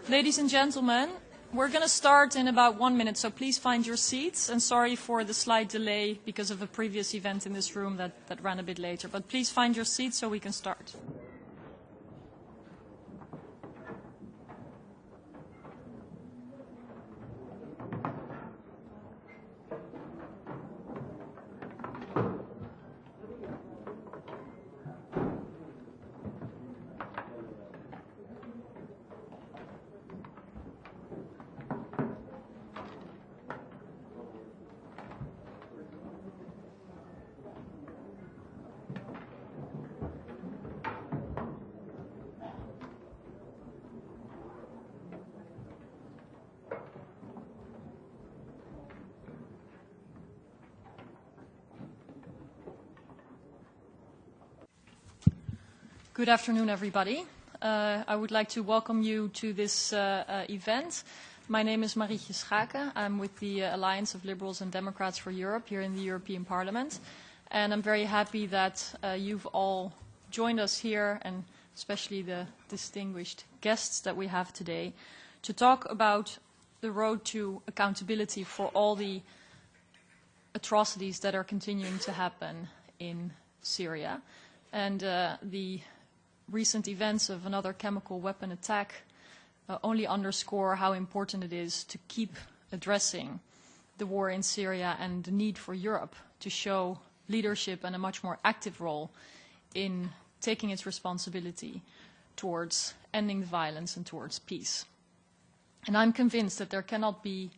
Ladies and gentlemen, we're going to start in about 1 minute, so please find your seats. And sorry for the slight delay because of a previous event in this room that ran a bit later. But please find your seats so we can start. Good afternoon, everybody. I would like to welcome you to this event. My name is Marietje Schaake. I'm with the Alliance of Liberals and Democrats for Europe here in the European Parliament. And I'm very happy that you've all joined us here, and especially the distinguished guests that we have today, to talk about the road to accountability for all the atrocities that are continuing to happen in Syria. And the recent events of another chemical weapon attack only underscore how important it is to keep addressing the war in Syria and the need for Europe to show leadership and a much more active role in taking its responsibility towards ending the violence and towards peace. And I'm convinced that there cannot be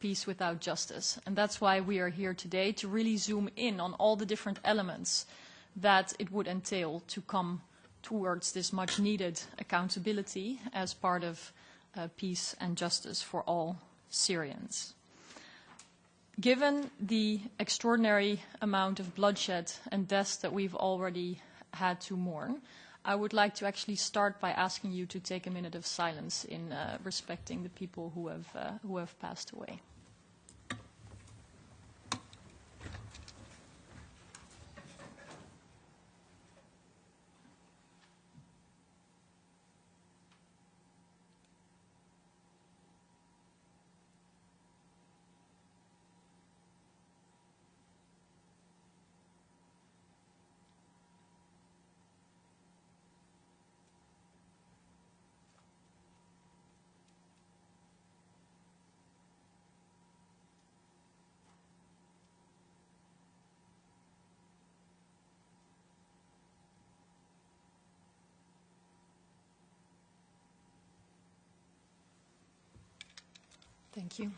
peace without justice. And that's why we are here today, to really zoom in on all the different elements that it would entail to come towards this much needed accountability as part of peace and justice for all Syrians. Given the extraordinary amount of bloodshed and deaths that we've already had to mourn, I would like to actually start by asking you to take a minute of silence in respecting the people who have passed away. Thank you.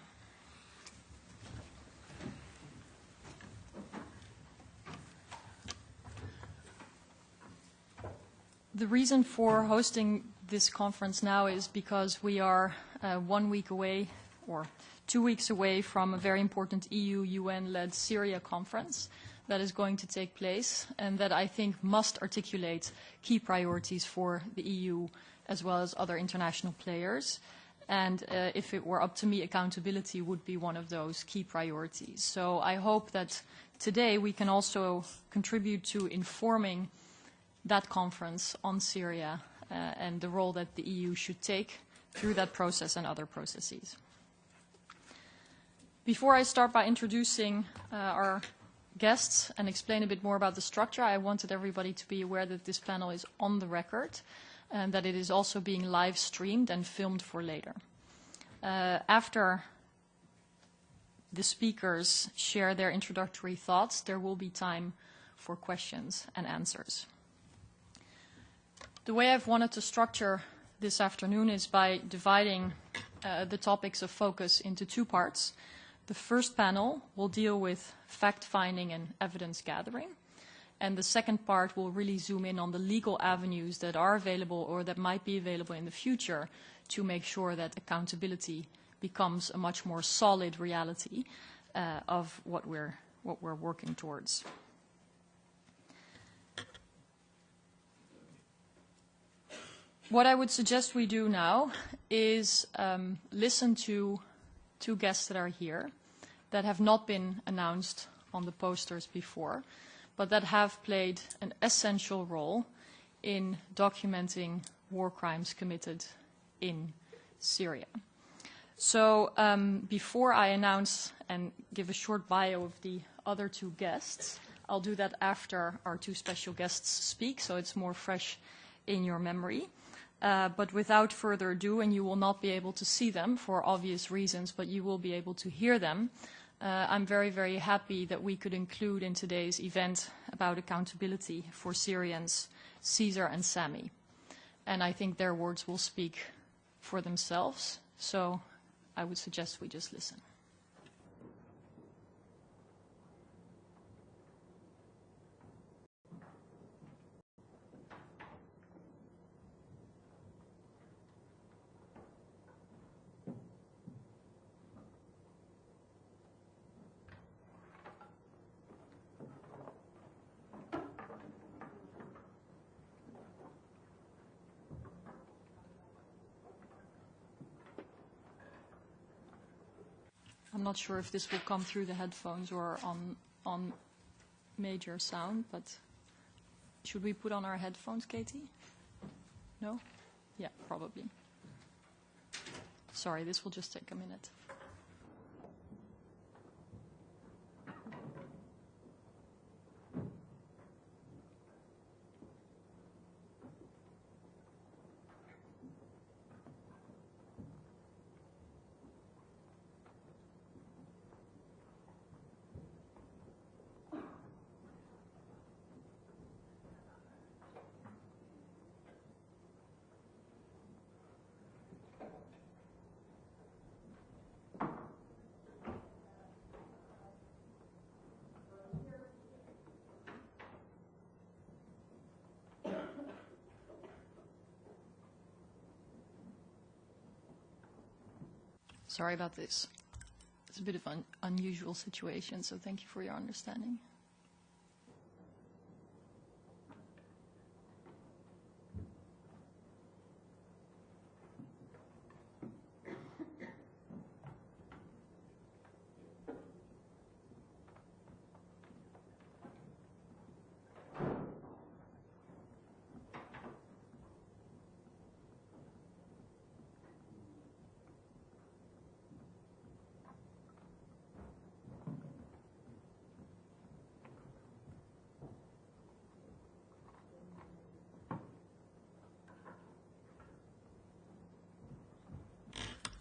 The reason for hosting this conference now is because we are 1 week away, or 2 weeks away, from a very important EU-UN-led Syria conference that is going to take place and that I think must articulate key priorities for the EU as well as other international players. And if it were up to me, accountability would be one of those key priorities. So I hope that today we can also contribute to informing that conference on Syria and the role that the EU should take through that process and other processes. Before I start by introducing our guests and explain a bit more about the structure, I wanted everybody to be aware that this panel is on the record and that it is also being live streamed and filmed for later. After the speakers share their introductory thoughts, there will be time for questions and answers. The way I've wanted to structure this afternoon is by dividing the topics of focus into two parts. The first panel will deal with fact-finding and evidence gathering. And the second part will really zoom in on the legal avenues that are available or that might be available in the future to make sure that accountability becomes a much more solid reality of what we're working towards. What I would suggest we do now is listen to two guests that are here that have not been announced on the posters before, but that have played an essential role in documenting war crimes committed in Syria. So before I announce and give a short bio of the other two guests, I'll do that after our two special guests speak, so it's more fresh in your memory. But without further ado, and you will not be able to see them for obvious reasons, but you will be able to hear them, I'm very, very happy that we could include in today's event about accountability for Syrians, Caesar and Sami. And I think their words will speak for themselves, so I would suggest we just listen. I'm not sure if this will come through the headphones or on major sound, but should we put on our headphones, Katie? No? Yeah, probably. Sorry, this will just take a minute. Sorry about this. It's a bit of an unusual situation, so thank you for your understanding.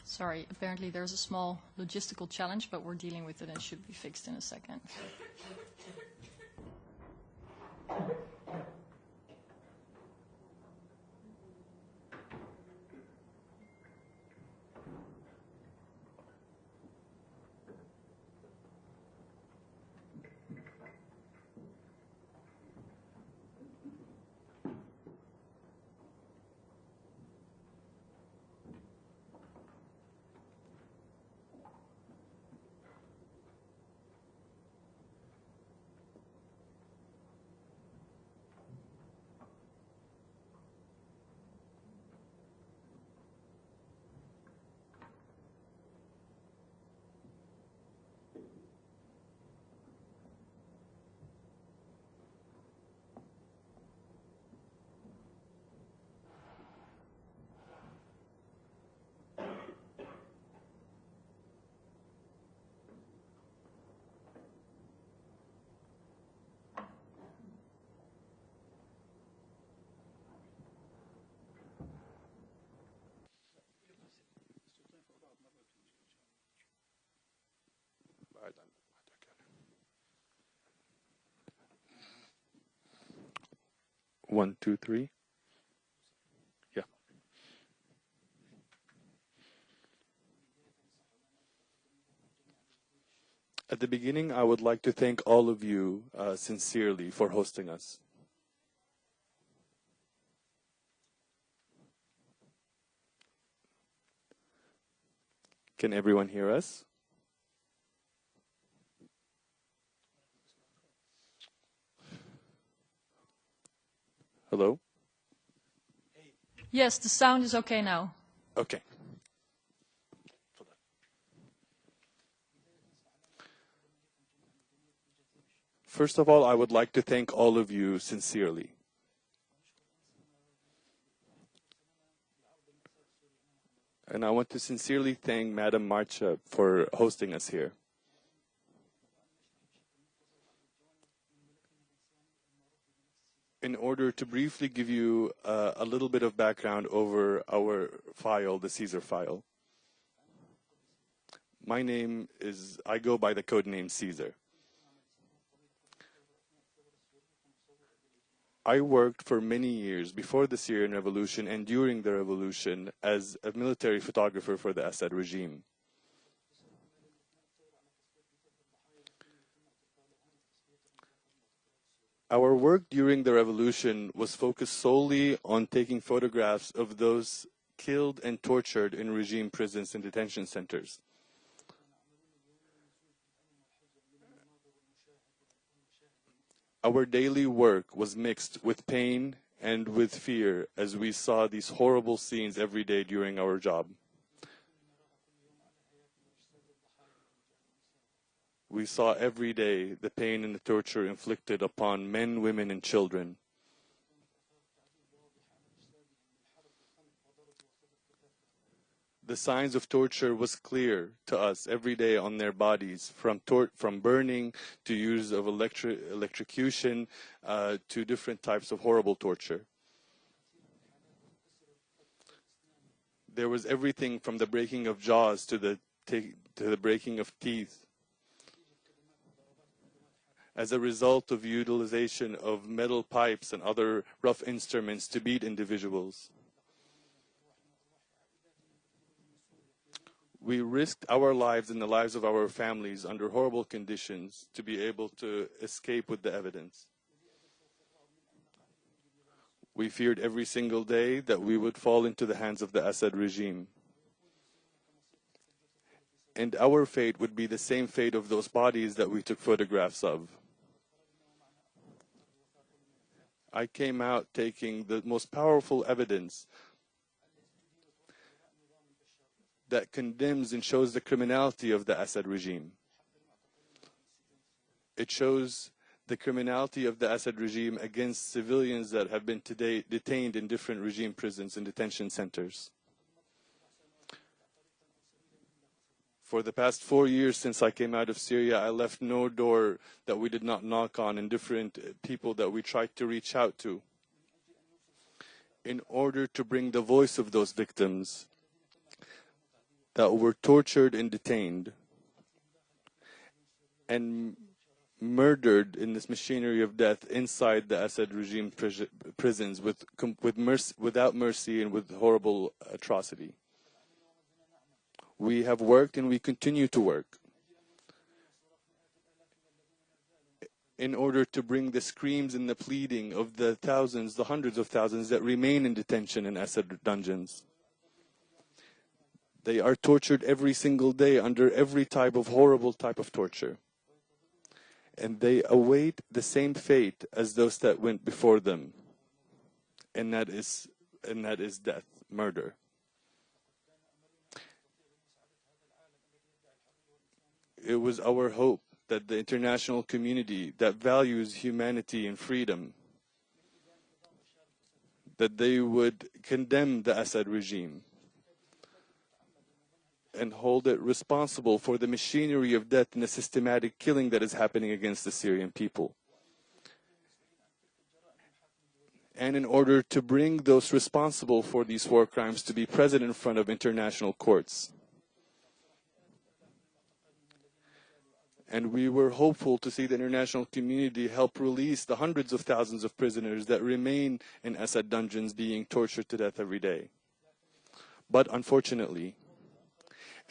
Sorry, apparently there's a small logistical challenge, but we're dealing with it and it should be fixed in a second. One, two, three. Yeah. At the beginning, I would like to thank all of you sincerely for hosting us. Can everyone hear us? Hello? Yes, the sound is okay now. Okay. First of all, I would like to thank all of you sincerely. And I want to sincerely thank Madam Marcha for hosting us here. In order to briefly give you a little bit of background over our file, the Caesar file. My name is, I go by the code name Caesar. I worked for many years before the Syrian revolution and during the revolution as a military photographer for the Assad regime. Our work during the revolution was focused solely on taking photographs of those killed and tortured in regime prisons and detention centers. Our daily work was mixed with pain and with fear as we saw these horrible scenes every day during our job. We saw every day the pain and the torture inflicted upon men, women, and children. The signs of torture was clear to us every day on their bodies, from burning to use of electrocution to different types of horrible torture. There was everything from the breaking of jaws to the breaking of teeth as a result of utilization of metal pipes and other rough instruments to beat individuals. We risked our lives and the lives of our families under horrible conditions to be able to escape with the evidence. We feared every single day that we would fall into the hands of the Assad regime. And our fate would be the same fate of those bodies that we took photographs of. I came out taking the most powerful evidence that condemns and shows the criminality of the Assad regime. It shows the criminality of the Assad regime against civilians that have been today detained in different regime prisons and detention centers. For the past 4 years since I came out of Syria, I left no door that we did not knock on and different people that we tried to reach out to in order to bring the voice of those victims that were tortured and detained and murdered in this machinery of death inside the Assad regime prisons without mercy and with horrible atrocity. We have worked and we continue to work in order to bring the screams and the pleading of the thousands, the hundreds of thousands that remain in detention in Assad dungeons. They are tortured every single day under every type of horrible type of torture. And they await the same fate as those that went before them. And that is death, murder. It was our hope that the international community that values humanity and freedom, that they would condemn the Assad regime and hold it responsible for the machinery of death and the systematic killing that is happening against the Syrian people. And in order to bring those responsible for these war crimes to be present in front of international courts. And we were hopeful to see the international community help release the hundreds of thousands of prisoners that remain in Assad dungeons being tortured to death every day. But unfortunately,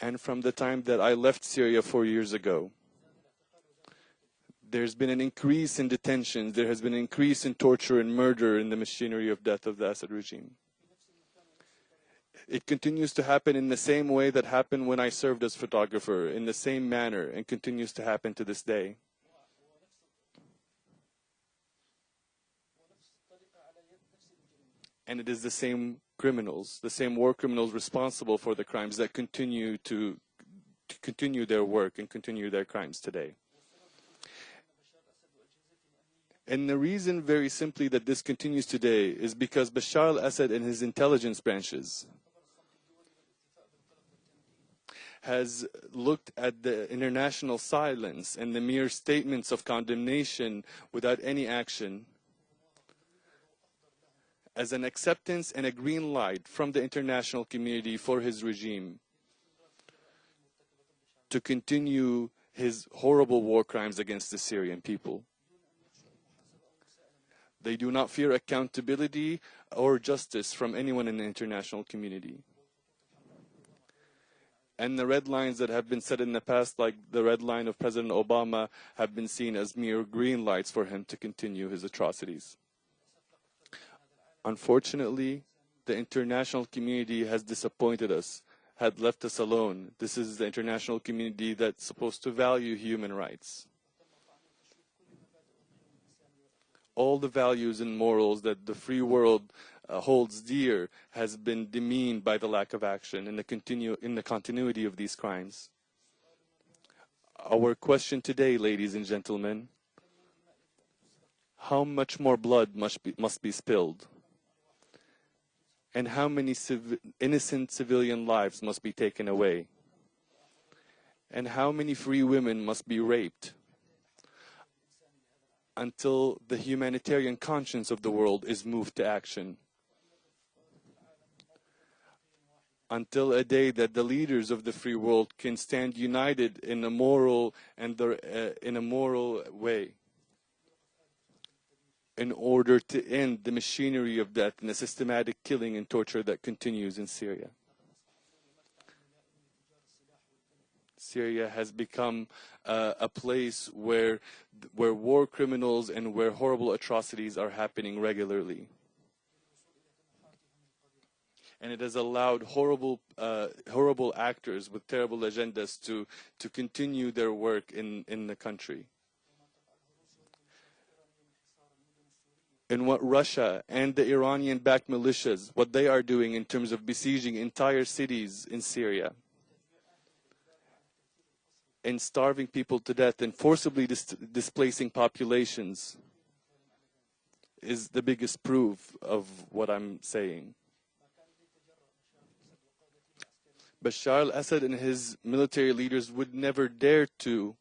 and from the time that I left Syria 4 years ago, there's been an increase in detentions, there has been an increase in torture and murder in the machinery of death of the Assad regime. It continues to happen in the same way that happened when I served as photographer, in the same manner, and continues to happen to this day. And it is the same criminals, the same war criminals responsible for the crimes that continue to continue their work and continue their crimes today. And the reason, very simply, that this continues today is because Bashar al-Assad and his intelligence branches has looked at the international silence and the mere statements of condemnation without any action as an acceptance and a green light from the international community for his regime to continue his horrible war crimes against the Syrian people. They do not fear accountability or justice from anyone in the international community. And the red lines that have been set in the past, like the red line of President Obama, have been seen as mere green lights for him to continue his atrocities. Unfortunately, the international community has disappointed us, had left us alone. This is the international community that's supposed to value human rights. All the values and morals that the free world holds dear has been demeaned by the lack of action in the continuity of these crimes. Our question today, ladies and gentlemen, how much more blood must be spilled? And how many innocent civilian lives must be taken away? And how many free women must be raped until the humanitarian conscience of the world is moved to action? Until a day that the leaders of the free world can stand united in a moral way in order to end the machinery of death and the systematic killing and torture that continues in Syria. Syria has become a place where war criminals and where horrible atrocities are happening regularly. And it has allowed horrible actors with terrible agendas to continue their work in the country. And what Russia and the Iranian-backed militias, what they are doing in terms of besieging entire cities in Syria and starving people to death and forcibly displacing populations is the biggest proof of what I'm saying. Bashar al-Assad and his military leaders would never dare to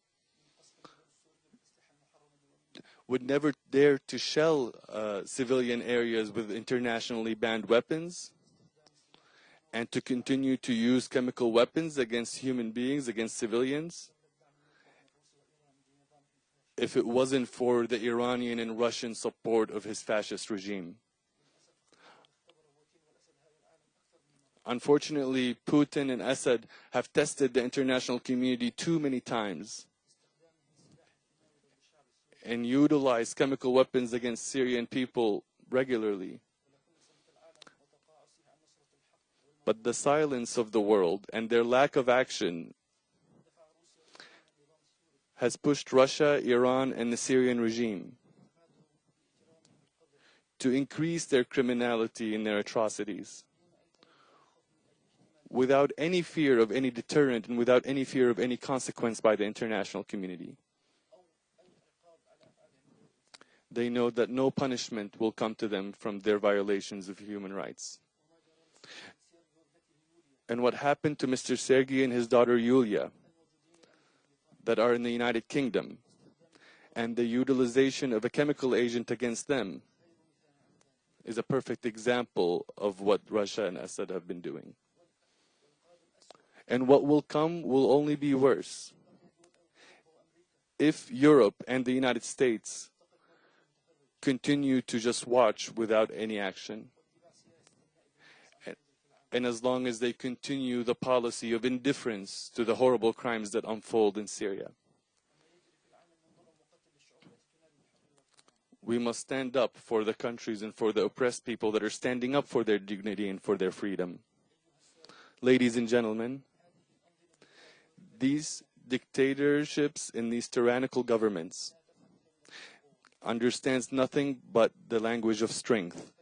shell civilian areas with internationally banned weapons and to continue to use chemical weapons against human beings, against civilians, if it wasn't for the Iranian and Russian support of his fascist regime. Unfortunately, Putin and Assad have tested the international community too many times and utilized chemical weapons against Syrian people regularly. But the silence of the world and their lack of action has pushed Russia, Iran, and the Syrian regime to increase their criminality and their atrocities without any fear of any deterrent and without any fear of any consequence by the international community. They know that no punishment will come to them from their violations of human rights. And what happened to Mr. Sergei and his daughter Yulia, that are in the United Kingdom, and the utilization of a chemical agent against them, is a perfect example of what Russia and Assad have been doing. And what will come will only be worse. If Europe and the United States continue to just watch without any action, and as long as they continue the policy of indifference to the horrible crimes that unfold in Syria. We must stand up for the countries and for the oppressed people that are standing up for their dignity and for their freedom. Ladies and gentlemen, these dictatorships and these tyrannical governments understands nothing but the language of strength.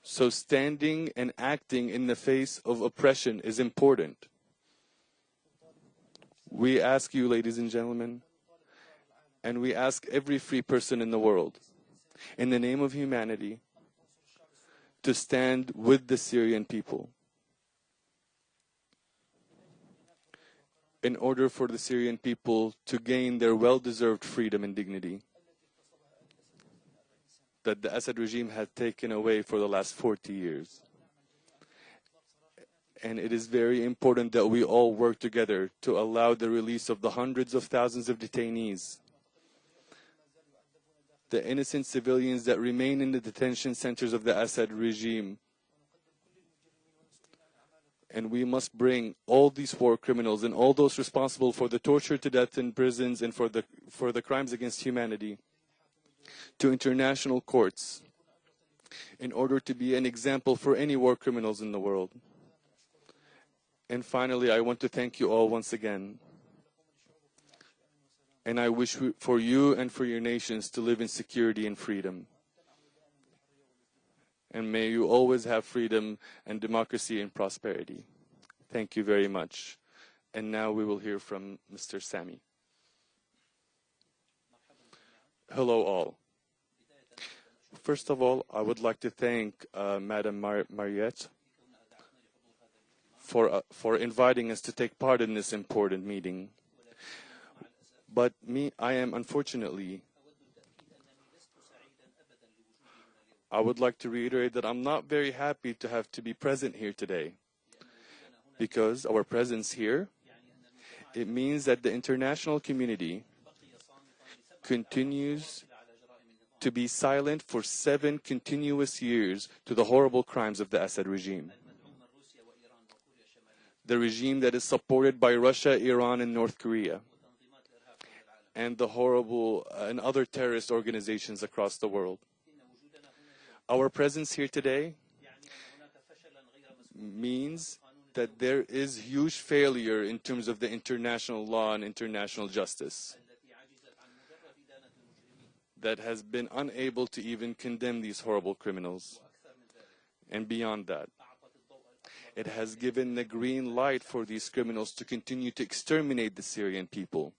So standing and acting in the face of oppression is important. We ask you, ladies and gentlemen, and we ask every free person in the world, in the name of humanity, to stand with the Syrian people. in order for the Syrian people to gain their well-deserved freedom and dignity that the Assad regime had taken away for the last 40 years. And it is very important that we all work together to allow the release of the hundreds of thousands of detainees, the innocent civilians that remain in the detention centers of the Assad regime. And we must bring all these war criminals and all those responsible for the torture to death in prisons and for the crimes against humanity to international courts in order to be an example for any war criminals in the world. And finally, I want to thank you all once again. And I wish for you and for your nations to live in security and freedom. And may you always have freedom and democracy and prosperity. Thank you very much. And now we will hear from Mr. Sami. Hello all. First of all, I would like to thank Madam Mariette for inviting us to take part in this important meeting. But I am unfortunately, I would like to reiterate that I'm not very happy to have to be present here today. Because our presence here, it means that the international community continues to be silent for 7 continuous years to the horrible crimes of the Assad regime. The regime that is supported by Russia, Iran, and North Korea, and the horrible and other terrorist organizations across the world. Our presence here today means that there is huge failure in terms of the international law and international justice that has been unable to even condemn these horrible criminals. And beyond that, it has given the green light for these criminals to continue to exterminate the Syrian people.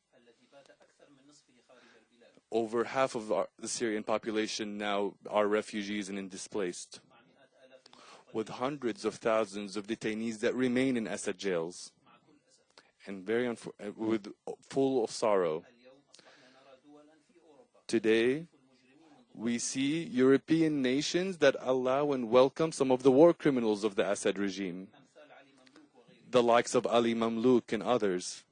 Over half of the Syrian population now are refugees and displaced, with hundreds of thousands of detainees that remain in Assad jails, and full of sorrow. Today, we see European nations that allow and welcome some of the war criminals of the Assad regime, the likes of Ali Mamlouk and others,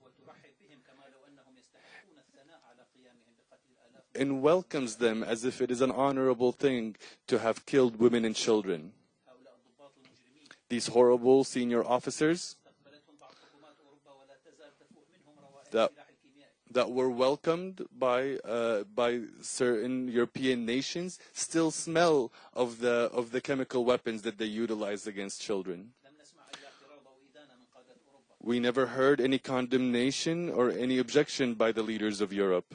and welcomes them as if it is an honorable thing to have killed women and children. These horrible senior officers that were welcomed by certain European nations still smell of the chemical weapons that they utilize against children. We never heard any condemnation or any objection by the leaders of Europe,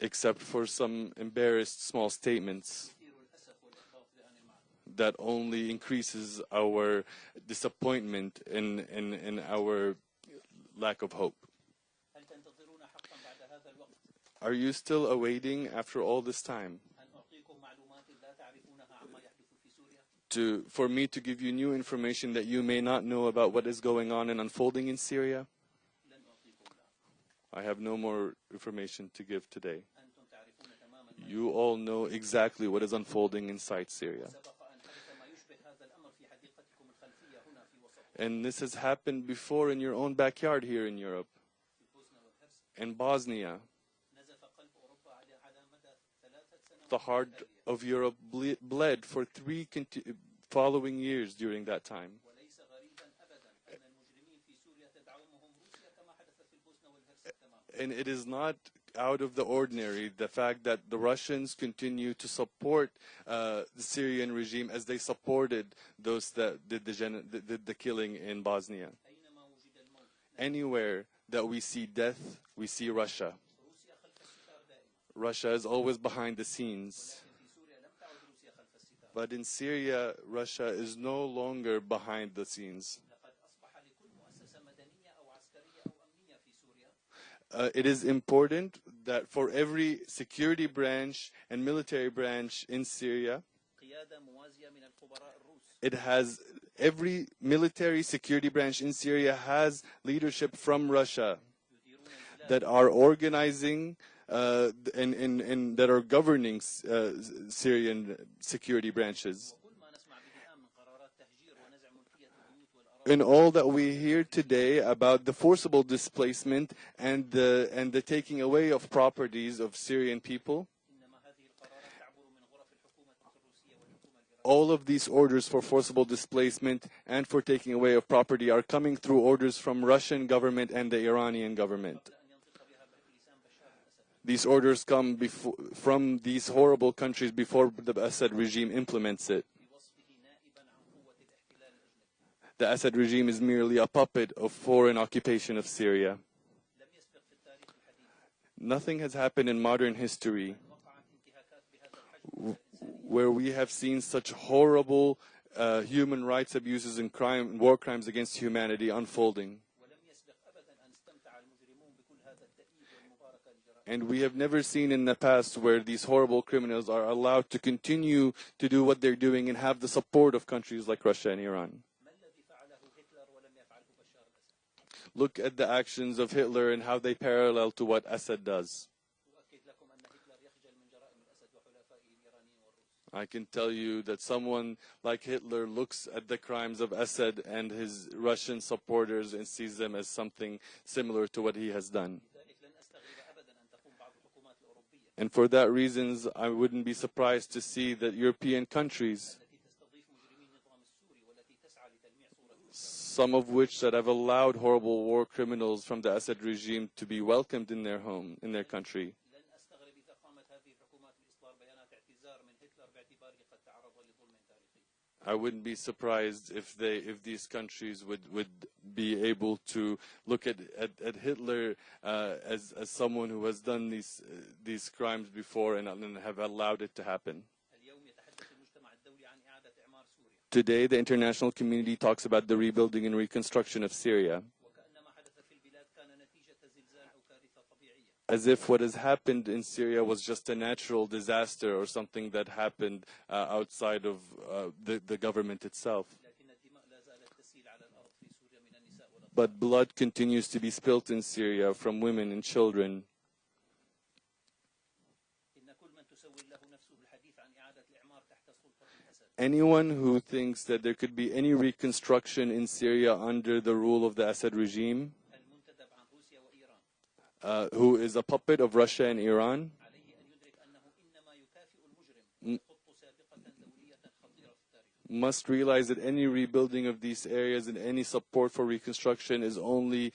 except for some embarrassed small statements that only increases our disappointment and our lack of hope. Are you still awaiting after all this time for me to give you new information that you may not know about what is going on and unfolding in Syria? I have no more information to give today. You all know exactly what is unfolding inside Syria. And this has happened before in your own backyard here in Europe. In Bosnia, the heart of Europe bled for 3 following years during that time. And it is not out of the ordinary, the fact that the Russians continue to support the Syrian regime as they supported those that did the killing in Bosnia. Anywhere that we see death, we see Russia. Russia is always behind the scenes. But in Syria, Russia is no longer behind the scenes. It is important that for every security branch and military branch in Syria, it has Every military security branch in Syria has leadership from Russia that are organizing and that are governing Syrian security branches. In all that we hear today about the forcible displacement and the taking away of properties of Syrian people, all of these orders for forcible displacement and for taking away of property are coming through orders from Russian government and the Iranian government. These orders come from these horrible countries before the Assad regime implements it. The Assad regime is merely a puppet of foreign occupation of Syria. Nothing has happened in modern history where we have seen such horrible human rights abuses and war crimes against humanity unfolding. And we have never seen in the past where these horrible criminals are allowed to continue to do what they're doing and have the support of countries like Russia and Iran. Look at the actions of Hitler and how they parallel to what Assad does. I can tell you that someone like Hitler looks at the crimes of Assad and his Russian supporters and sees them as something similar to what he has done. And for that reasons, I wouldn't be surprised to see that European countries, some of which that have allowed horrible war criminals from the Assad regime to be welcomed in their home, in their country. I wouldn't be surprised if these countries would be able to look at Hitler as someone who has done these crimes before and have allowed it to happen. Today, the international community talks about the rebuilding and reconstruction of Syria, as if what has happened in Syria was just a natural disaster or something that happened outside of the government itself. But blood continues to be spilt in Syria from women and children. Anyone who thinks that there could be any reconstruction in Syria under the rule of the Assad regime, who is a puppet of Russia and Iran, must realize that any rebuilding of these areas and any support for reconstruction is only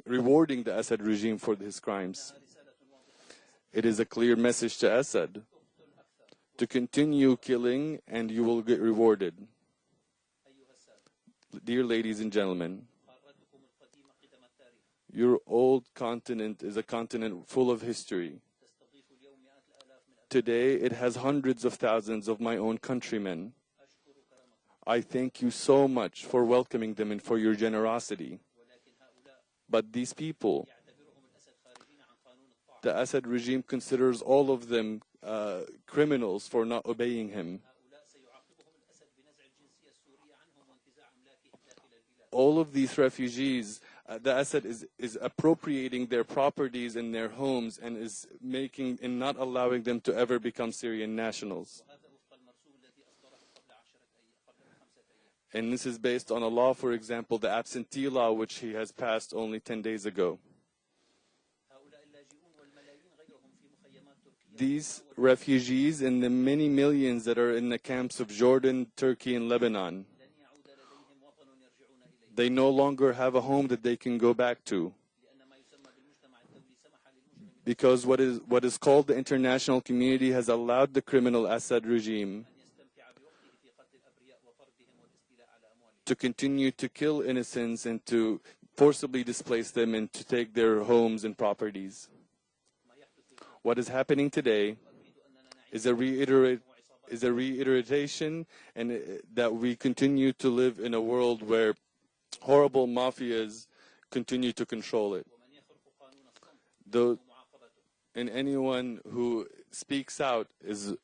rewarding the Assad regime for his crimes. It is a clear message to Assad to continue killing and you will get rewarded. Dear ladies and gentlemen, your old continent is a continent full of history. Today, it has hundreds of thousands of my own countrymen. I thank you so much for welcoming them and for your generosity. But these people, the Assad regime considers all of them criminals for not obeying him. All of these refugees, the Assad is appropriating their properties and their homes and is not allowing them to ever become Syrian nationals. And this is based on a law, for example, the absentee law, which he has passed only 10 days ago. These refugees and the many millions that are in the camps of Jordan, Turkey, and Lebanon, they no longer have a home that they can go back to. Because what is called the international community has allowed the criminal Assad regime to continue to kill innocents and to forcibly displace them and to take their homes and properties. What is happening today is a reiteration and that we continue to live in a world where horrible mafias continue to control it. And anyone who speaks out is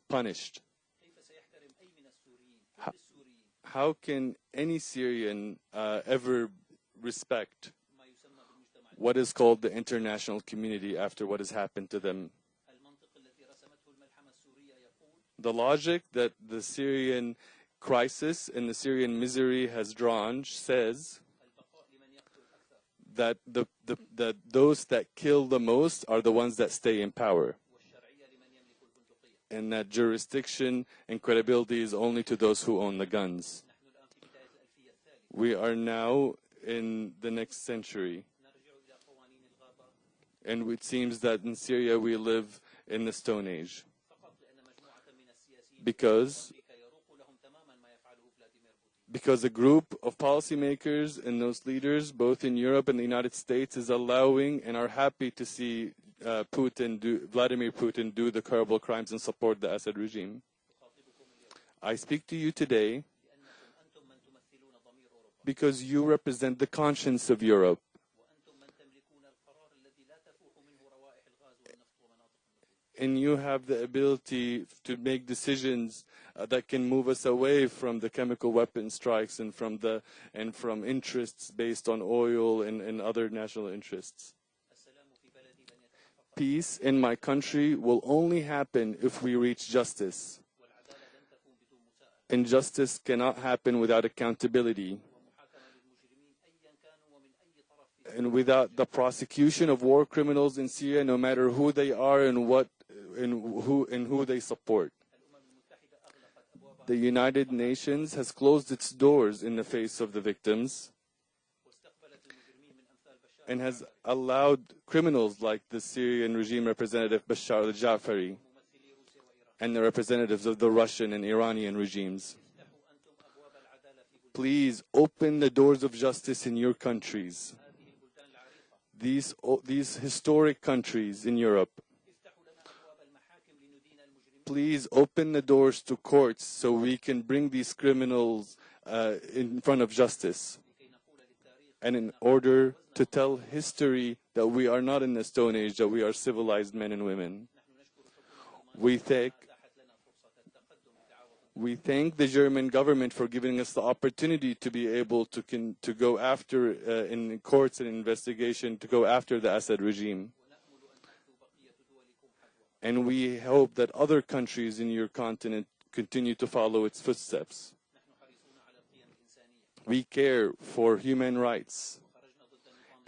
punished. how can any Syrian ever respect what is called the international community after what has happened to them? The logic that the Syrian crisis and the Syrian misery has drawn says that those that kill the most are the ones that stay in power, and that jurisdiction and credibility is only to those who own the guns. We are now in the next century, and it seems that in Syria we live in the Stone Age, because a group of policymakers and those leaders, both in Europe and the United States, is allowing and are happy to see Vladimir Putin do the horrible crimes and support the Assad regime. I speak to you today because you represent the conscience of Europe. And you have the ability to make decisions that can move us away from the chemical weapon strikes and from interests based on oil and other national interests. Peace in my country will only happen if we reach justice. And justice cannot happen without accountability. And without the prosecution of war criminals in Syria, no matter who they are and who they support. The United Nations has closed its doors in the face of the victims and has allowed criminals like the Syrian regime representative Bashar al-Jafari and the representatives of the Russian and Iranian regimes. Please open the doors of justice in your countries. These historic countries in Europe. Please open the doors to courts so we can bring these criminals in front of justice. And in order to tell history that we are not in the Stone Age, that we are civilized men and women. We thank the German government for giving us the opportunity to be able to go after, in courts and investigation, to go after the Assad regime. And we hope that other countries in your continent continue to follow its footsteps. We care for human rights.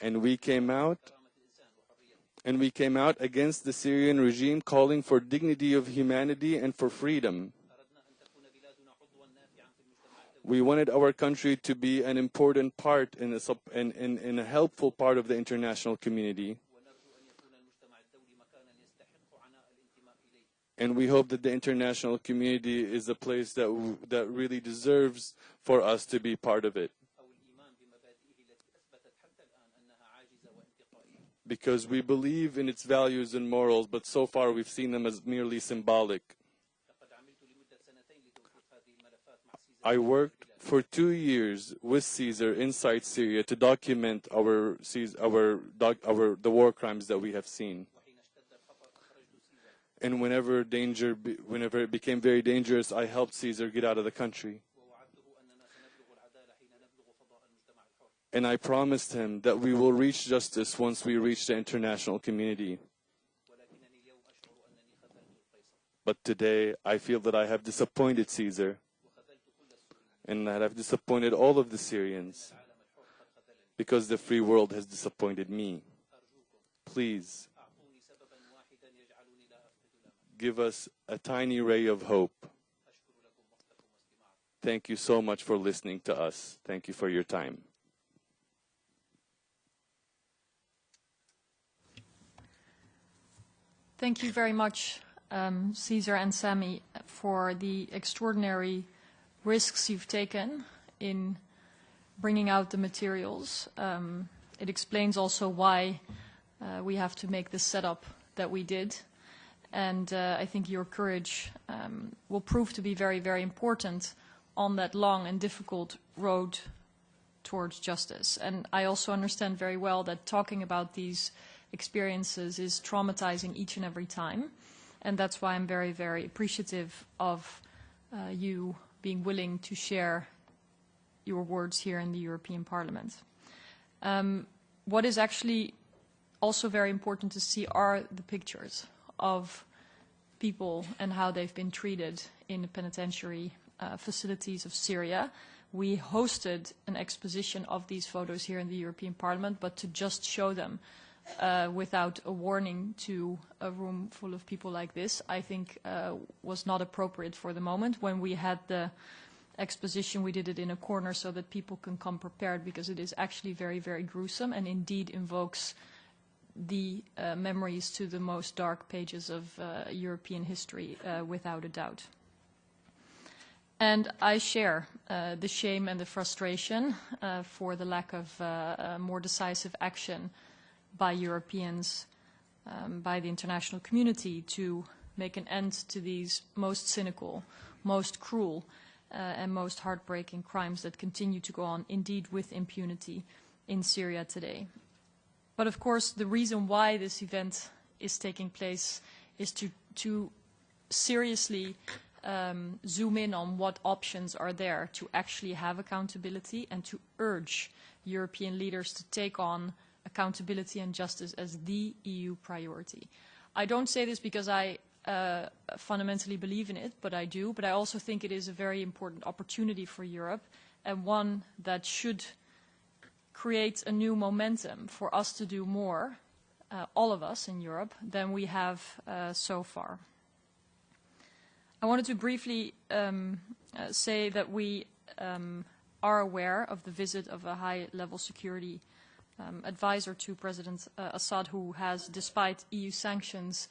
And we came out against the Syrian regime, calling for dignity of humanity and for freedom. We wanted our country to be an important part in a helpful part of the international community. And we hope that the international community is a place that really deserves for us to be part of it. Because we believe in its values and morals, but so far we've seen them as merely symbolic. I worked for 2 years with Caesar inside Syria to document the war crimes that we have seen. And whenever it became very dangerous, I helped Caesar get out of the country. And I promised him that we will reach justice once we reach the international community. But today, I feel that I have disappointed Caesar, and that I've disappointed all of the Syrians, because the free world has disappointed me. Please, give us a tiny ray of hope. Thank you so much for listening to us. Thank you for your time. Thank you very much, Caesar and Sami, for the extraordinary risks you've taken in bringing out the materials. It explains also why we have to make the setup that we did. And I think your courage will prove to be very, very important on that long and difficult road towards justice. And I also understand very well that talking about these experiences is traumatizing each and every time. And that's why I'm very, very appreciative of you being willing to share your words here in the European Parliament. What is actually also very important to see are the pictures of people and how they've been treated in the penitentiary facilities of Syria. We hosted an exposition of these photos here in the European Parliament, but to just show them without a warning to a room full of people like this, I think was not appropriate for the moment. When we had the exposition, we did it in a corner so that people can come prepared, because it is actually very, very gruesome and indeed invokes the memories to the most dark pages of European history, without a doubt. And I share the shame and the frustration for the lack of more decisive action by Europeans, by the international community, to make an end to these most cynical, most cruel, and most heartbreaking crimes that continue to go on, indeed with impunity, in Syria today. But of course, the reason why this event is taking place is to seriously zoom in on what options are there to actually have accountability, and to urge European leaders to take on accountability and justice as the EU priority. I don't say this because I fundamentally believe in it, but I do. But I also think it is a very important opportunity for Europe, and one that should create a new momentum for us to do more, all of us in Europe, than we have so far. I wanted to briefly say that we are aware of the visit of a high-level security advisor to President Assad, who has, despite EU sanctions,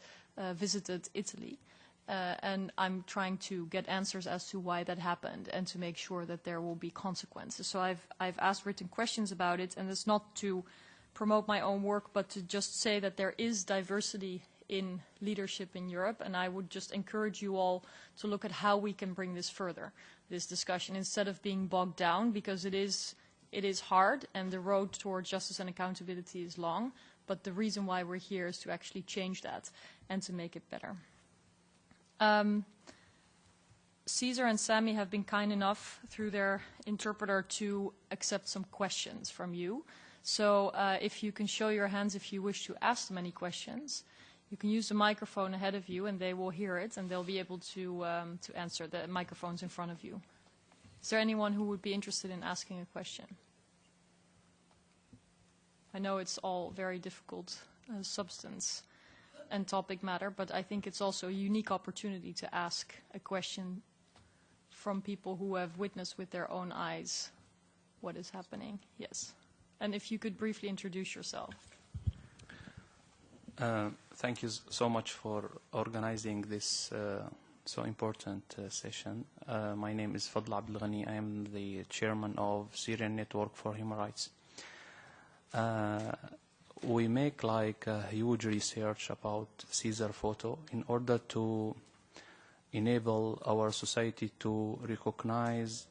visited Italy. And I'm trying to get answers as to why that happened, and to make sure that there will be consequences. So I've asked written questions about it, and it's not to promote my own work, but to just say that there is diversity in leadership in Europe, and I would just encourage you all to look at how we can bring this further, this discussion, instead of being bogged down, because it is hard, and the road towards justice and accountability is long, but the reason why we're here is to actually change that and to make it better. Caesar and Sami have been kind enough, through their interpreter, to accept some questions from you. So if you can show your hands if you wish to ask them any questions. You can use the microphone ahead of you, and they will hear it, and they'll be able to answer. The microphone's in front of you. Is there anyone who would be interested in asking a question? I know it's all very difficult substance and topic matter, but I think it's also a unique opportunity to ask a question from people who have witnessed with their own eyes what is happening. Yes. And if you could briefly introduce yourself. Thank you so much for organizing this so important session. My name is Fadl Abdelghani. I am the chairman of Syrian Network for Human Rights. We make like a huge research about Caesar photo in order to enable our society to recognize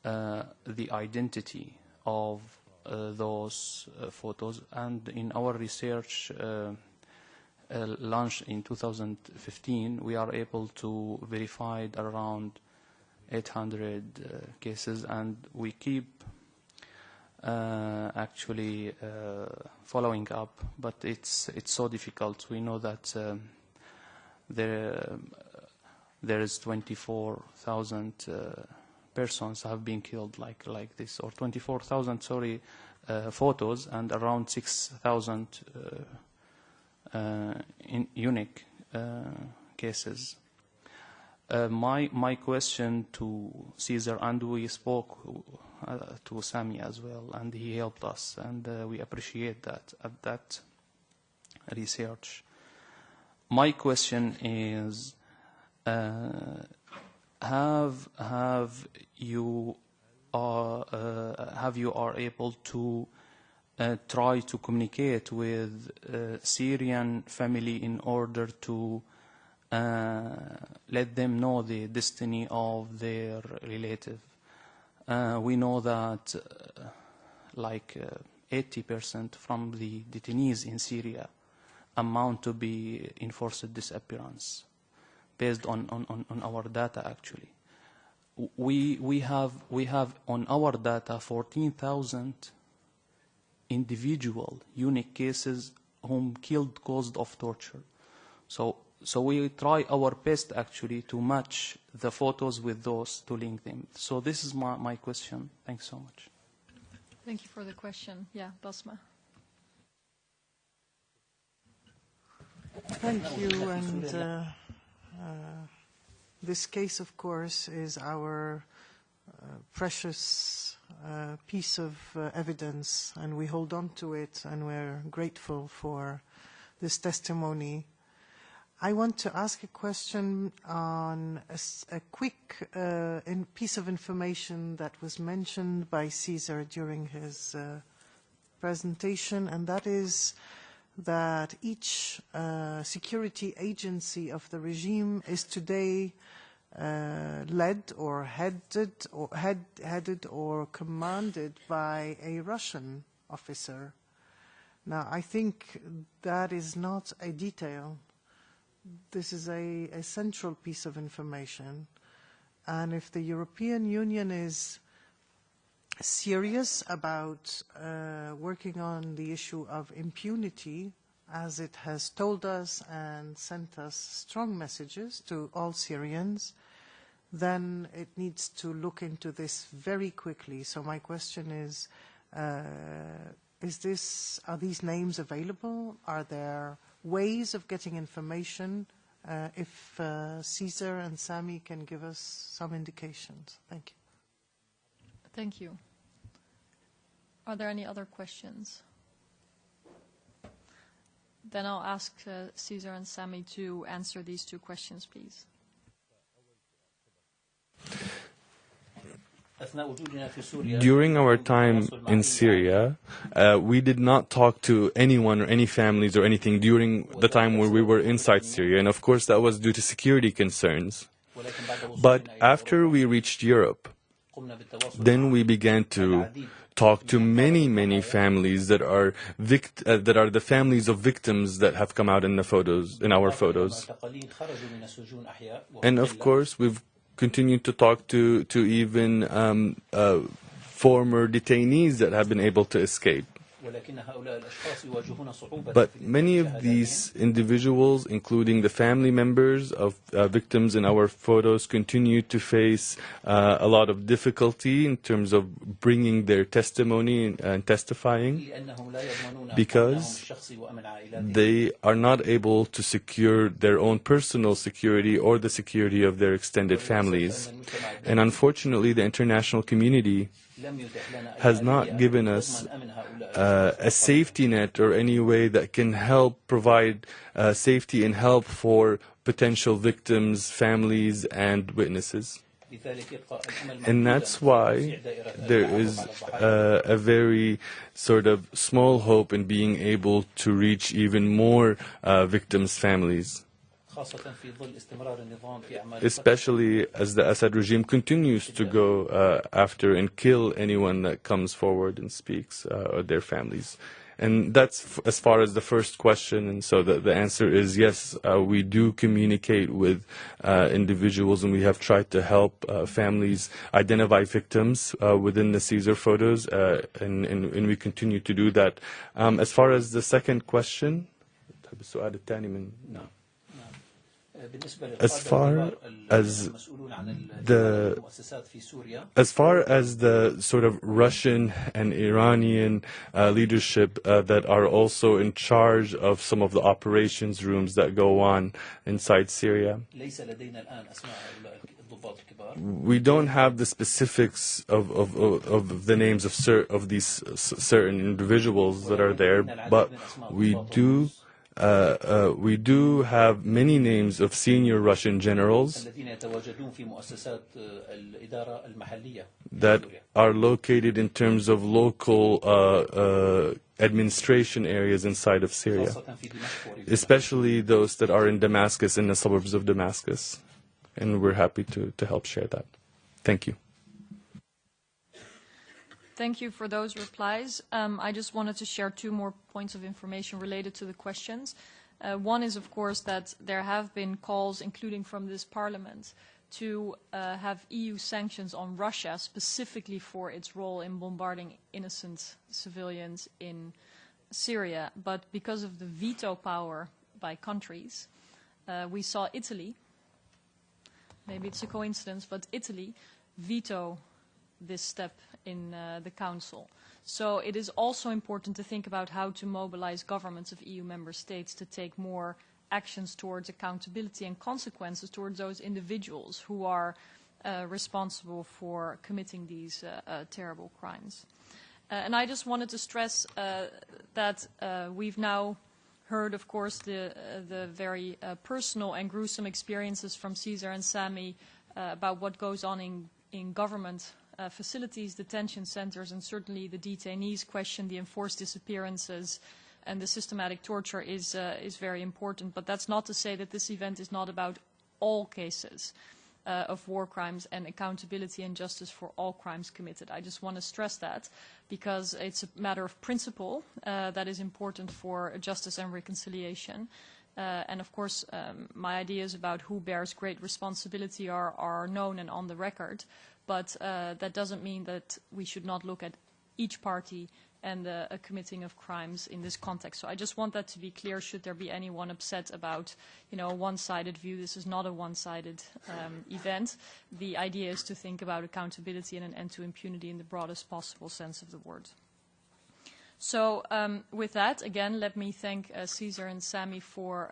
the identity of those photos. And in our research launched in 2015, we are able to verify around 800 cases, and we keep actually following up, but it's so difficult. We know that there is 24,000 persons have been killed like this, or 24,000 photos, and around 6,000 unique cases. My question to Caesar, and we spoke to Sami as well, and he helped us, and we appreciate that at that research. My question is, have you are able to try to communicate with Syrian family in order to let them know the destiny of their relative? We know that 80% from the detainees in Syria amount to be enforced disappearance, based on our data actually. we have on our data 14,000 individual unique cases whom killed caused of torture. So we try our best actually to match the photos with those to link them. So this is my question. Thanks so much. Thank you for the question. Yeah, Basma. Thank you. And this case, of course, is our precious piece of evidence, and we hold on to it, and we're grateful for this testimony. I want to ask a question on a quick piece of information that was mentioned by Caesar during his presentation, and that is that each security agency of the regime is today led or headed or commanded by a Russian officer. Now, I think that is not a detail. This is a central piece of information. And if the European Union is serious about working on the issue of impunity, as it has told us and sent us strong messages to all Syrians, then it needs to look into this very quickly. So my question is are these names available? Are there ways of getting information? If Caesar and Sami can give us some indications. Thank you. Thank you. Are there any other questions? Then I'll ask Caesar and Sami to answer these two questions, please. During our time in Syria, we did not talk to anyone or any families or anything during the time where we were inside Syria. And of course, that was due to security concerns. But after we reached Europe, then we began to talk to many families that are the families of victims that have come out in the photos, in our photos. And of course, we've continued to talk to even former detainees that have been able to escape. But many of these individuals, including the family members of victims in our photos, continue to face a lot of difficulty in terms of bringing their testimony and testifying, because they are not able to secure their own personal security or the security of their extended families. And unfortunately, the international community has not given us a safety net or any way that can help provide safety and help for potential victims, families, and witnesses. And that's why there is a very sort of small hope in being able to reach even more victims' families, especially as the Assad regime continues to go after and kill anyone that comes forward and speaks, or their families. And that's as far as the first question. And so the answer is yes, we do communicate with individuals, and we have tried to help families identify victims within the Caesar photos, and we continue to do that. As far as the second question, as far as the sort of Russian and Iranian leadership that are also in charge of some of the operations rooms that go on inside Syria, we don't have the specifics of the names of these certain individuals that are there, but we do have many names of senior Russian generals that are located in terms of local administration areas inside of Syria, especially those that are in Damascus, in the suburbs of Damascus. And we're happy to help share that. Thank you. Thank you for those replies. I just wanted to share two more points of information related to the questions. One is, of course, that there have been calls, including from this Parliament, to have EU sanctions on Russia specifically for its role in bombarding innocent civilians in Syria. But because of the veto power by countries, we saw Italy, maybe it's a coincidence, but Italy veto this step in the Council. So it is also important to think about how to mobilize governments of EU member states to take more actions towards accountability and consequences towards those individuals who are responsible for committing these terrible crimes. And I just wanted to stress that we've now heard, of course, the very personal and gruesome experiences from Caesar and Sami about what goes on in government facilities, detention centers, and certainly the detainees question, the enforced disappearances, and the systematic torture is very important. But that's not to say that this event is not about all cases of war crimes and accountability and justice for all crimes committed. I just want to stress that because it's a matter of principle that is important for justice and reconciliation. And of course, my ideas about who bears great responsibility are known and on the record, but that doesn't mean that we should not look at each party and a committing of crimes in this context. So I just want that to be clear, should there be anyone upset about, a one-sided view. This is not a one-sided event. The idea is to think about accountability and an end to impunity in the broadest possible sense of the word. So with that, again, let me thank Caesar and Sami for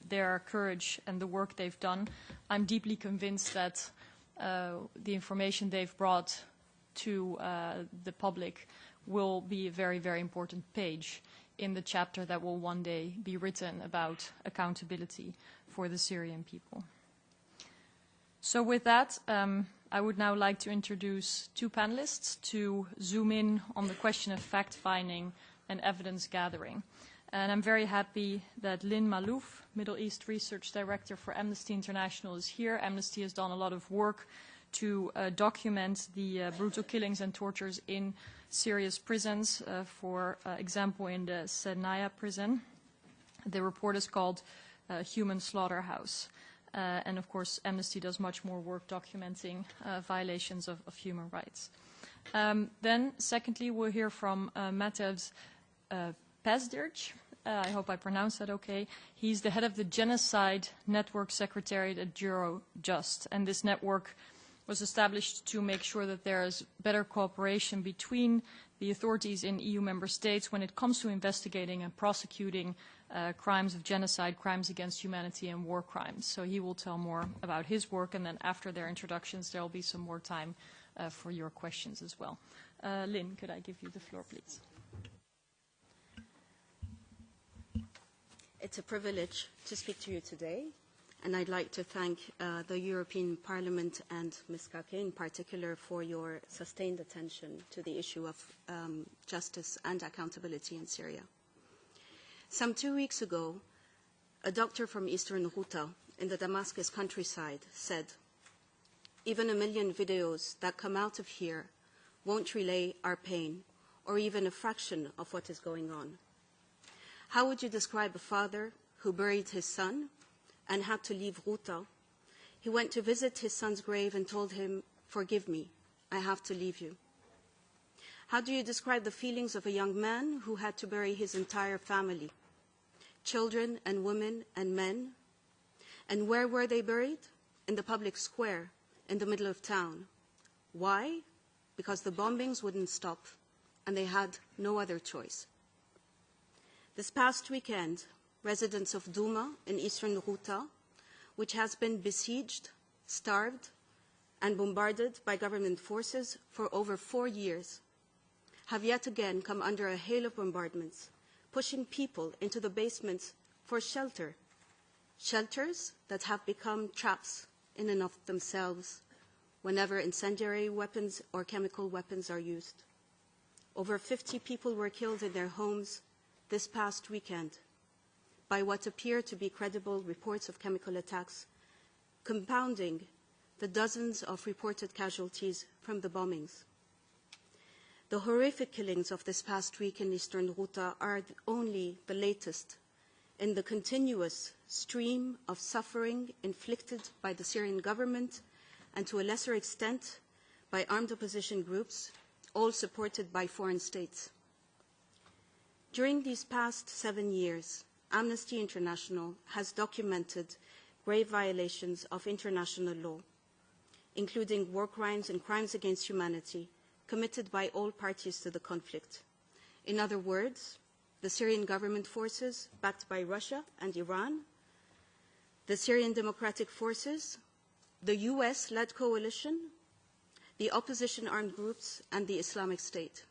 their courage and the work they've done. I'm deeply convinced that the information they've brought to the public will be a very, very important page in the chapter that will one day be written about accountability for the Syrian people. So with that, I would now like to introduce two panelists to zoom in on the question of fact-finding and evidence gathering. And I'm very happy that Lynn Malouf, Middle East Research Director for Amnesty International, is here. Amnesty has done a lot of work to document the brutal killings and tortures in Syria's prisons, for example, in the Senaya prison. The report is called Human Slaughterhouse. And of course, Amnesty does much more work documenting violations of human rights. Then, secondly, we'll hear from Matevž Pezdirch. I hope I pronounced that okay. He's the head of the Genocide Network Secretariat at Eurojust. And this network was established to make sure that there is better cooperation between the authorities in EU member states when it comes to investigating and prosecuting crimes of genocide, crimes against humanity, and war crimes. So he will tell more about his work, and then after their introductions, there will be some more time for your questions as well. Lynn, could I give you the floor, please? It's a privilege to speak to you today. And I'd like to thank the European Parliament and Ms. Kake in particular for your sustained attention to the issue of justice and accountability in Syria. Some 2 weeks ago, a doctor from eastern Ghouta in the Damascus countryside said, "Even a million videos that come out of here won't relay our pain or even a fraction of what is going on." How would you describe a father who buried his son and had to leave Ghouta? He went to visit his son's grave and told him, "Forgive me, I have to leave you." How do you describe the feelings of a young man who had to bury his entire family, children and women and men? And where were they buried? In the public square, in the middle of town. Why? Because the bombings wouldn't stop, and they had no other choice. This past weekend, residents of Douma in eastern Ghouta, which has been besieged, starved, and bombarded by government forces for over 4 years, have yet again come under a hail of bombardments, pushing people into the basements for shelter, shelters that have become traps in and of themselves whenever incendiary weapons or chemical weapons are used. Over 50 people were killed in their homes this past weekend by what appear to be credible reports of chemical attacks, compounding the dozens of reported casualties from the bombings. The horrific killings of this past week in eastern Ghouta are only the latest in the continuous stream of suffering inflicted by the Syrian government and to a lesser extent by armed opposition groups, all supported by foreign states. During these past 7 years, Amnesty International has documented grave violations of international law, including war crimes and crimes against humanity committed by all parties to the conflict. In other words, the Syrian government forces backed by Russia and Iran, the Syrian Democratic Forces, the US-led coalition, the opposition armed groups, and the Islamic State.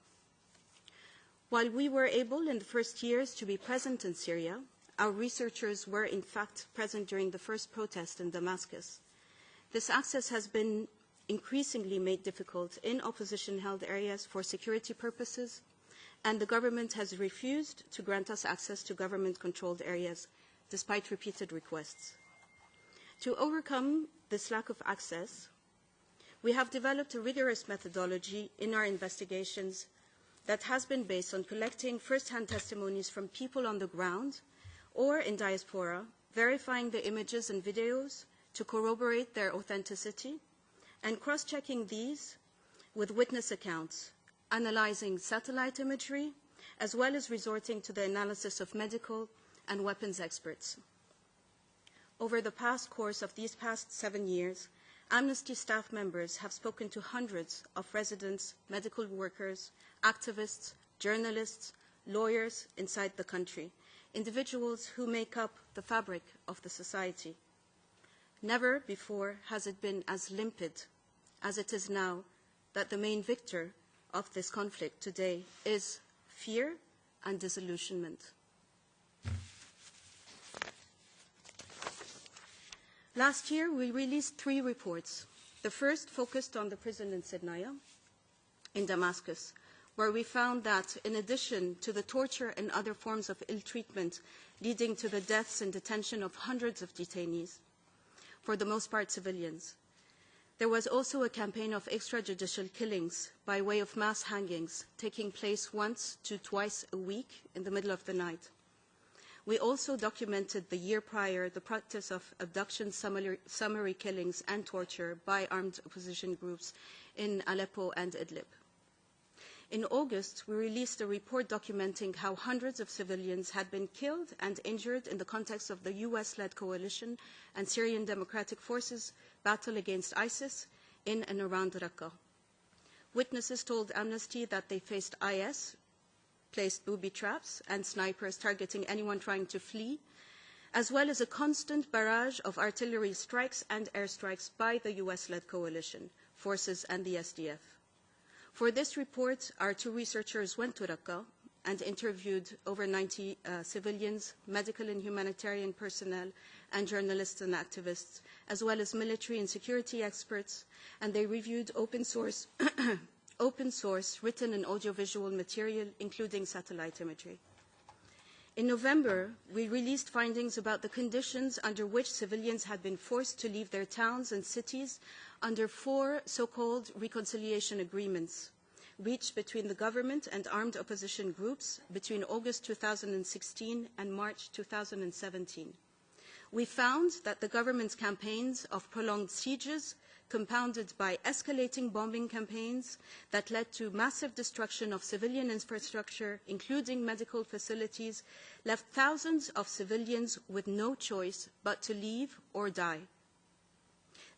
While we were able in the first years to be present in Syria, our researchers were in fact present during the first protest in Damascus. This access has been increasingly made difficult in opposition-held areas for security purposes, and the government has refused to grant us access to government-controlled areas, despite repeated requests. To overcome this lack of access, we have developed a rigorous methodology in our investigations that has been based on collecting first-hand testimonies from people on the ground or in diaspora, verifying the images and videos to corroborate their authenticity, and cross-checking these with witness accounts, analyzing satellite imagery, as well as resorting to the analysis of medical and weapons experts. Over the course of these past 7 years, Amnesty staff members have spoken to hundreds of residents, medical workers, activists, journalists, lawyers inside the country, individuals who make up the fabric of the society. Never before has it been as limpid as it is now that the main victor of this conflict today is fear and disillusionment. Last year, we released 3 reports. The first focused on the prison in Sednaya, in Damascus, where we found that in addition to the torture and other forms of ill treatment leading to the deaths and detention of hundreds of detainees, for the most part civilians, there was also a campaign of extrajudicial killings by way of mass hangings taking place once to twice a week in the middle of the night. We also documented the year prior the practice of abduction, summary killings, and torture by armed opposition groups in Aleppo and Idlib. In August, we released a report documenting how hundreds of civilians had been killed and injured in the context of the US-led coalition and Syrian Democratic Forces' battle against ISIS in and around Raqqa. Witnesses told Amnesty that they faced IS, placed booby traps and snipers targeting anyone trying to flee, as well as a constant barrage of artillery strikes and airstrikes by the US-led coalition forces and the SDF. For this report, our 2 researchers went to Raqqa and interviewed over 90 civilians, medical and humanitarian personnel, and journalists and activists, as well as military and security experts, and they reviewed open source written and audiovisual material, including satellite imagery. In November, we released findings about the conditions under which civilians had been forced to leave their towns and cities under 4 so-called reconciliation agreements reached between the government and armed opposition groups between August 2016 and March 2017. We found that the government's campaigns of prolonged sieges, compounded by escalating bombing campaigns that led to massive destruction of civilian infrastructure, including medical facilities, left thousands of civilians with no choice but to leave or die.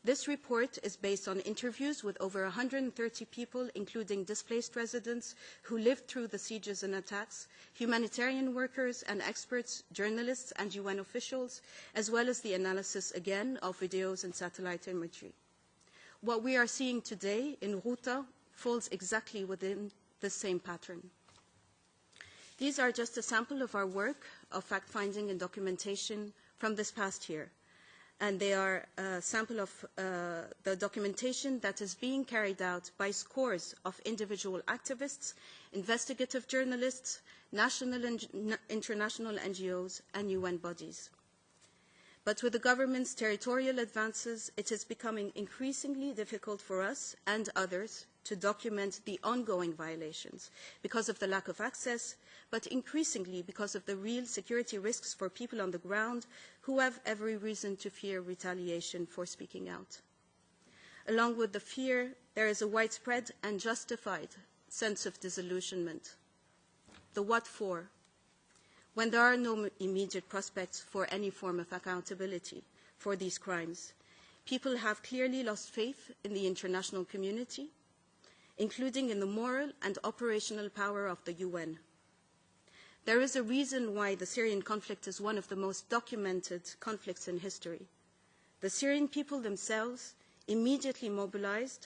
This report is based on interviews with over 130 people, including displaced residents who lived through the sieges and attacks, humanitarian workers and experts, journalists and UN officials, as well as the analysis, again, of videos and satellite imagery. What we are seeing today in Ghouta falls exactly within the same pattern. These are just a sample of our work of fact-finding and documentation from this past year. And they are a sample of the documentation that is being carried out by scores of individual activists, investigative journalists, national and international NGOs, and UN bodies. But with the government's territorial advances, it is becoming increasingly difficult for us and others to document the ongoing violations because of the lack of access, but increasingly because of the real security risks for people on the ground who have every reason to fear retaliation for speaking out. Along with the fear, there is a widespread and justified sense of disillusionment. The what for? When there are no immediate prospects for any form of accountability for these crimes, people have clearly lost faith in the international community, including in the moral and operational power of the UN. There is a reason why the Syrian conflict is one of the most documented conflicts in history. The Syrian people themselves immediately mobilized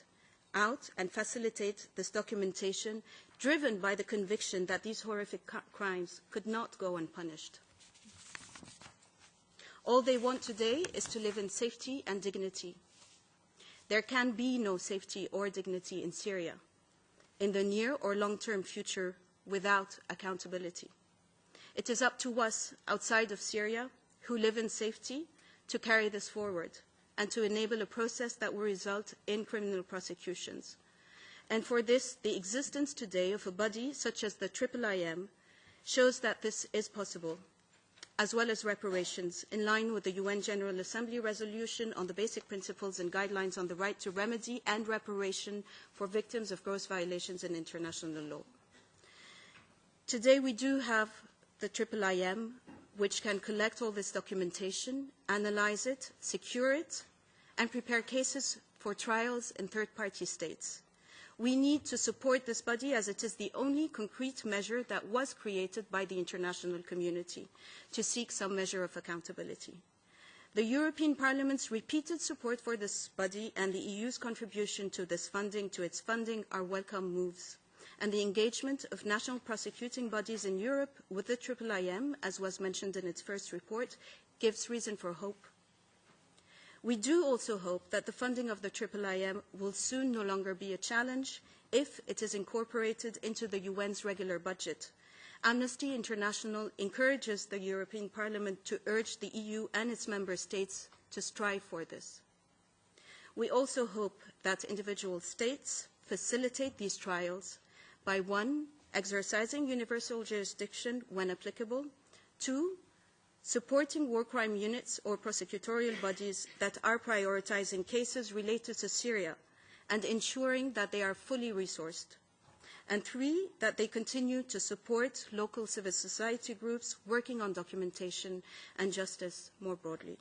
out and facilitate this documentation, driven by the conviction that these horrific crimes could not go unpunished. All they want today is to live in safety and dignity. There can be no safety or dignity in Syria in the near or long-term future without accountability. It is up to us outside of Syria who live in safety to carry this forward and to enable a process that will result in criminal prosecutions. And for this, the existence today of a body such as the IIIM shows that this is possible, as well as reparations, in line with the UN General Assembly resolution on the basic principles and guidelines on the right to remedy and reparation for victims of gross violations in international law. Today we do have the IIIM, which can collect all this documentation, analyze it, secure it, and prepare cases for trials in third-party states. We need to support this body as it is the only concrete measure that was created by the international community to seek some measure of accountability. The European Parliament's repeated support for this body and the EU's contribution to its funding are welcome moves. And the engagement of national prosecuting bodies in Europe with the IIIM, as was mentioned in its first report, gives reason for hope. We do also hope that the funding of the IIIM will soon no longer be a challenge if it is incorporated into the UN's regular budget. Amnesty International encourages the European Parliament to urge the EU and its member states to strive for this. We also hope that individual states facilitate these trials by 1, exercising universal jurisdiction when applicable, 2, supporting war crime units or prosecutorial bodies that are prioritizing cases related to Syria and ensuring that they are fully resourced, and 3, that they continue to support local civil society groups working on documentation and justice more broadly.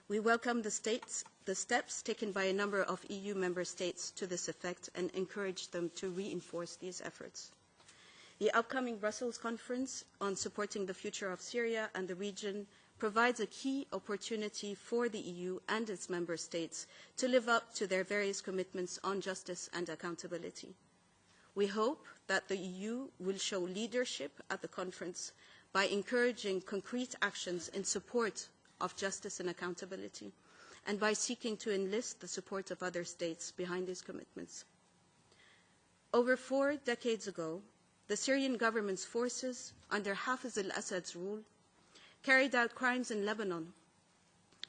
We welcome the steps taken by a number of EU member states to this effect and encourage them to reinforce these efforts. The upcoming Brussels conference on supporting the future of Syria and the region provides a key opportunity for the EU and its member states to live up to their various commitments on justice and accountability. We hope that the EU will show leadership at the conference by encouraging concrete actions in support of justice and accountability, and by seeking to enlist the support of other states behind these commitments. Over 4 decades ago, the Syrian government's forces, under Hafez al-Assad's rule, carried out crimes in Lebanon,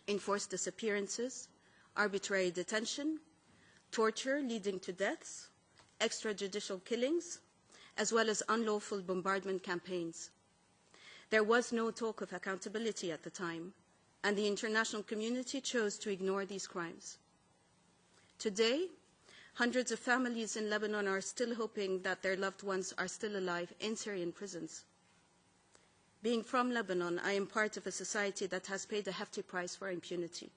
enforced disappearances, arbitrary detention, torture leading to deaths, extrajudicial killings, as well as unlawful bombardment campaigns. There was no talk of accountability at the time, and the international community chose to ignore these crimes. Today, hundreds of families in Lebanon are still hoping that their loved ones are still alive in Syrian prisons. Being from Lebanon, I am part of a society that has paid a hefty price for impunity,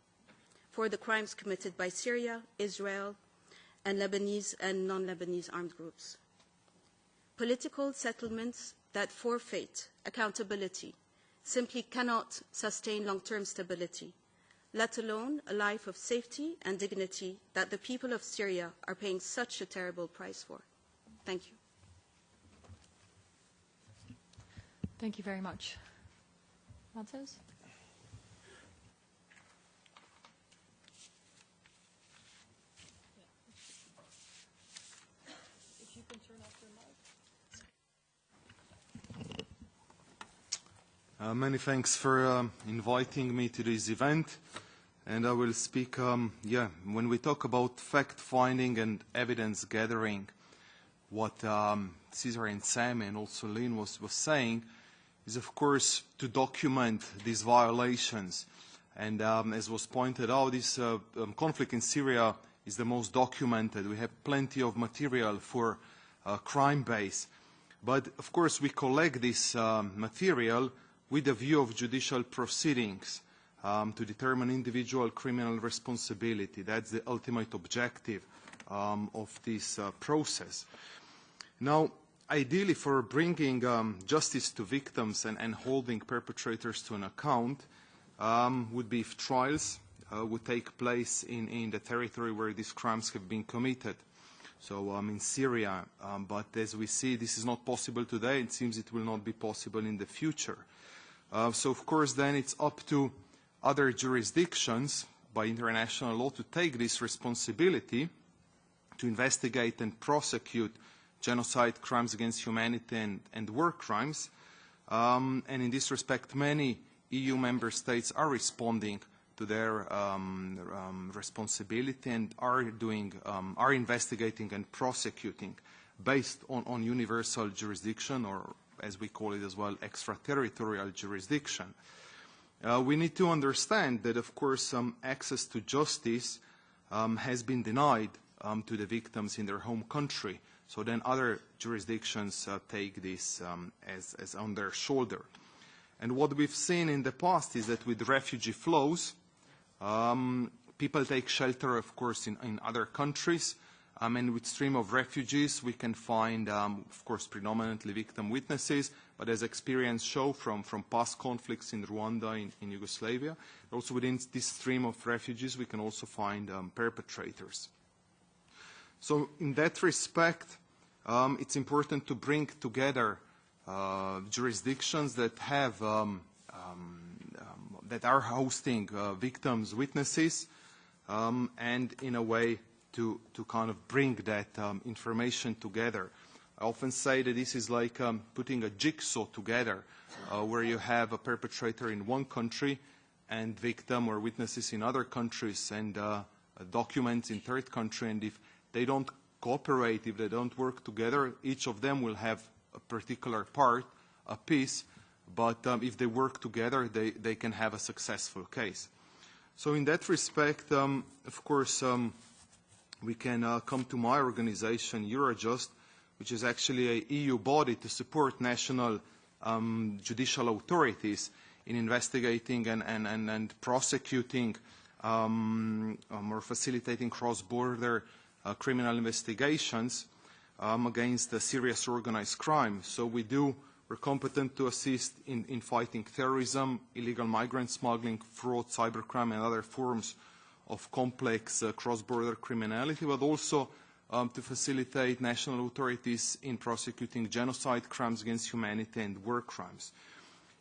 for the crimes committed by Syria, Israel, and Lebanese and non-Lebanese armed groups. Political settlements that forfeit accountability simply cannot sustain long-term stability, let alone a life of safety and dignity that the people of Syria are paying such a terrible price for. Thank you. Thank you very much. Matthias? If you can turn off your mic. Many thanks for inviting me to this event. And I will speak, when we talk about fact-finding and evidence-gathering, what Cesar and Sam and also Lynn was saying is, of course, to document these violations. And as was pointed out, this conflict in Syria is the most documented. We have plenty of material for crime base. But, of course, we collect this material with a view of judicial proceedings to determine individual criminal responsibility. That's the ultimate objective of this process. Now, ideally, for bringing justice to victims and holding perpetrators to an account would be if trials would take place in the territory where these crimes have been committed. So in Syria, but as we see, this is not possible today. It seems it will not be possible in the future. So, of course, then it's up to other jurisdictions by international law to take this responsibility to investigate and prosecute genocide, crimes against humanity, and war crimes. And in this respect, many EU member states are responding to their responsibility and are investigating and prosecuting based on universal jurisdiction, or as we call it as well, extraterritorial jurisdiction. We need to understand that, of course, access to justice has been denied to the victims in their home country. So then other jurisdictions take this as on their shoulder. And what we've seen in the past is that with refugee flows, people take shelter, of course, in other countries. And with stream of refugees, we can find, of course, predominantly victim witnesses, but as experience show from past conflicts in Rwanda, in Yugoslavia, also within this stream of refugees, we can also find perpetrators. So in that respect, it's important to bring together jurisdictions that have that are hosting victims' witnesses, and in a way to kind of bring that information together. I often say that this is like putting a jigsaw together, where you have a perpetrator in one country and victim or witnesses in other countries, and documents in third country, and if they don't cooperate, if they don't work together, each of them will have a particular part, a piece, but if they work together, they can have a successful case. So in that respect, of course, we can come to my organization, Eurojust, which is actually an EU body to support national judicial authorities in investigating and prosecuting or facilitating cross-border criminal investigations against the serious organized crime. So we're competent to assist in fighting terrorism, illegal migrant smuggling, fraud, cybercrime, and other forms of complex cross-border criminality, but also to facilitate national authorities in prosecuting genocide, crimes against humanity, and war crimes.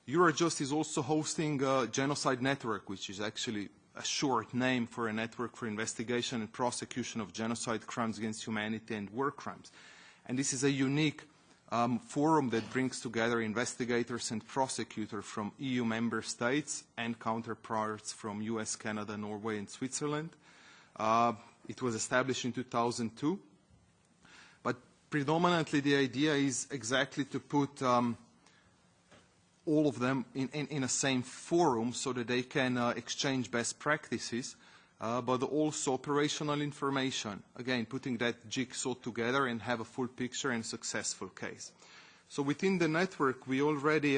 Eurojust is also hosting Genocide Network, which is actually a short name for a network for investigation and prosecution of genocide, crimes against humanity, and war crimes. And this is a unique forum that brings together investigators and prosecutors from EU member states and counterparts from US, Canada, Norway, and Switzerland. It was established in 2002. But predominantly the idea is exactly to put all of them in a same forum so that they can exchange best practices, but also operational information. Again, putting that jigsaw together and have a full picture and successful case. So within the network, we already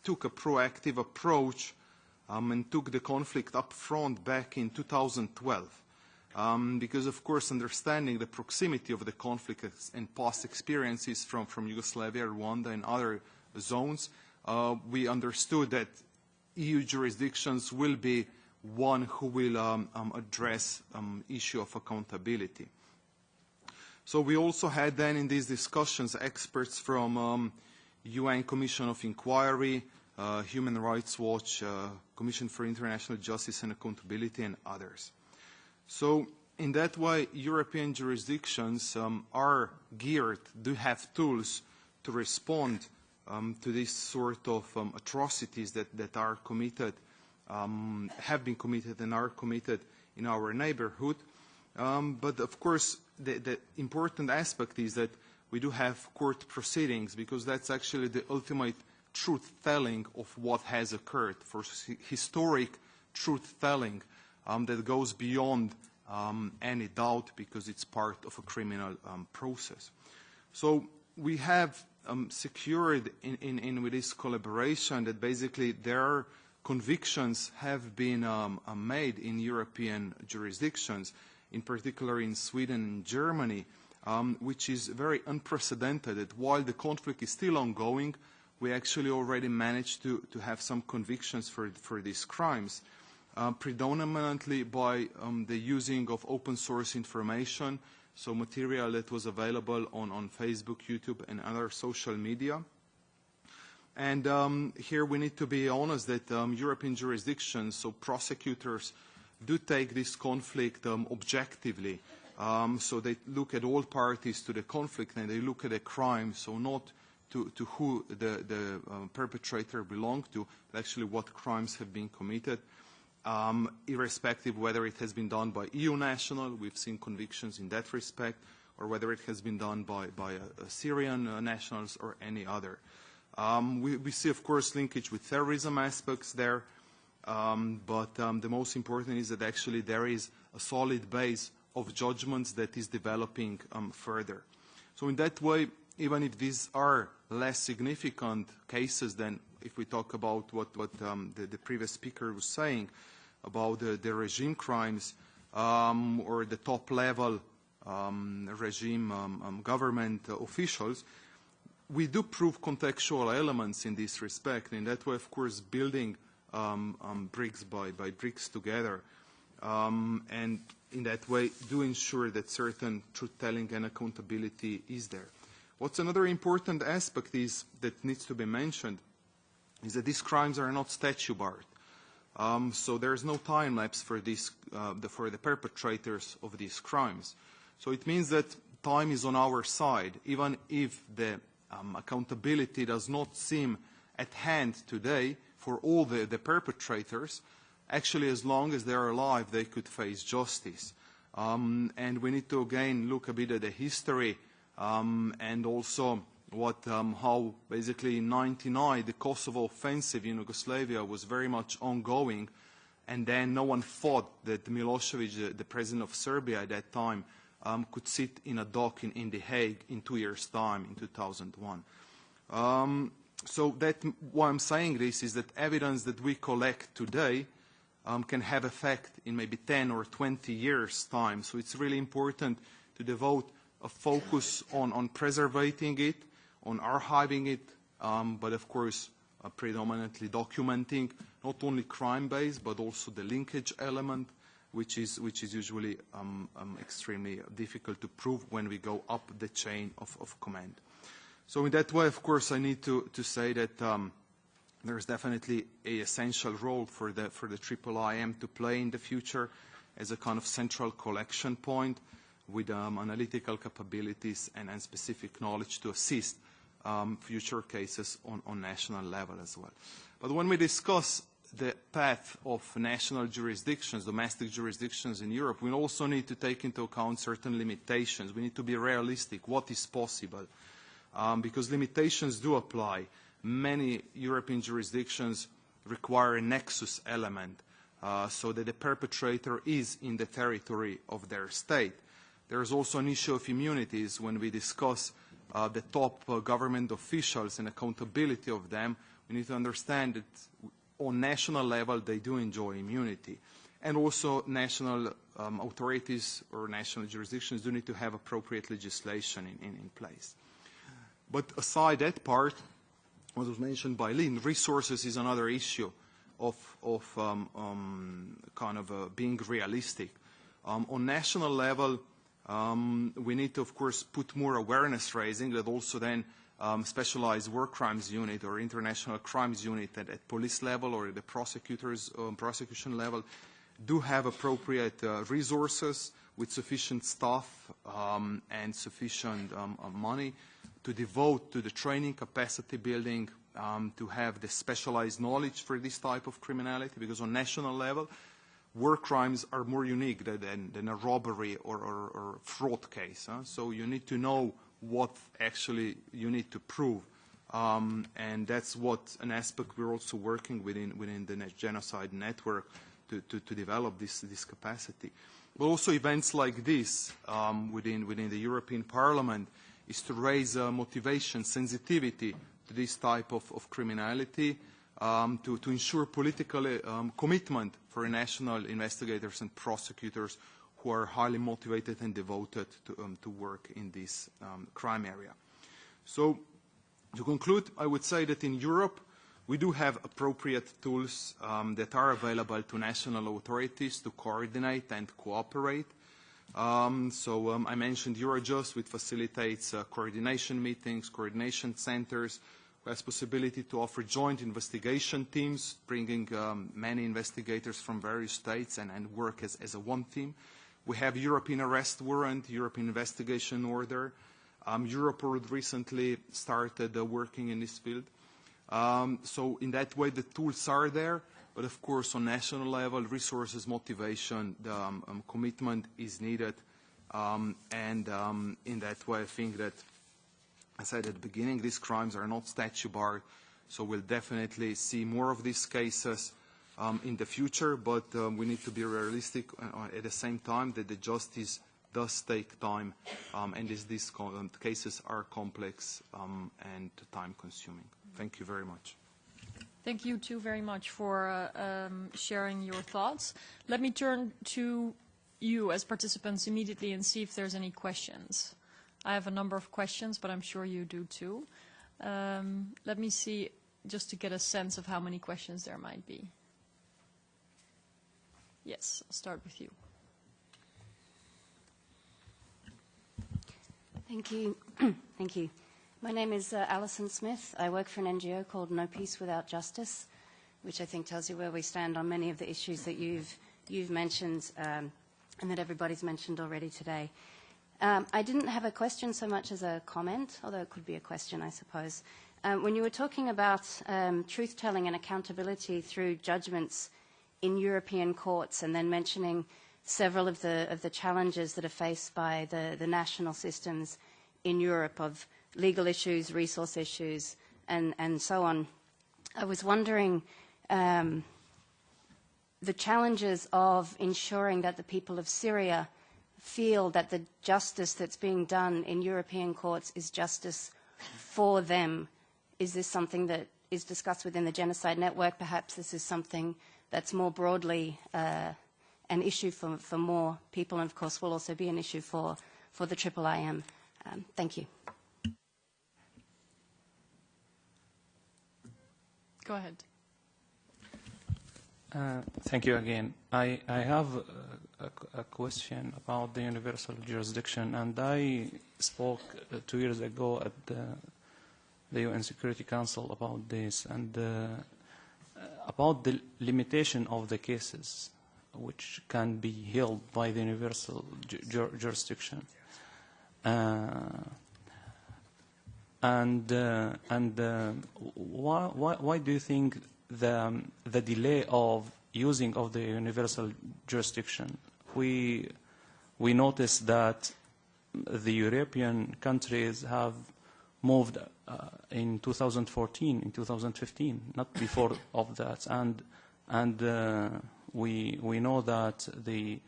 took a proactive approach and took the conflict up front back in 2012. Because, of course, understanding the proximity of the conflict and past experiences from Yugoslavia, Rwanda, and other zones, we understood that EU jurisdictions will be one who will address issue of accountability. So we also had then in these discussions experts from UN Commission of Inquiry, Human Rights Watch, Commission for International Justice and Accountability, and others. So in that way, European jurisdictions are geared, do have tools to respond to this sort of atrocities that are committed, have been committed and are committed in our neighborhood. But of course, the important aspect is that we do have court proceedings, because that's actually the ultimate truth-telling of what has occurred, for historic truth-telling that goes beyond any doubt, because it's part of a criminal process. So we have secured with this collaboration that basically their convictions have been made in European jurisdictions, in particular in Sweden and Germany, which is very unprecedented, that while the conflict is still ongoing, we actually already managed to have some convictions for these crimes, predominantly by the using of open source information, so material that was available on Facebook, YouTube, and other social media. And here we need to be honest that European jurisdictions, so prosecutors, do take this conflict objectively. So they look at all parties to the conflict and they look at the crime, so not to who the perpetrator belonged to, but actually what crimes have been committed, irrespective whether it has been done by EU national, we've seen convictions in that respect, or whether it has been done by Syrian nationals or any other. We see, of course, linkage with terrorism aspects there, but the most important is that actually there is a solid base of judgments that is developing further. So in that way, even if these are less significant cases than if we talk about what the previous speaker was saying about the regime crimes or the top-level regime government officials, we do prove contextual elements in this respect. In that way, of course, building bricks by bricks together, and in that way do ensure that certain truth-telling and accountability is there. What's another important aspect is that needs to be mentioned is that these crimes are not statute barred. So there's no time lapse for this for the perpetrators of these crimes. So it means that time is on our side, even if the accountability does not seem at hand today for all the perpetrators. Actually, as long as they're alive, they could face justice. And we need to again look a bit at the history and also how basically in 1999 the Kosovo offensive in Yugoslavia was very much ongoing, and then no one thought that Milosevic, the president of Serbia at that time, could sit in a dock in The Hague in 2 years' time, in 2001. So that why I'm saying this is that evidence that we collect today can have effect in maybe 10 or 20 years' time. So it's really important to devote a focus on preserving it, on archiving it, but of course predominantly documenting not only crime-based but also the linkage element, which is usually extremely difficult to prove when we go up the chain of command. So in that way, of course, I need to say that there is definitely an essential role for the IIIM to play in the future as a kind of central collection point with analytical capabilities and specific knowledge to assist future cases on national level as well. But when we discuss the path of national jurisdictions, domestic jurisdictions in Europe, we also need to take into account certain limitations. We need to be realistic. What is possible? Because limitations do apply. Many European jurisdictions require a nexus element so that the perpetrator is in the territory of their state. There is also an issue of immunities when we discuss the top government officials and accountability of them. We need to understand that on national level they do enjoy immunity. And also national authorities or national jurisdictions do need to have appropriate legislation in place. But aside that part, what was mentioned by Lynn, resources is another issue of being realistic. On national level, we need to, of course, put more awareness raising that also then specialized war crimes unit or international crimes unit at police level or at the prosecution level do have appropriate resources with sufficient staff and sufficient money to devote to the training, capacity building, to have the specialized knowledge for this type of criminality, because on national level, war crimes are more unique than a robbery or fraud case. So you need to know what actually you need to prove. And that's what an aspect we're also working within the Genocide Network to develop this capacity. But also events like this within the European Parliament is to raise motivation, sensitivity to this type of criminality, to ensure political commitment for national investigators and prosecutors who are highly motivated and devoted to work in this crime area. So, to conclude, I would say that in Europe, we do have appropriate tools that are available to national authorities to coordinate and cooperate. I mentioned Eurojust, which facilitates coordination meetings, coordination centers, who has possibility to offer joint investigation teams, bringing many investigators from various states and work as a one team. We have European arrest warrant, European investigation order. Europol recently started working in this field. So in that way, the tools are there, but of course, on national level, resources, motivation, commitment is needed. In that way, I think that, as I said at the beginning, these crimes are not statute barred, so we'll definitely see more of these cases in the future, but we need to be realistic at the same time that the justice does take time, and these cases are complex and time-consuming. Thank you very much. Thank you too very much for sharing your thoughts. Let me turn to you as participants immediately and see if there's any questions. I have a number of questions, but I'm sure you do too. Let me see, just to get a sense of how many questions there might be. Yes, I'll start with you. Thank you. Thank you. My name is Allison Smith. I work for an NGO called No Peace Without Justice, which I think tells you where we stand on many of the issues that you've mentioned and that everybody's mentioned already today. I didn't have a question so much as a comment, although it could be a question, I suppose. When you were talking about truth-telling and accountability through judgments in European courts, and then mentioning several of the challenges that are faced by the national systems in Europe of legal issues, resource issues, and so on, I was wondering the challenges of ensuring that the people of Syria feel that the justice that's being done in European courts is justice for them. Is this something that is discussed within the Genocide Network? Perhaps this is something that's more broadly an issue for more people, and of course will also be an issue for the IIIM. Thank you. Go ahead. Thank you again. I have a question about the universal jurisdiction, and I spoke 2 years ago at the UN Security Council about this, and about the limitation of the cases which can be held by the universal jurisdiction. Why do you think the delay of using of the universal jurisdiction? We noticed that the European countries have moved in 2014, in 2015, not before of that, and we know that the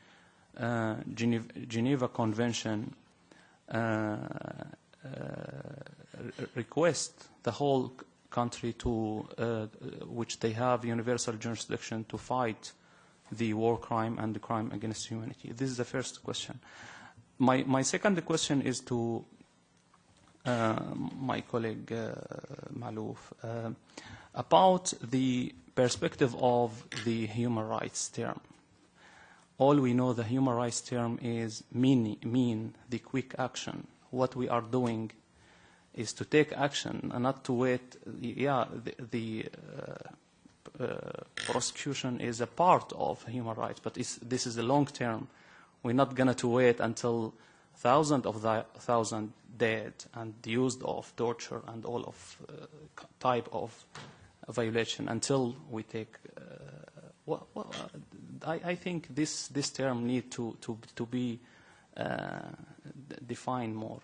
Geneva Convention request the whole country to which they have universal jurisdiction to fight the war crime and the crime against humanity. This is the first question. My second question is to my colleague Malouf about the perspective of the human rights term. All we know the human rights term is mean the quick action. What we are doing is to take action and not to wait. The prosecution is a part of human rights, but this is a long term. We're not going to wait until thousands dead and used of torture and all of type of violation until we take. I think this term need to be defined more.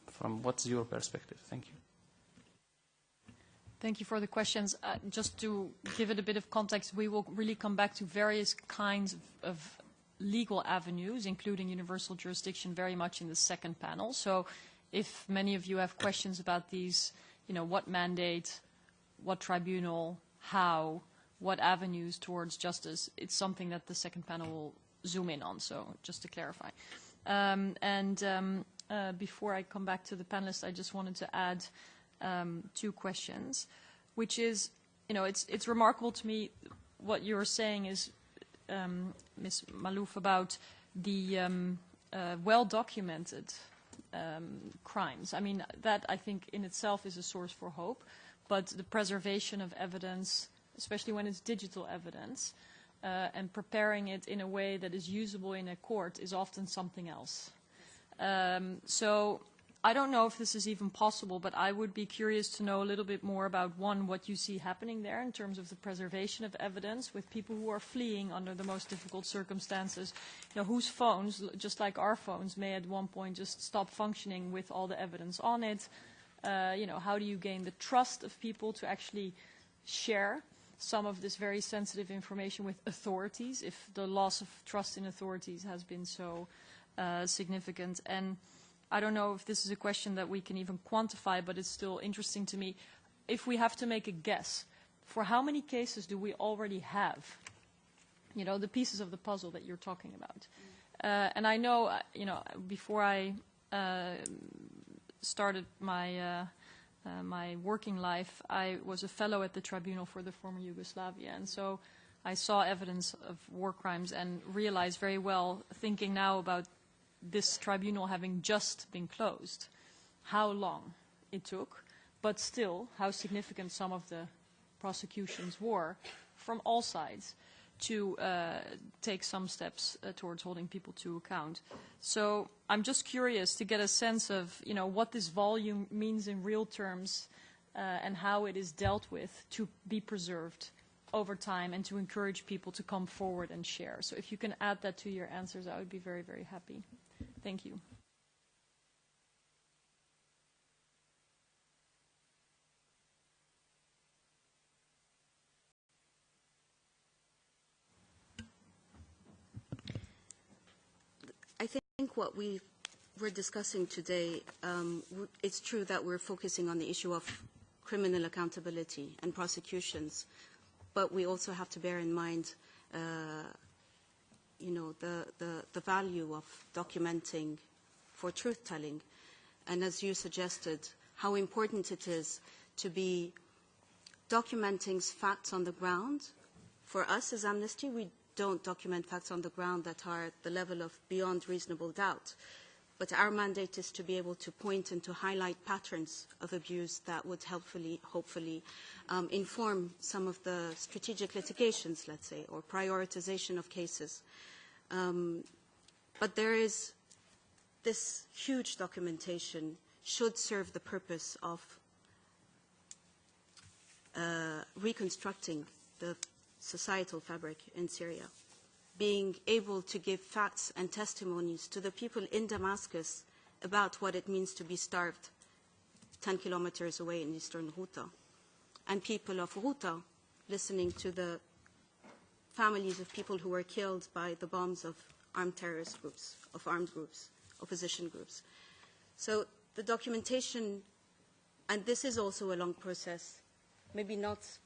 From what's your perspective? Thank you. Thank you for the questions. Just to give it a bit of context, we will really come back to various kinds of legal avenues, including universal jurisdiction, very much in the second panel. So if many of you have questions about these, what mandate, what tribunal, how, what avenues towards justice, it's something that the second panel will zoom in on, so just to clarify. Before I come back to the panelists, I just wanted to add two questions, which is, it's remarkable to me what you're saying is, Ms. Malouf, about the well-documented crimes. I mean, that I think in itself is a source for hope, but the preservation of evidence, especially when it's digital evidence, and preparing it in a way that is usable in a court is often something else. So I don't know if this is even possible, but I would be curious to know a little bit more about, one, what you see happening there in terms of the preservation of evidence with people who are fleeing under the most difficult circumstances, whose phones, just like our phones, may at one point just stop functioning with all the evidence on it. How do you gain the trust of people to actually share some of this very sensitive information with authorities if the loss of trust in authorities has been so significant? And I don't know if this is a question that we can even quantify, but it's still interesting to me. If we have to make a guess, for how many cases do we already have? The pieces of the puzzle that you're talking about. And I know, before I started my my working life, I was a fellow at the Tribunal for the former Yugoslavia, and so I saw evidence of war crimes and realized very well, thinking now about this tribunal having just been closed, how long it took, but still how significant some of the prosecutions were from all sides to take some steps towards holding people to account. So I'm just curious to get a sense of, what this volume means in real terms and how it is dealt with to be preserved over time and to encourage people to come forward and share. So if you can add that to your answers, I would be very, very happy. Thank you. I think what we're discussing today, it's true that we're focusing on the issue of criminal accountability and prosecutions, but we also have to bear in mind the value of documenting for truth-telling. And as you suggested, how important it is to be documenting facts on the ground. For us as Amnesty, we don't document facts on the ground that are at the level of beyond reasonable doubt. But our mandate is to be able to point and to highlight patterns of abuse that would hopefully inform some of the strategic litigations, let's say, or prioritization of cases. But there is this huge documentation should serve the purpose of reconstructing the societal fabric in Syria, being able to give facts and testimonies to the people in Damascus about what it means to be starved 10 kilometers away in eastern Ghouta, and people of Ghouta listening to the families of people who were killed by the bombs of armed terrorist groups, of armed groups, opposition groups. So the documentation, and this is also a long process, maybe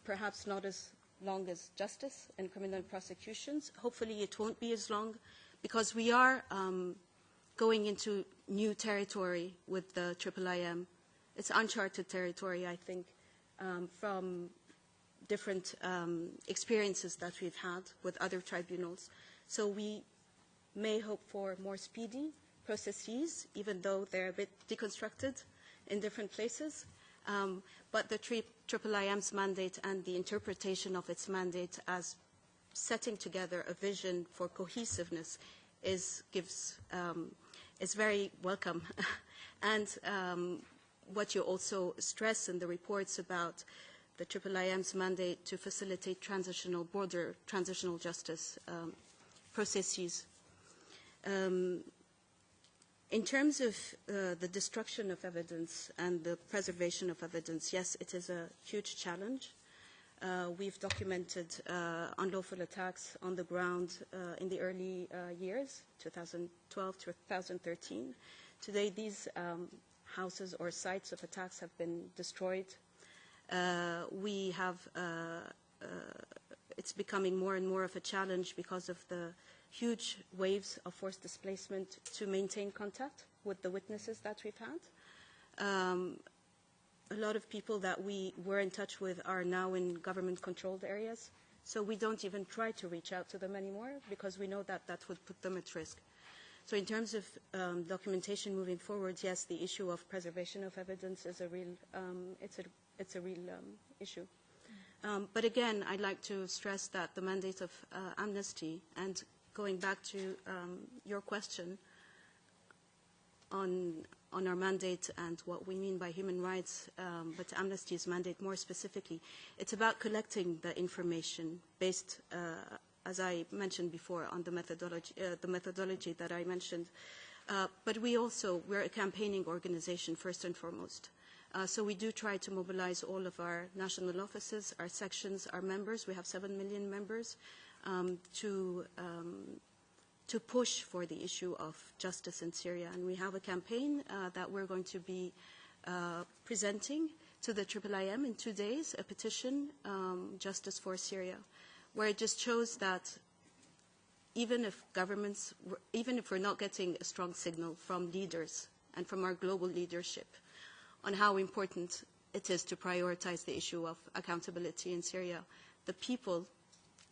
perhaps not as long as justice and criminal prosecutions. Hopefully it won't be as long, because we are going into new territory with the IIIM. It's uncharted territory, I think, from different experiences that we've had with other tribunals. So we may hope for more speedy processes, even though they're a bit deconstructed in different places. But the IIIM's mandate and the interpretation of its mandate as setting together a vision for cohesiveness gives is very welcome. And what you also stress in the reports about the IIIM's mandate to facilitate transitional justice processes. In terms of the destruction of evidence and the preservation of evidence, yes, it is a huge challenge. We've documented unlawful attacks on the ground in the early years, 2012 to 2013. Today, these houses or sites of attacks have been destroyed. We have, it's becoming more and more of a challenge because of the huge waves of forced displacement to maintain contact with the witnesses that we've had. A lot of people that we were in touch with are now in government-controlled areas, so we don't even try to reach out to them anymore because we know that that would put them at risk. So in terms of documentation moving forward, yes, the issue of preservation of evidence is a real, it's a real issue. But again, I'd like to stress that the mandate of Amnesty, and going back to your question on our mandate and what we mean by human rights, but Amnesty's mandate more specifically, it's about collecting the information based, as I mentioned before, on the methodology that I mentioned. But we're a campaigning organization first and foremost. So we do try to mobilize all of our national offices, our sections, our members. We have 7 million members to push for the issue of justice in Syria. And we have a campaign that we're going to be presenting to the IIIM in 2 days, a petition, Justice for Syria, where it just shows that even if we're not getting a strong signal from leaders and from our global leadership on how important it is to prioritize the issue of accountability in Syria, the people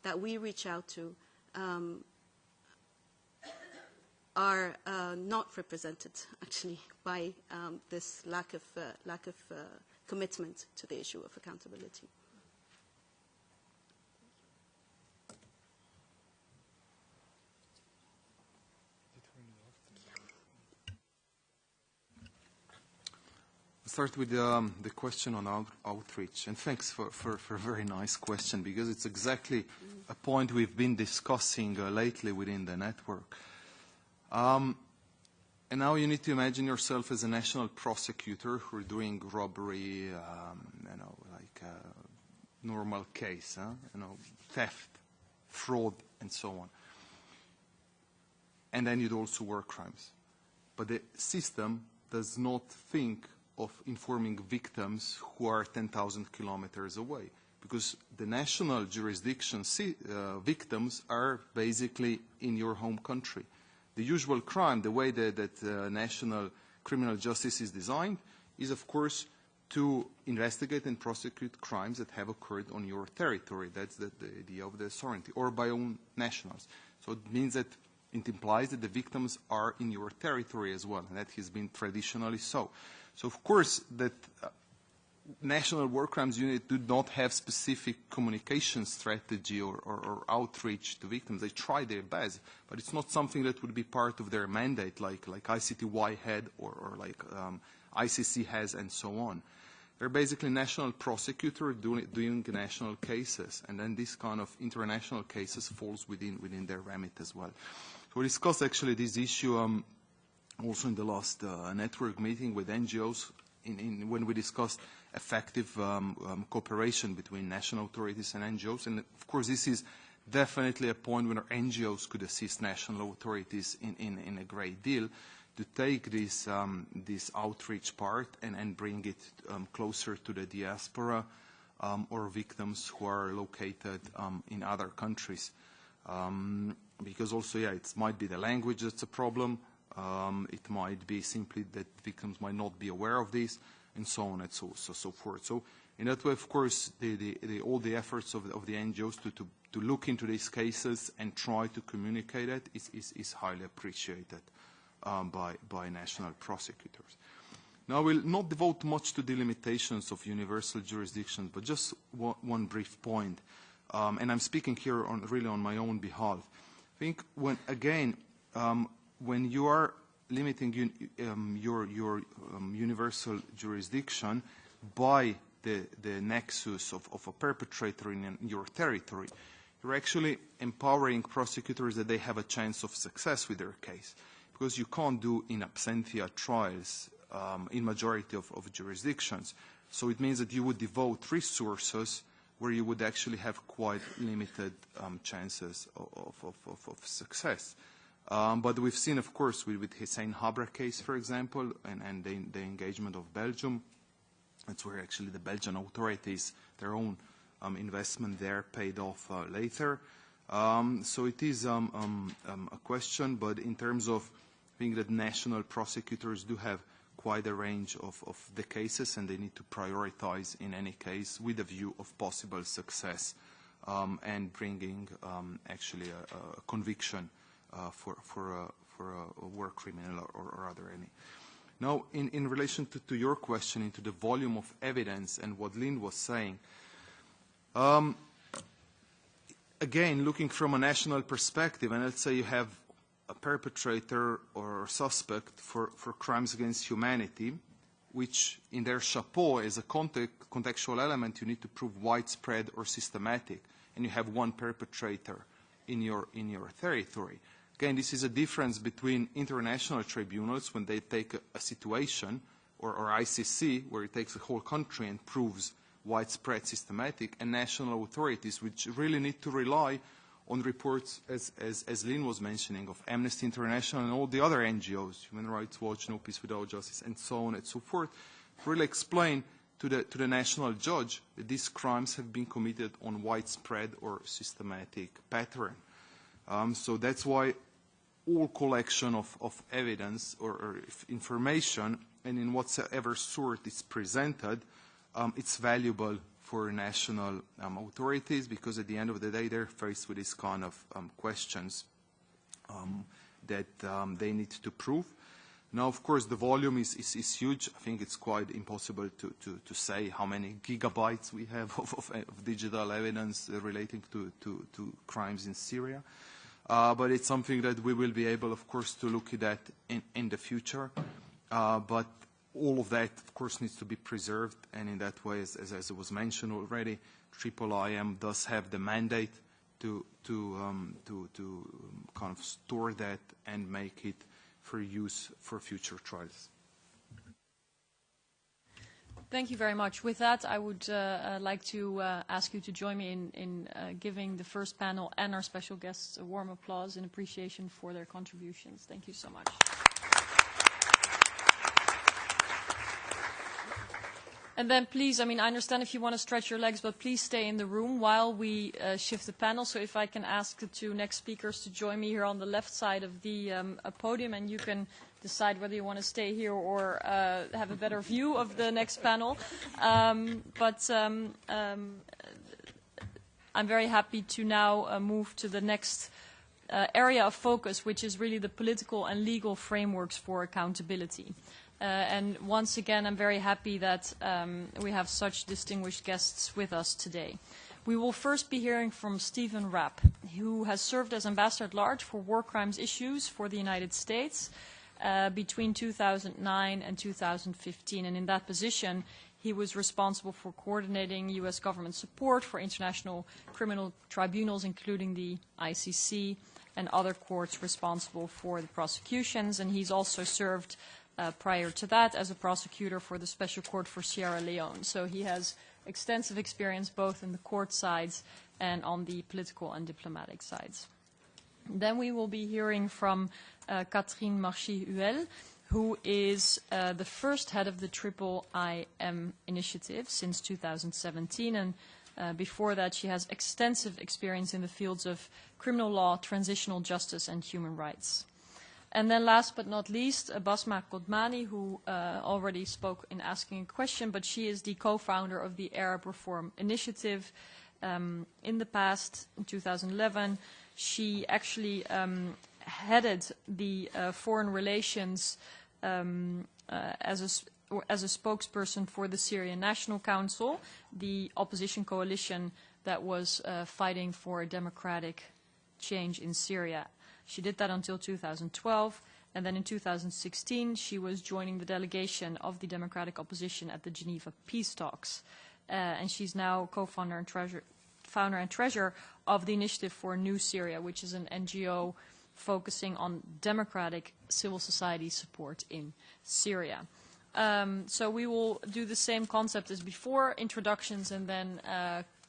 that we reach out to are not represented, actually, by this lack of commitment to the issue of accountability. Start with the question on outreach, and thanks for a very nice question, because it's exactly a point we've been discussing lately within the network. And now you need to imagine yourself as a national prosecutor who are doing robbery, like a normal case, theft, fraud, and so on. And then you'd also war crimes. But the system does not think of informing victims who are 10,000 kilometers away, because the national jurisdiction victims are basically in your home country. The usual crime, the way that national criminal justice is designed, is of course to investigate and prosecute crimes that have occurred on your territory. That's the idea of the sovereignty, or by own nationals. So it means that it implies that the victims are in your territory as well, and that has been traditionally so. So of course that national war crimes unit do not have specific communication strategy or outreach to victims. They try their best, but it's not something that would be part of their mandate, like ICTY had or like ICC has, and so on. They're basically national prosecutor doing national cases, and then this kind of international cases falls within their remit as well. So we discussed actually this issue also in the last network meeting with NGOs when we discussed effective cooperation between national authorities and NGOs. And of course, this is definitely a point where NGOs could assist national authorities in a great deal to take this outreach part and bring it closer to the diaspora or victims who are located in other countries. Because also, it might be the language that's a problem. It might be simply that victims might not be aware of this, and so on and so forth. So in that way, of course, all the efforts of the NGOs to look into these cases and try to communicate it is highly appreciated by national prosecutors. Now, I will not devote much to the limitations of universal jurisdiction, but just one brief point. And I'm speaking here really on my own behalf. I think when you are limiting your universal jurisdiction by the nexus of a perpetrator in your territory, you're actually empowering prosecutors that they have a chance of success with their case, because you can't do in absentia trials in majority of jurisdictions. So it means that you would devote resources where you would actually have quite limited chances of success. But we've seen, of course, with Hussein Habra case, for example, and the engagement of Belgium. That's where actually the Belgian authorities, their own investment there paid off later. So it is a question, but in terms of being that national prosecutors do have quite a range of the cases, and they need to prioritize in any case with a view of possible success and bringing actually a conviction for a war criminal or other any. Now, in relation to your question into the volume of evidence and what Lynn was saying, again, looking from a national perspective, and let's say you have a perpetrator or a suspect for crimes against humanity, which in their chapeau as a contextual element you need to prove widespread or systematic, and you have one perpetrator in your territory. Again, this is a difference between international tribunals when they take a situation, or ICC, where it takes a whole country and proves widespread systematic, and national authorities, which really need to rely on reports, as Lynn was mentioning, of Amnesty International and all the other NGOs, Human Rights Watch, No Peace Without Justice, and so on and so forth, to really explain to the national judge that these crimes have been committed on widespread or systematic pattern. So that's why all collection of evidence or information, and in whatsoever sort it's presented, it's valuable for national authorities, because at the end of the day they're faced with these kind of questions that they need to prove. Now, of course, the volume is huge. I think it's quite impossible to say how many gigabytes we have of digital evidence relating to crimes in Syria. But it's something that we will be able, of course, to look at in the future. But all of that, of course, needs to be preserved, and in that way, as it was mentioned already, IIIM does have the mandate to kind of store that and make it for use for future trials. Thank you very much. With that, I would like to ask you to join me in giving the first panel and our special guests a warm applause in appreciation for their contributions. Thank you so much. And then please, I mean, I understand if you want to stretch your legs, but please stay in the room while we shift the panel. So if I can ask the two next speakers to join me here on the left side of the podium, and you can decide whether you want to stay here or have a better view of the next panel. I'm very happy to now move to the next area of focus, which is really the political and legal frameworks for accountability. And once again, I'm very happy that we have such distinguished guests with us today. We will first be hearing from Stephen Rapp, who has served as Ambassador at Large for War Crimes Issues for the United States between 2009 and 2015. And in that position, he was responsible for coordinating U.S. government support for international criminal tribunals, including the ICC and other courts responsible for the prosecutions. And he's also served prior to that as a prosecutor for the Special Court for Sierra Leone. So he has extensive experience both in the court sides and on the political and diplomatic sides. Then we will be hearing from Catherine Marchi-Huel, who is the first head of the IIIM initiative since 2017. And before that, she has extensive experience in the fields of criminal law, transitional justice, and human rights. And then last but not least, Basma Kodmani, who already spoke in asking a question, but she is the co-founder of the Arab Reform Initiative. In the past, in 2011, she actually headed the foreign relations as a spokesperson for the Syrian National Council, the opposition coalition that was fighting for a democratic change in Syria. She did that until 2012, And then in 2016, she was joining the delegation of the democratic opposition at the Geneva peace talks. And she's now co-founder and treasurer of the Initiative for a New Syria, which is an NGO focusing on democratic civil society support in Syria. So we will do the same concept as before, introductions and then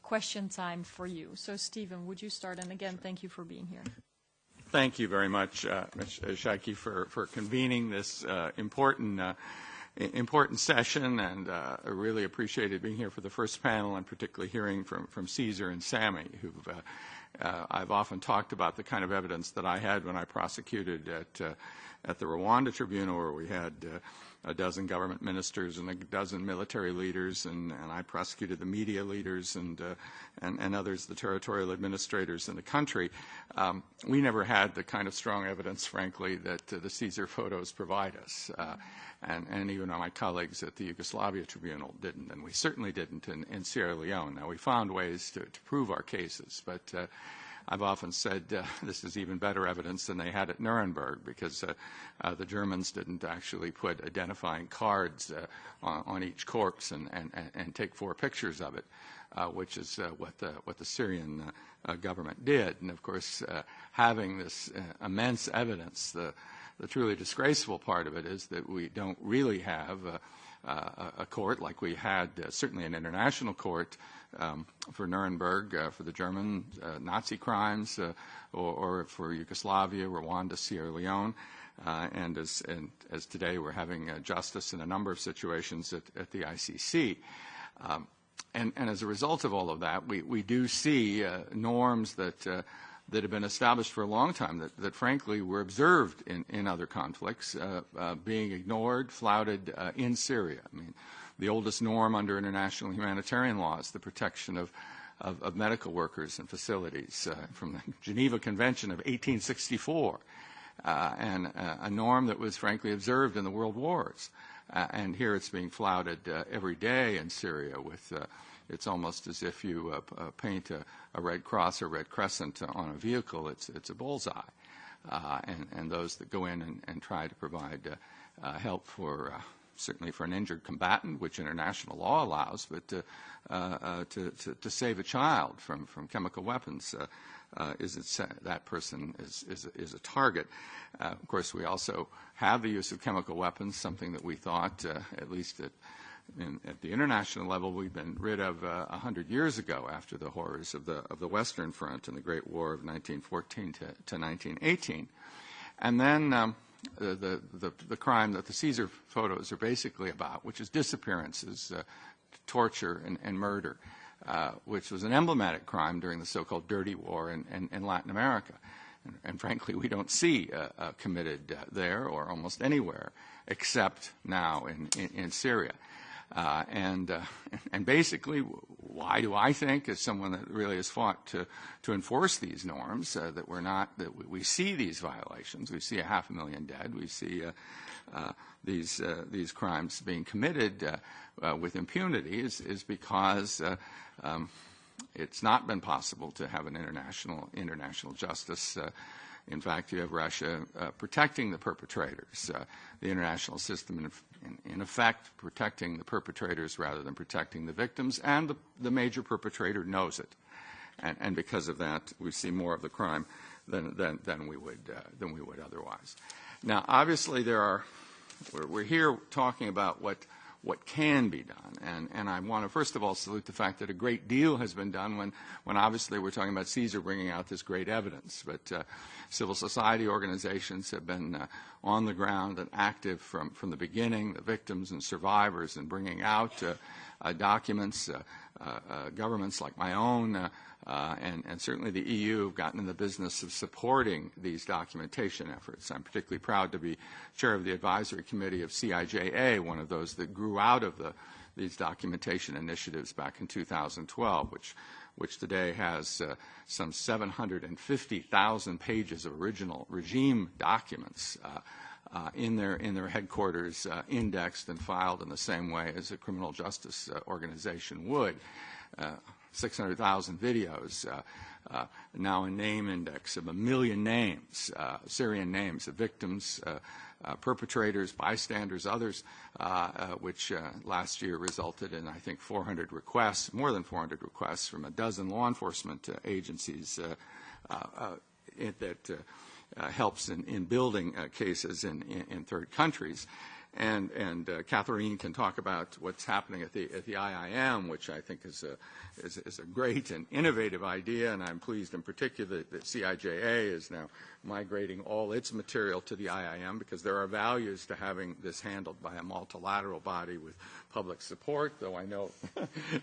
question time for you. So Stephen, would you start? And again, thank you for being here. Thank you very much, Ms. Shaki, for convening this important session, and I really appreciated being here for the first panel, and particularly hearing from Caesar and Sammy, who've I've often talked about the kind of evidence that I had when I prosecuted at the Rwanda Tribunal, where we had a dozen government ministers and a dozen military leaders, and I prosecuted the media leaders and others, the territorial administrators in the country. We never had the kind of strong evidence, frankly, that the Caesar photos provide us. And even my colleagues at the Yugoslavia Tribunal didn't, and we certainly didn't in Sierra Leone. Now, we found ways to prove our cases, but I've often said this is even better evidence than they had at Nuremberg, because the Germans didn't actually put identifying cards on each corpse and take 4 pictures of it, which is what the Syrian government did. And, of course, having this immense evidence, the truly disgraceful part of it is that we don't really have a court like we had, certainly an international court for Nuremberg, for the German Nazi crimes, or for Yugoslavia, Rwanda, Sierra Leone. And as today we're having justice in a number of situations at the ICC. And as a result of all of that, we do see norms that have been established for a long time that frankly were observed in other conflicts, being ignored, flouted in Syria. I mean, the oldest norm under international humanitarian law is the protection of medical workers and facilities from the Geneva Convention of 1864, and a norm that was frankly observed in the world wars. And here it's being flouted every day in Syria with it's almost as if you paint a red cross or red crescent on a vehicle. It's a bullseye. And those that go in and try to provide help for certainly for an injured combatant, which international law allows, but to save a child from chemical weapons, that person is a target. Of course, we also have the use of chemical weapons, something that we thought, at least at the international level, we've been rid of 100 years ago after the horrors of the Western Front and the Great War of 1914 to 1918. And then the crime that the Caesar photos are basically about, which is disappearances, torture, and murder, which was an emblematic crime during the so-called Dirty War in Latin America. And frankly, we don't see committed there or almost anywhere except now in Syria. And basically, why do I think, as someone that really has fought to enforce these norms, that we see these violations, we see 500,000 dead, we see these crimes being committed with impunity, is because it's not been possible to have an international justice. In fact, you have Russia protecting the perpetrators, the international system in effect protecting the perpetrators rather than protecting the victims, and the major perpetrator knows it, and because of that, we see more of the crime than we would otherwise. Now, obviously, we're here talking about what can be done. And I want to, first of all, salute the fact that a great deal has been done when obviously we're talking about Caesar bringing out this great evidence. But civil society organizations have been on the ground and active from the beginning, the victims and survivors, and bringing out documents. Governments like my own and certainly the EU have gotten in the business of supporting these documentation efforts. I'm particularly proud to be chair of the advisory committee of CIJA, one of those that grew out of these documentation initiatives back in 2012, which today has some 750,000 pages of original regime documents in their headquarters, indexed and filed in the same way as a criminal justice organization would. 600,000 videos, now a name index of 1 million names, Syrian names of victims, perpetrators, bystanders, others, which last year resulted in, I think, 400 requests, more than 400 requests from a dozen law enforcement agencies that helps in building cases in third countries. And Catherine can talk about what's happening at the IIM, which I think is a great and innovative idea, and I'm pleased in particular that CIJA is now migrating all its material to the IIM, because there are values to having this handled by a multilateral body with public support, though I know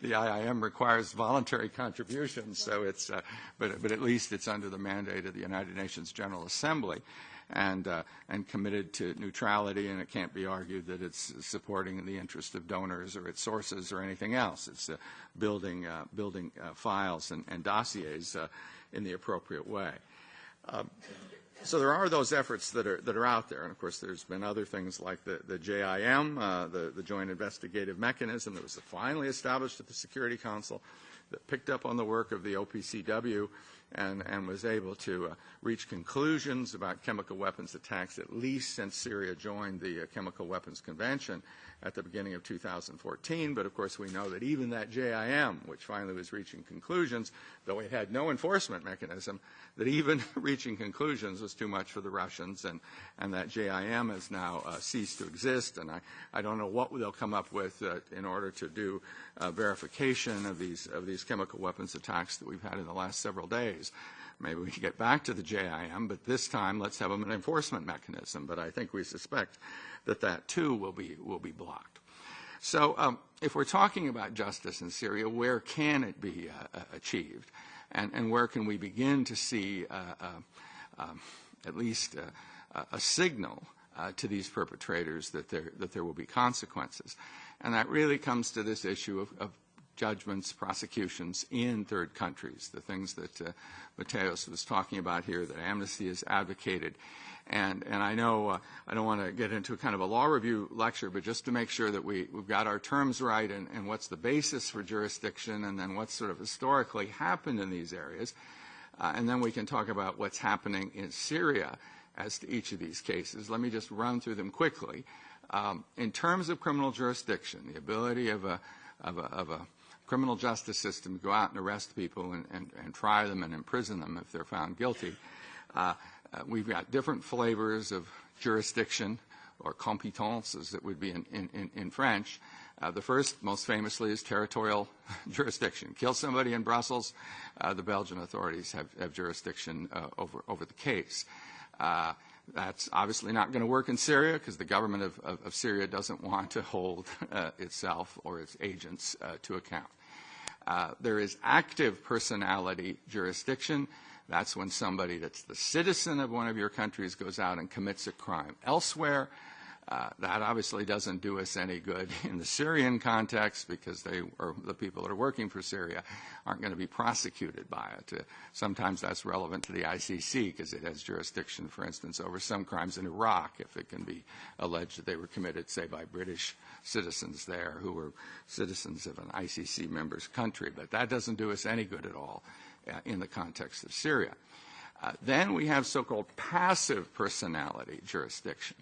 the IIM requires voluntary contributions, so it's but at least it's under the mandate of the United Nations General Assembly. And committed to neutrality, and it can't be argued that it's supporting the interest of donors or its sources or anything else. It's building files and dossiers in the appropriate way. So there are those efforts that are out there, and of course there's been other things like the JIM, the Joint Investigative Mechanism that was finally established at the Security Council, that picked up on the work of the OPCW and was able to reach conclusions about chemical weapons attacks, at least since Syria joined the Chemical Weapons Convention at the beginning of 2014. But, of course, we know that even that JIM, which finally was reaching conclusions, though it had no enforcement mechanism, that even reaching conclusions was too much for the Russians, and that JIM has now ceased to exist. And I don't know what they'll come up with in order to do verification of these chemical weapons attacks that we've had in the last several days. Maybe we can get back to the JIM, but this time let's have an enforcement mechanism. But I think we suspect that too will be blocked. So if we're talking about justice in Syria, where can it be achieved, and where can we begin to see at least a signal to these perpetrators that there will be consequences? And that really comes to this issue of judgments, prosecutions in third countries, the things that Mateos was talking about here, that Amnesty has advocated. And I know I don't want to get into kind of a law review lecture, but just to make sure that we've got our terms right and what's the basis for jurisdiction, and then what's sort of historically happened in these areas. And then we can talk about what's happening in Syria as to each of these cases. Let me just run through them quickly. In terms of criminal jurisdiction, the ability of a criminal justice system to go out and arrest people and try them and imprison them if they're found guilty. We've got different flavors of jurisdiction, or compétence, as it would be in French. The first, most famously, is territorial jurisdiction. Kill somebody in Brussels, the Belgian authorities have jurisdiction over the case. That's obviously not going to work in Syria, because the government of Syria doesn't want to hold itself or its agents to account. There is active personality jurisdiction. That's when somebody that's the citizen of one of your countries goes out and commits a crime elsewhere. That obviously doesn't do us any good in the Syrian context, because the people that are working for Syria aren't going to be prosecuted by it. Sometimes that's relevant to the ICC, because it has jurisdiction, for instance, over some crimes in Iraq, if it can be alleged that they were committed, say, by British citizens there who were citizens of an ICC member's country. But that doesn't do us any good at all in the context of Syria. Then we have so-called passive personality jurisdiction.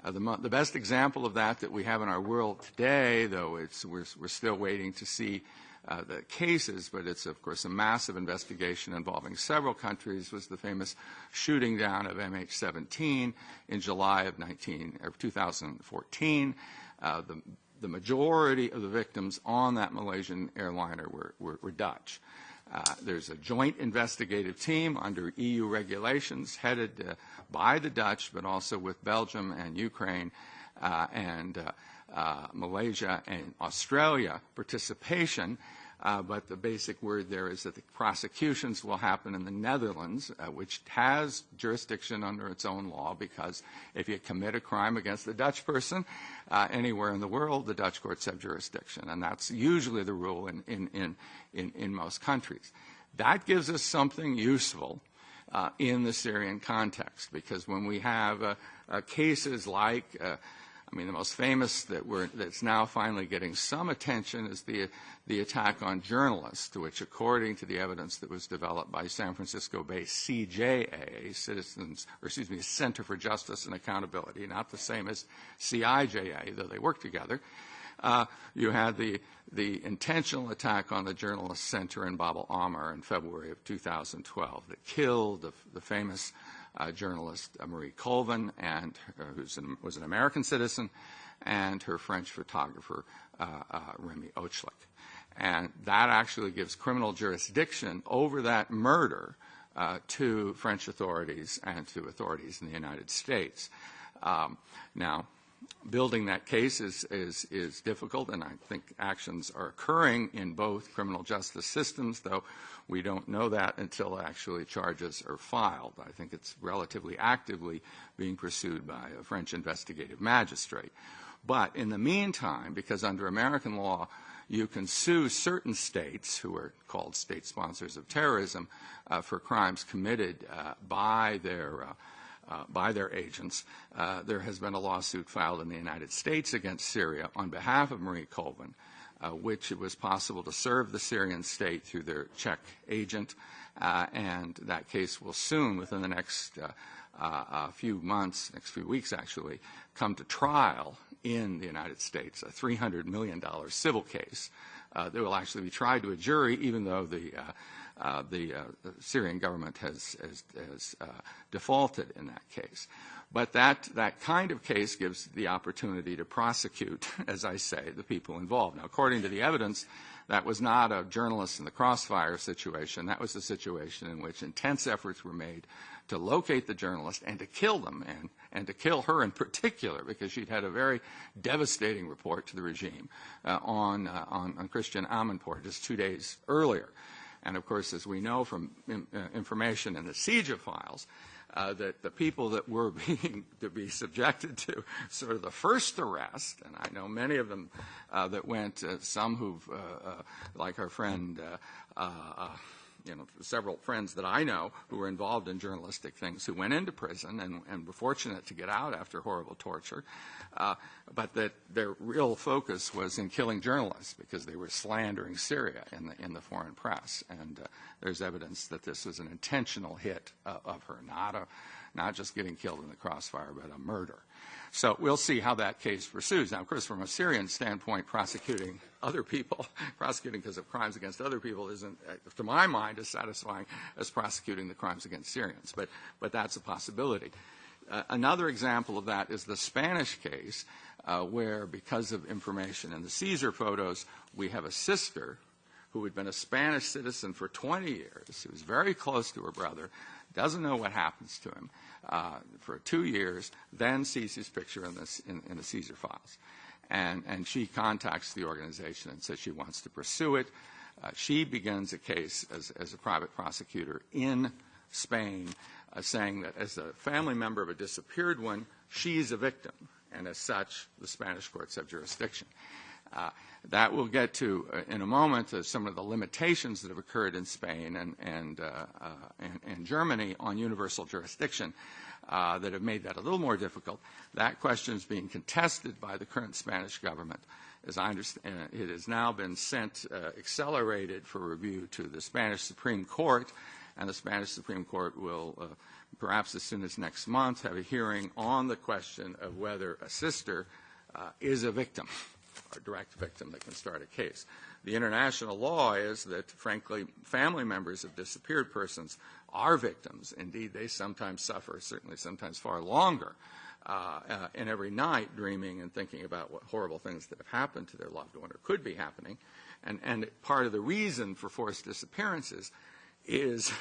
The best example of that we have in our world today, though we're still waiting to see the cases, but it's, of course, a massive investigation involving several countries, was the famous shooting down of MH17 in July of 2014. The majority of the victims on that Malaysian airliner were Dutch. There's a joint investigative team under EU regulations headed by the Dutch, but also with Belgium and Ukraine and Malaysia and Australia participation. But the basic word there is that the prosecutions will happen in the Netherlands, which has jurisdiction under its own law, because if you commit a crime against a Dutch person anywhere in the world, the Dutch courts have jurisdiction. And that's usually the rule in most countries. That gives us something useful in the Syrian context, because when we have cases like I mean, the most famous that's now finally getting some attention is the attack on journalists, to which, according to the evidence that was developed by San Francisco-based CJA, Center for Justice and Accountability, not the same as CIJA, though they work together. You had the intentional attack on the Journalist Center in Bab el-Amr in February of 2012 that killed the famous journalist Marie Colvin, and who was an American citizen, and her French photographer Remy Ochlik. And that actually gives criminal jurisdiction over that murder to French authorities and to authorities in the United States. Now, building that case is difficult, and I think actions are occurring in both criminal justice systems, though we don't know that until actually charges are filed. I think it's relatively actively being pursued by a French investigative magistrate. But in the meantime, because under American law, you can sue certain states, who are called state sponsors of terrorism, for crimes committed by their agents. There has been a lawsuit filed in the United States against Syria on behalf of Marie Colvin, which it was possible to serve the Syrian state through their Czech agent, and that case will soon, within the next few months, next few weeks actually, come to trial in the United States, a $300 million civil case that will actually be tried to a jury, even though the Syrian government has defaulted in that case. But that kind of case gives the opportunity to prosecute, as I say, the people involved. Now, according to the evidence, that was not a journalist in the crossfire situation. That was a situation in which intense efforts were made to locate the journalist and to kill them, and to kill her in particular, because she'd had a very devastating report to the regime on Christian Amanpour just 2 days earlier. And, of course, as we know from information in the CIJA files, that the people that were being to be subjected to sort of the first arrest, and I know many of them that went, some who've, like our friend, several friends that I know who were involved in journalistic things who went into prison and were fortunate to get out after horrible torture, but that their real focus was in killing journalists because they were slandering Syria in the foreign press. And there's evidence that this was an intentional hit of her, not just getting killed in the crossfire, but a murder. So we'll see how that case pursues. Now, of course, from a Syrian standpoint, prosecuting other people, prosecuting because of crimes against other people isn't, to my mind, as satisfying as prosecuting the crimes against Syrians. But that's a possibility. Another example of that is the Spanish case, where, because of information in the Caesar photos, we have a sister who had been a Spanish citizen for 20 years, who was very close to her brother, doesn't know what happens to him for 2 years, then sees his picture in the Caesar files. And she contacts the organization and says she wants to pursue it. She begins a case as a private prosecutor in Spain, saying that as a family member of a disappeared one, she's a victim, and as such, the Spanish courts have jurisdiction. That we'll get to in a moment, some of the limitations that have occurred in Spain and Germany on universal jurisdiction that have made that a little more difficult. That question is being contested by the current Spanish government. As I understand, it has now been sent, accelerated for review to the Spanish Supreme Court, and the Spanish Supreme Court will, perhaps as soon as next month, have a hearing on the question of whether a sister is a victim, or direct victim that can start a case. The international law is that, frankly, family members of disappeared persons are victims. Indeed, they sometimes suffer, certainly sometimes far longer, and every night dreaming and thinking about what horrible things that have happened to their loved one or could be happening. And part of the reason for forced disappearances is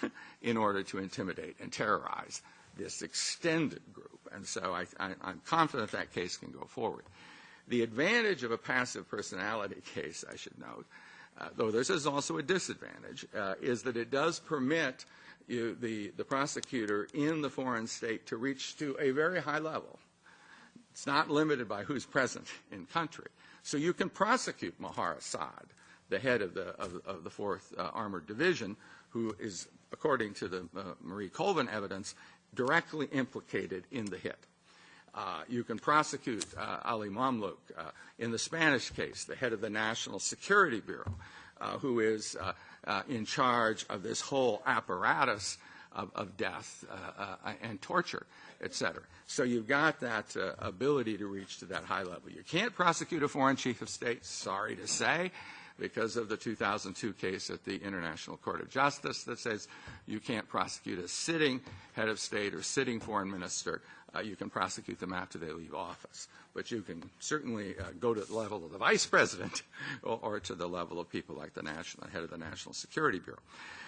in order to intimidate and terrorize this extended group. And so I'm confident that case can go forward. The advantage of a passive personality case, I should note, though this is also a disadvantage, is that it does permit the prosecutor in the foreign state to reach to a very high level. It's not limited by who's present in country. So you can prosecute Mahar Assad, the head of the 4th Armored Division, who is, according to the Marie Colvin evidence, directly implicated in the hit. You can prosecute Ali Mamluk in the Spanish case, the head of the National Security Bureau, who is in charge of this whole apparatus of death and torture, et cetera. So you've got that ability to reach to that high level. You can't prosecute a foreign chief of state, sorry to say, because of the 2002 case at the International Court of Justice that says you can't prosecute a sitting head of state or sitting foreign minister. You can prosecute them after they leave office. But you can certainly go to the level of the vice president or to the level of people like the head of the National Security Bureau.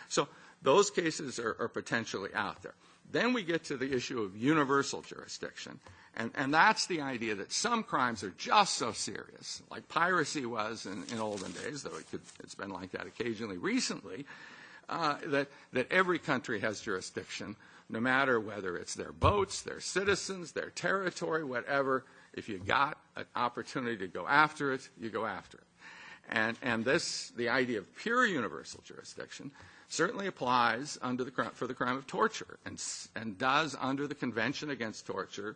So those cases are potentially out there. Then we get to the issue of universal jurisdiction. And that's the idea that some crimes are just so serious, like piracy was in olden days, though it's been like that occasionally recently, that every country has jurisdiction, no matter whether it's their boats, their citizens, their territory, whatever. If you got an opportunity to go after it, you go after it. And the idea of pure universal jurisdiction certainly applies for the crime of torture and does under the Convention Against Torture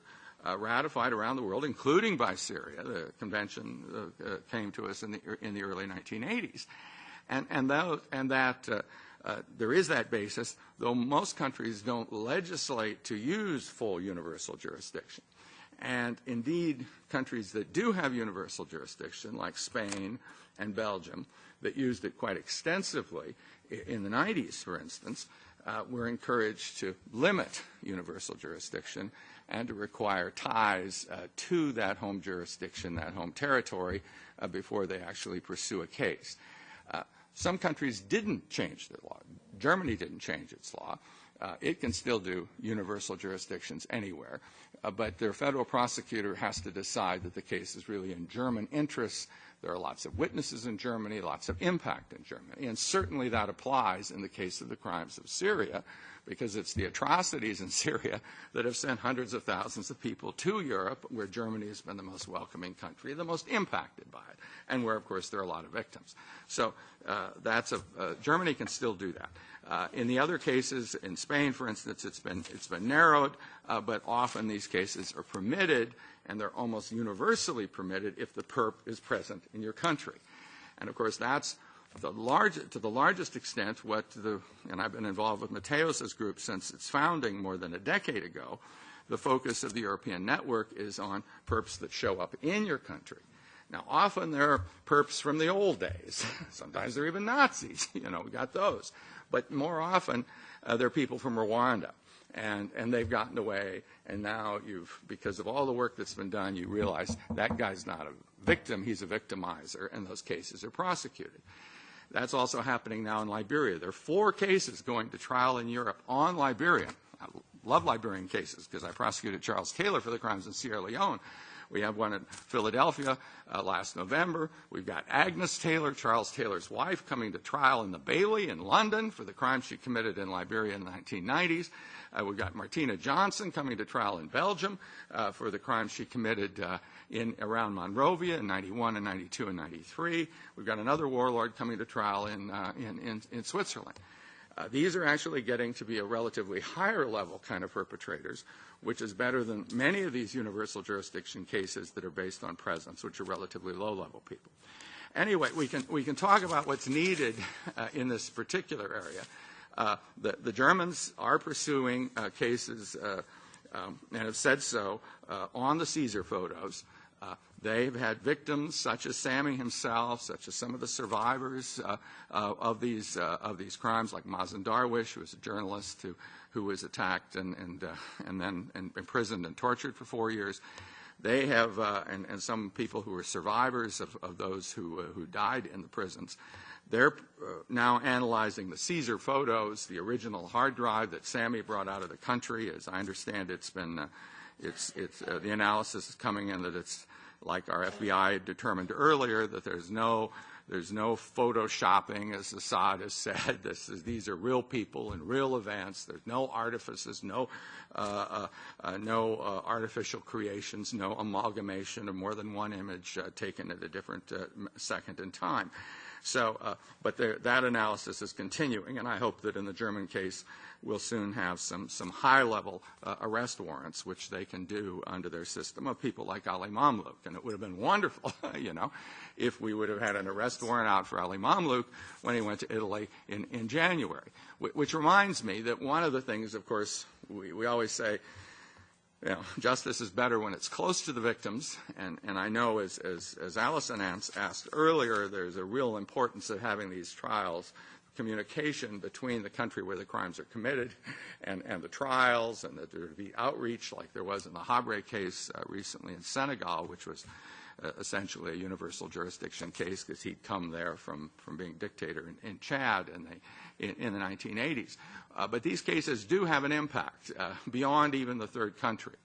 ratified around the world, including by Syria. The convention came to us in the early 1980s. There is that basis, though most countries don't legislate to use full universal jurisdiction. And indeed, countries that do have universal jurisdiction, like Spain and Belgium, that used it quite extensively in the 90s, for instance, were encouraged to limit universal jurisdiction and to require ties to that home jurisdiction, that home territory, before they actually pursue a case. Some countries didn't change their law. Germany didn't change its law. It can still do universal jurisdictions anywhere, but their federal prosecutor has to decide that the case is really in German interests. There are lots of witnesses in Germany, lots of impact in Germany, and certainly that applies in the case of the crimes of Syria, because it's the atrocities in Syria that have sent hundreds of thousands of people to Europe, where Germany has been the most welcoming country, the most impacted by it, and where, of course, there are a lot of victims. So Germany can still do that. In the other cases, in Spain, for instance, it's been narrowed, but often these cases are permitted, and they're almost universally permitted if the perp is present in your country. And, of course, that's to the largest extent and I've been involved with Mateos's group since its founding more than a decade ago, the focus of the European network is on perps that show up in your country. Now, often there are perps from the old days. Sometimes they're even Nazis. We got those. But more often, they're people from Rwanda. And they've gotten away, and now because of all the work that's been done, you realize that guy's not a victim, he's a victimizer, and those cases are prosecuted. That's also happening now in Liberia. There are 4 cases going to trial in Europe on Liberia. I love Liberian cases because I prosecuted Charles Taylor for the crimes in Sierra Leone. We have one in Philadelphia last November. We've got Agnes Taylor, Charles Taylor's wife, coming to trial in the Bailey in London for the crimes she committed in Liberia in the 1990s. We've got Martina Johnson coming to trial in Belgium for the crimes she committed around Monrovia in 91 and 92 and 93. We've got another warlord coming to trial in Switzerland. These are actually getting to be a relatively higher level kind of perpetrators, which is better than many of these universal jurisdiction cases that are based on presence, which are relatively low-level people. Anyway, we can talk about what's needed in this particular area. The Germans are pursuing cases and have said so on the Caesar photos. They've had victims such as Sammy himself, such as some of the survivors of these crimes, like Mazen Darwish, who was a journalist who was attacked and then imprisoned and tortured for 4 years. They have, and some people who were survivors of those who died in the prisons. They're now analyzing the Caesar photos, the original hard drive that Sammy brought out of the country. As I understand, the analysis is coming in that it's like our FBI determined earlier, that there's no There's no photoshopping, as Assad has said. These are real people and real events. There's no artifices, no artificial creations, no amalgamation of more than one image taken at a different second in time. So, but that analysis is continuing, and I hope that in the German case we'll soon have some high-level arrest warrants, which they can do under their system of people like Ali Mamluk. And it would have been wonderful, if we would have had an arrest warrant out for Ali Mamluk when he went to Italy in January. Which reminds me that one of the things, of course, we always say, justice is better when it's close to the victims, and I know, as Allison asked earlier, there's a real importance of having these trials, communication between the country where the crimes are committed and the trials, and that there would be outreach like there was in the Habre case recently in Senegal, which was essentially a universal jurisdiction case because he'd come there from being dictator in Chad in the 1980s. But these cases do have an impact beyond even the third country.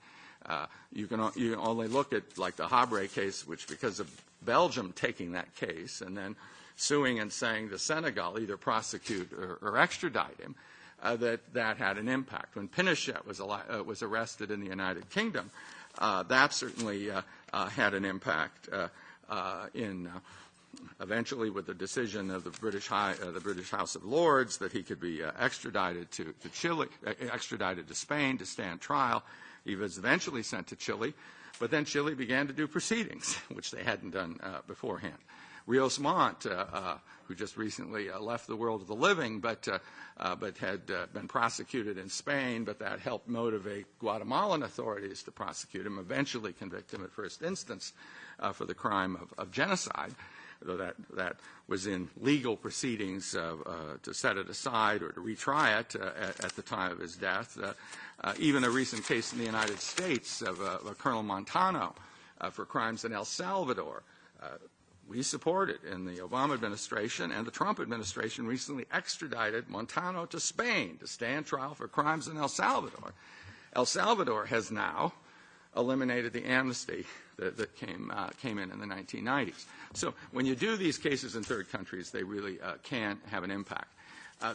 You can only look at like the Habre case, which because of Belgium taking that case and then suing and saying to Senegal either prosecute or extradite him, that had an impact. When Pinochet was arrested in the United Kingdom, that certainly had an impact eventually with the decision of the British House of Lords that he could be extradited to Chile, extradited to Spain to stand trial. He was eventually sent to Chile, but then Chile began to do proceedings, which they hadn't done beforehand. Rios Montt, who just recently left the world of the living, but had been prosecuted in Spain, but that helped motivate Guatemalan authorities to prosecute him, eventually convict him at first instance for the crime of genocide, though that was in legal proceedings to set it aside or to retry it at the time of his death. Even a recent case in the United States of Colonel Montano for crimes in El Salvador. We supported in the Obama administration, and the Trump administration recently extradited Montano to Spain to stand trial for crimes in El Salvador. El Salvador has now eliminated the amnesty that came in the 1990s. So when you do these cases in third countries, they really can have an impact.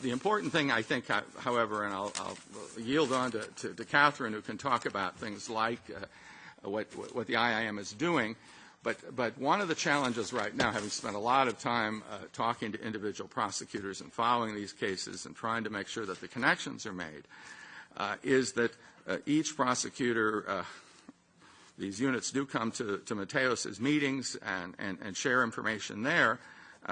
The important thing, I think, however, and I'll yield on to Catherine, who can talk about things like what the IIM is doing. But one of the challenges right now, having spent a lot of time talking to individual prosecutors and following these cases and trying to make sure that the connections are made, is that each prosecutor, these units do come to Mateos's meetings and share information there,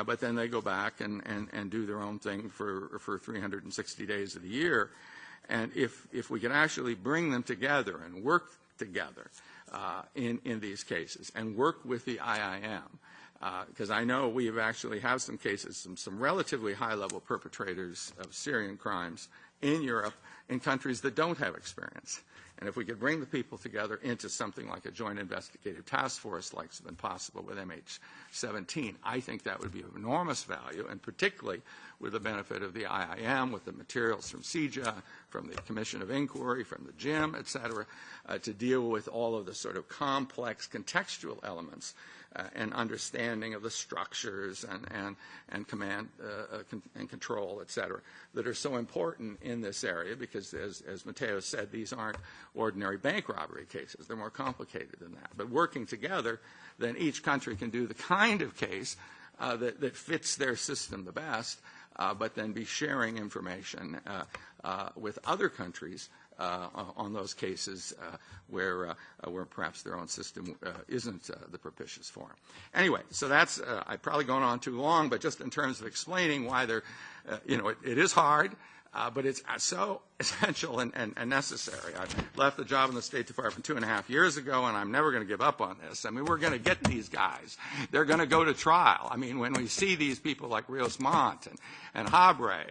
but then they go back and do their own thing for 360 days of the year. And if we can actually bring them together and work together in these cases and work with the IIM, because I know we actually have some cases, some relatively high-level perpetrators of Syrian crimes in Europe in countries that don't have experience. And if we could bring the people together into something like a joint investigative task force like has been possible with MH17, I think that would be of enormous value, and particularly with the benefit of the IIM, with the materials from CIJA, from the Commission of Inquiry, from the JIM, et cetera, to deal with all of the sort of complex contextual elements and understanding of the structures and command and control, et cetera, that are so important in this area because, as Mateo said, these aren't ordinary bank robbery cases. They're more complicated than that. But working together, then each country can do the kind of case that fits their system the best, but then be sharing information with other countries on those cases where perhaps their own system isn't the propitious forum. Anyway, so that's I've probably gone on too long, but just in terms of explaining why they're, it is hard, but it's so essential and necessary. I left the job in the State Department 2.5 years ago, and I'm never going to give up on this. I mean, we're going to get these guys. They're going to go to trial. I mean, when we see these people like Rios Montt and Habre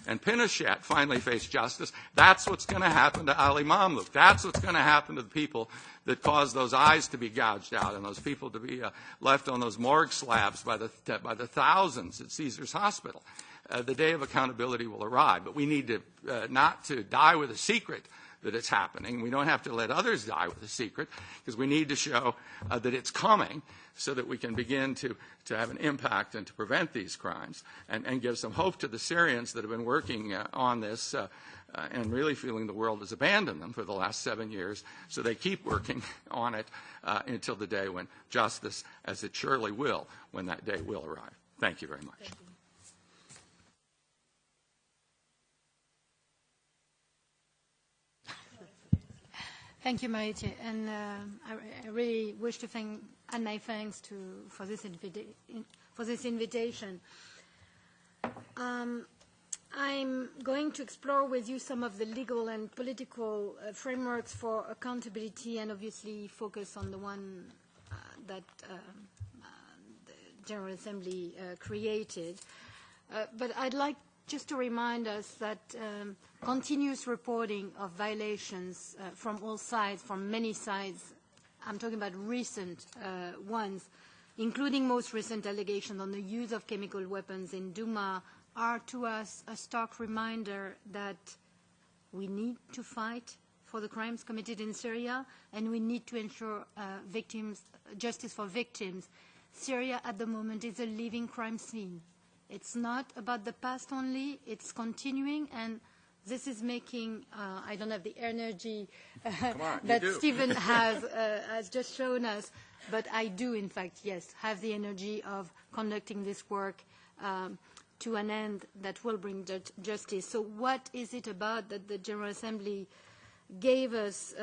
and Pinochet finally face justice, that's what's going to happen to Ali Mamluk. That's what's going to happen to the people that caused those eyes to be gouged out and those people to be left on those morgue slabs by the thousands at Caesars Hospital. The day of accountability will arrive, but we need to not to die with a secret that it's happening. We don't have to let others die with a secret, because we need to show that it's coming so that we can begin to have an impact and to prevent these crimes and give some hope to the Syrians that have been working on this and really feeling the world has abandoned them for the last 7 years. So they keep working on it until the day when justice, as it surely will, when that day will arrive. Thank you very much. Thank you. Thank you, Maritje. And I really wish to add my thanks for this invitation. I'm going to explore with you some of the legal and political frameworks for accountability, and obviously focus on the one that the General Assembly created. But I'd like just to remind us that continuous reporting of violations from all sides, from many sides, I'm talking about recent ones, including most recent allegations on the use of chemical weapons in Douma, are to us a stark reminder that we need to fight for the crimes committed in Syria, and we need to ensure justice for victims. Syria at the moment is a living crime scene. It's not about the past only, it's continuing, and this is making, I don't have the energy that Stephen has just shown us, but I do, in fact, yes, have the energy of conducting this work to an end that will bring justice. So what is it about that the General Assembly gave us,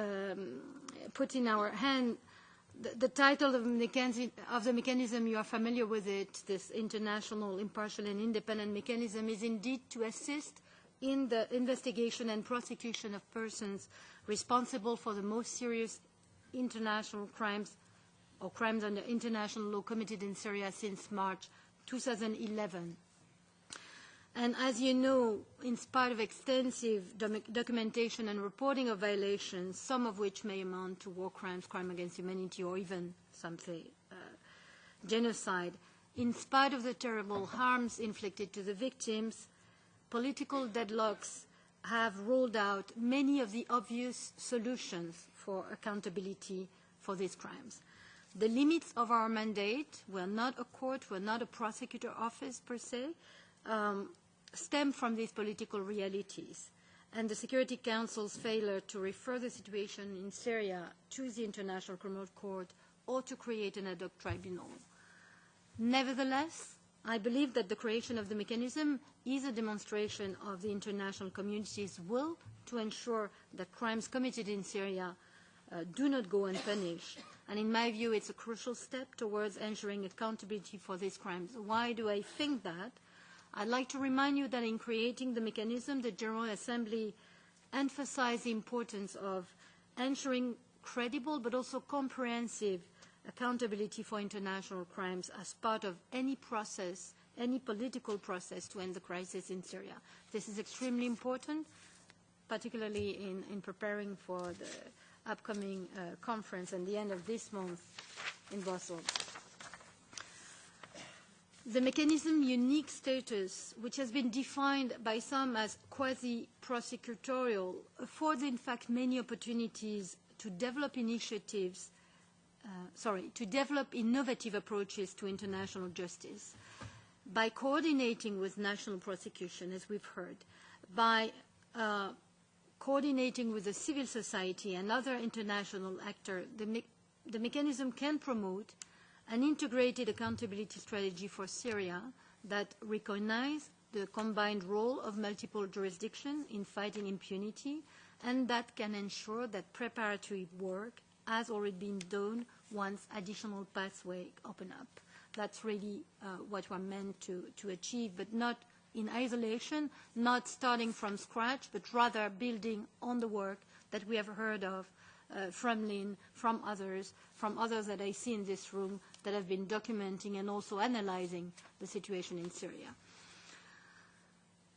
put in our hand? The title of the mechanism, you are familiar with it, this international, impartial and independent mechanism, is indeed to assist in the investigation and prosecution of persons responsible for the most serious international crimes or crimes under international law committed in Syria since March 2011. And as you know, in spite of extensive documentation and reporting of violations, some of which may amount to war crimes, crime against humanity, or even something, genocide, in spite of the terrible harms inflicted to the victims, political deadlocks have rolled out many of the obvious solutions for accountability for these crimes. The limits of our mandate, we're not a court, we're not a prosecutor office per se, stem from these political realities, and the Security Council's failure to refer the situation in Syria to the International Criminal Court or to create an ad hoc tribunal. Nevertheless, I believe that the creation of the mechanism is a demonstration of the international community's will to ensure that crimes committed in Syria do not go unpunished. And in my view, it's a crucial step towards ensuring accountability for these crimes. Why do I think that? I'd like to remind you that in creating the mechanism, the General Assembly emphasized the importance of ensuring credible but also comprehensive accountability for international crimes as part of any process, any political process to end the crisis in Syria. This is extremely important, particularly in preparing for the upcoming conference at the end of this month in Brussels. The mechanism's unique status, which has been defined by some as quasi-prosecutorial, affords in fact many opportunities to develop initiatives, to develop innovative approaches to international justice. By coordinating with national prosecution, as we've heard, by coordinating with the civil society and other international actors, the mechanism can promote an integrated accountability strategy for Syria that recognizes the combined role of multiple jurisdictions in fighting impunity, and that can ensure that preparatory work has already been done once additional pathways open up. That's really what we're meant to achieve, but not in isolation, not starting from scratch, but rather building on the work that we have heard of from Lynn, from others that I see in this room that have been documenting and also analyzing the situation in Syria.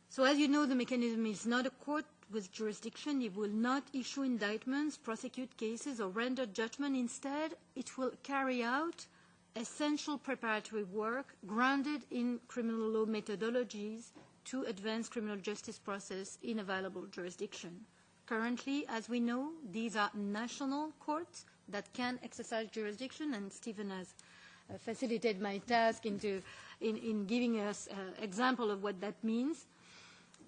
So as you know, the mechanism is not a court with jurisdiction. It will not issue indictments, prosecute cases, or render judgment. Instead, it will carry out essential preparatory work grounded in criminal law methodologies to advance criminal justice process in available jurisdiction. Currently, as we know, these are national courts that can exercise jurisdiction, and Stephen has facilitated my task in giving us an example of what that means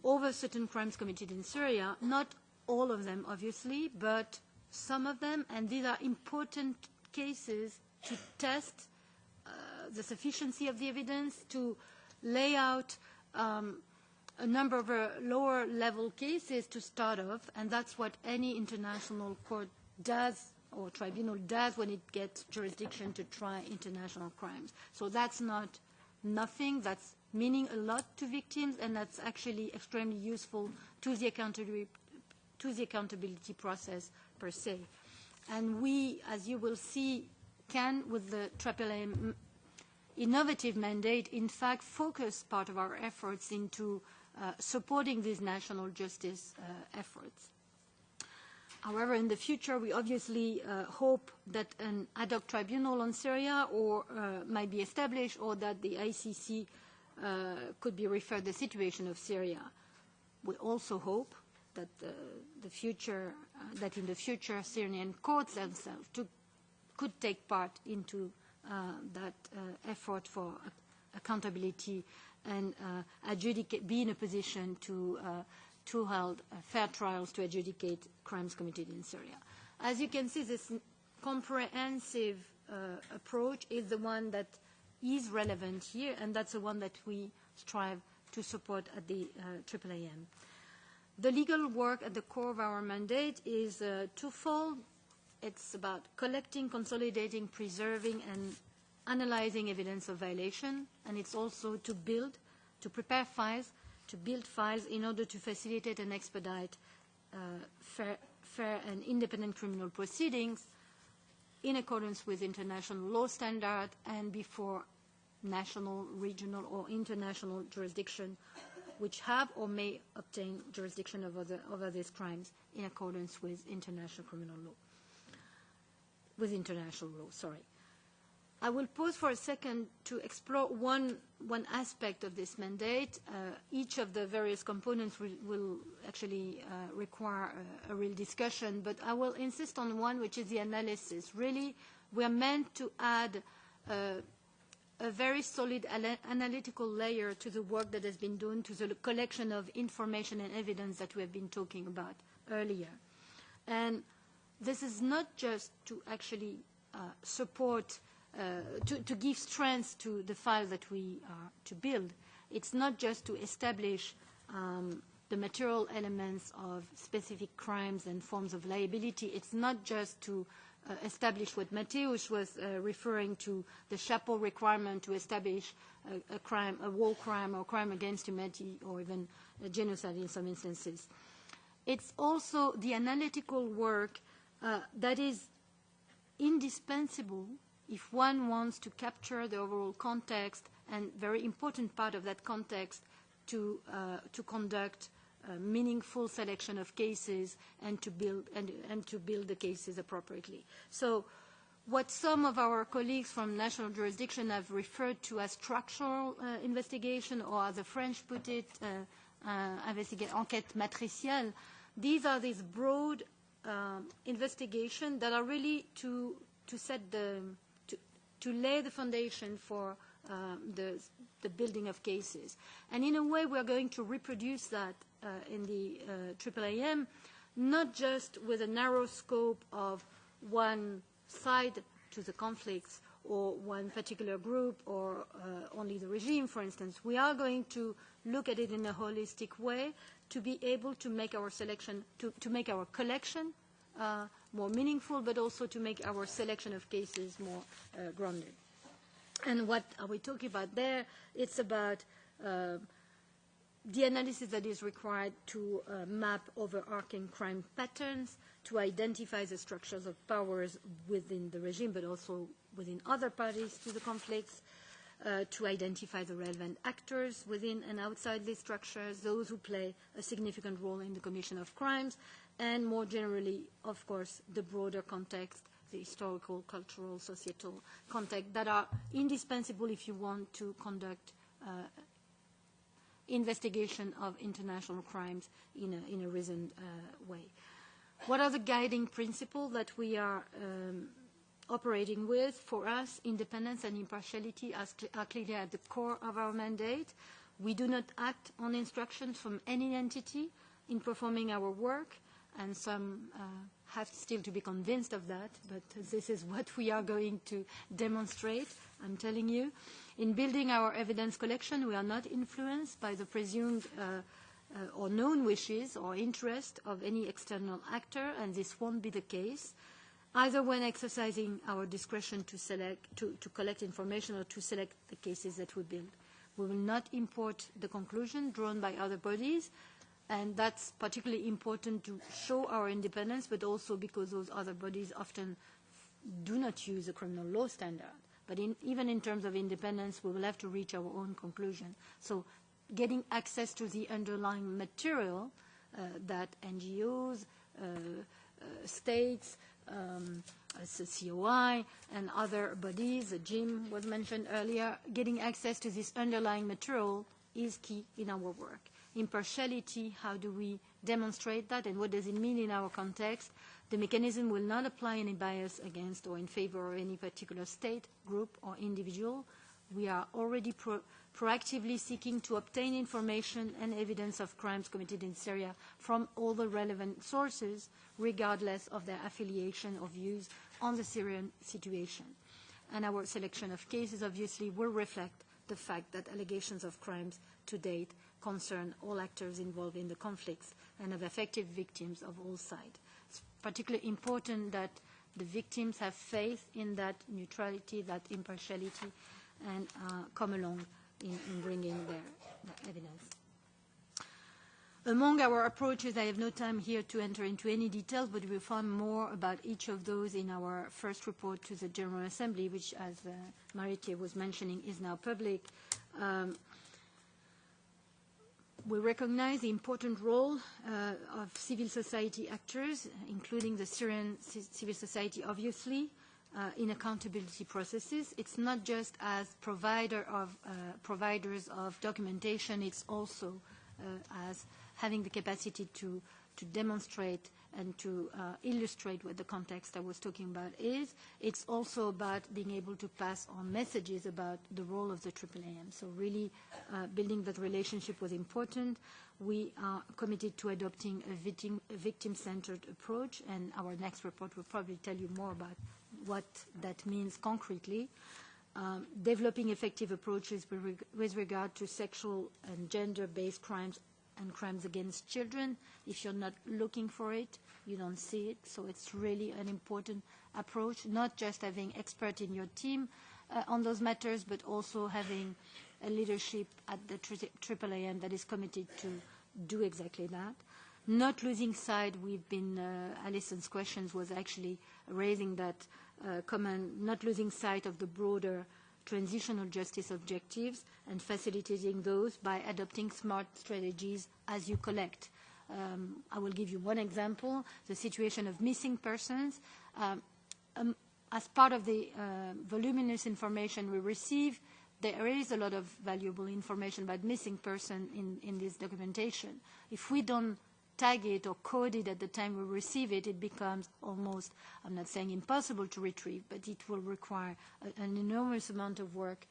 over certain crimes committed in Syria. Not all of them, obviously, but some of them, and these are important cases to test the sufficiency of the evidence, to lay out a number of lower-level cases to start off, and that's what any international court does or tribunal does when it gets jurisdiction to try international crimes. So that's not nothing. That's meaning a lot to victims, and that's actually extremely useful to the accountability process per se. And we, as you will see, can, with the AAA innovative mandate, in fact, focus part of our efforts into supporting these national justice efforts. However, in the future, we obviously hope that an ad hoc tribunal on Syria might be established, or that the ICC could be referred the situation of Syria. We also hope that in the future Syrian courts themselves could take part into that effort for accountability and be in a position to hold fair trials to adjudicate crimes committed in Syria. As you can see, this comprehensive approach is the one that is relevant here, and that's the one that we strive to support at the AAAM. The legal work at the core of our mandate is twofold. It's about collecting, consolidating, preserving, and analyzing evidence of violation, and it's also to prepare files, to build files in order to facilitate and expedite fair and independent criminal proceedings in accordance with international law standard and before national, regional, or international jurisdiction which have or may obtain jurisdiction over these crimes in accordance with international criminal law. I will pause for a second to explore one aspect of this mandate. Each of the various components will actually require a real discussion, but I will insist on one, which is the analysis. Really, we are meant to add a very solid analytical layer to the work that has been done, to the collection of information and evidence that we have been talking about earlier. And this is not just to actually support, to give strength to the file that we are to build. It's not just to establish the material elements of specific crimes and forms of liability. It's not just to establish what Mateusz was referring to, the chapeau requirement to establish a crime, a war crime or crime against humanity, or even a genocide in some instances. It's also the analytical work that is indispensable if one wants to capture the overall context, and very important part of that context to conduct a meaningful selection of cases and to build the cases appropriately. So what some of our colleagues from national jurisdiction have referred to as structural investigation, or as the French put it, enquête matricielle, these are these broad investigations that are really to lay the foundation for the building of cases. And in a way, we are going to reproduce that in the AAAM, not just with a narrow scope of one side to the conflicts or one particular group or only the regime, for instance. We are going to look at it in a holistic way to be able to make our selection, to make our collection more meaningful, but also to make our selection of cases more grounded. And what are we talking about there? It's about the analysis that is required to map overarching crime patterns, to identify the structures of powers within the regime, but also within other parties to the conflicts, to identify the relevant actors within and outside these structures, those who play a significant role in the commission of crimes, and more generally, of course, the broader context, the historical, cultural, societal context that are indispensable if you want to conduct investigation of international crimes in a reasoned way. What are the guiding principles that we are operating with? For us, independence and impartiality are clearly at the core of our mandate. We do not act on instructions from any entity in performing our work, and some have still to be convinced of that, but this is what we are going to demonstrate, I'm telling you. In building our evidence collection, we are not influenced by the presumed or known wishes or interest of any external actor, and this won't be the case, either when exercising our discretion to collect information or to select the cases that we build. We will not import the conclusion drawn by other bodies, and that's particularly important to show our independence, but also because those other bodies often do not use a criminal law standard. But even in terms of independence, we will have to reach our own conclusion. So getting access to the underlying material that NGOs, states, COI, and other bodies, Jim was mentioned earlier, getting access to this underlying material is key in our work. Impartiality, how do we demonstrate that, and what does it mean in our context? The mechanism will not apply any bias against or in favor of any particular state, group, or individual. We are already proactively seeking to obtain information and evidence of crimes committed in Syria from all the relevant sources, regardless of their affiliation or views on the Syrian situation. And our selection of cases obviously will reflect the fact that allegations of crimes to date concern all actors involved in the conflicts and of effective victims of all sides. It's particularly important that the victims have faith in that neutrality, that impartiality, and come along in bringing their evidence. Among our approaches, I have no time here to enter into any details, but we'll find more about each of those in our first report to the General Assembly, which, as Marietje was mentioning, is now public. We recognize the important role of civil society actors, including the Syrian civil society, obviously, in accountability processes. It's not just as providers of documentation, it's also as having the capacity to demonstrate and to illustrate what the context I was talking about is. It's also about being able to pass on messages about the role of the AAAM. So really building that relationship was important. We are committed to adopting a victim-centered approach, and our next report will probably tell you more about what that means concretely. Developing effective approaches with regard to sexual and gender-based crimes and crimes against children. If you're not looking for it, you don't see it. So it's really an important approach, not just having experts in your team on those matters, but also having a leadership at the AAAM that is committed to do exactly that. Not losing sight, Allison's questions was actually raising that comment, not losing sight of the broader transitional justice objectives and facilitating those by adopting smart strategies as you collect. I will give you one example, the situation of missing persons. As part of the voluminous information we receive, there is a lot of valuable information about missing person in this documentation. If we don't tag it or code it at the time we receive it, it becomes almost, I'm not saying impossible to retrieve, but it will require an enormous amount of work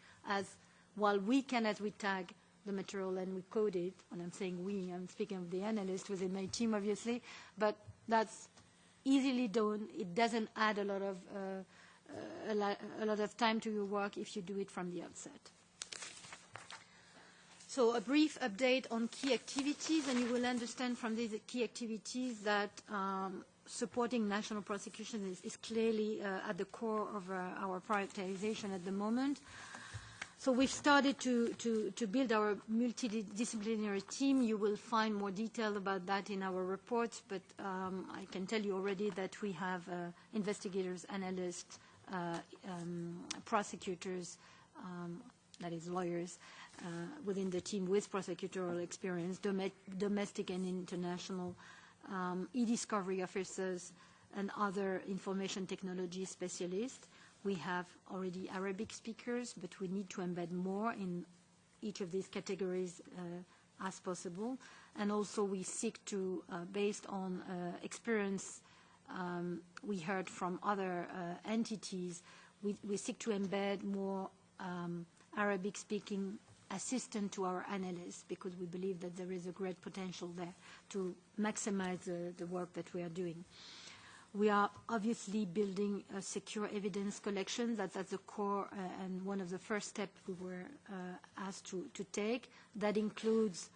while we tag the material and we code it, and I'm saying we, I'm speaking of the analyst within my team obviously, but that's easily done. It doesn't add a lot of time to your work if you do it from the outset. So a brief update on key activities, and you will understand from these key activities that supporting national prosecution is clearly at the core of our prioritization at the moment. So we've started to build our multidisciplinary team. You will find more detail about that in our reports, but I can tell you already that we have investigators, analysts, prosecutors, that is lawyers, within the team with prosecutorial experience, domestic and international, e-discovery officers, and other information technology specialists. We have already Arabic speakers, but we need to embed more in each of these categories as possible. And also we seek to, based on experience we heard from other entities, we seek to embed more Arabic-speaking assistant to our analysts, because we believe that there is a great potential there to maximize the work that we are doing. We are obviously building a secure evidence collection. That's at the core and one of the first steps we were asked to take. That includes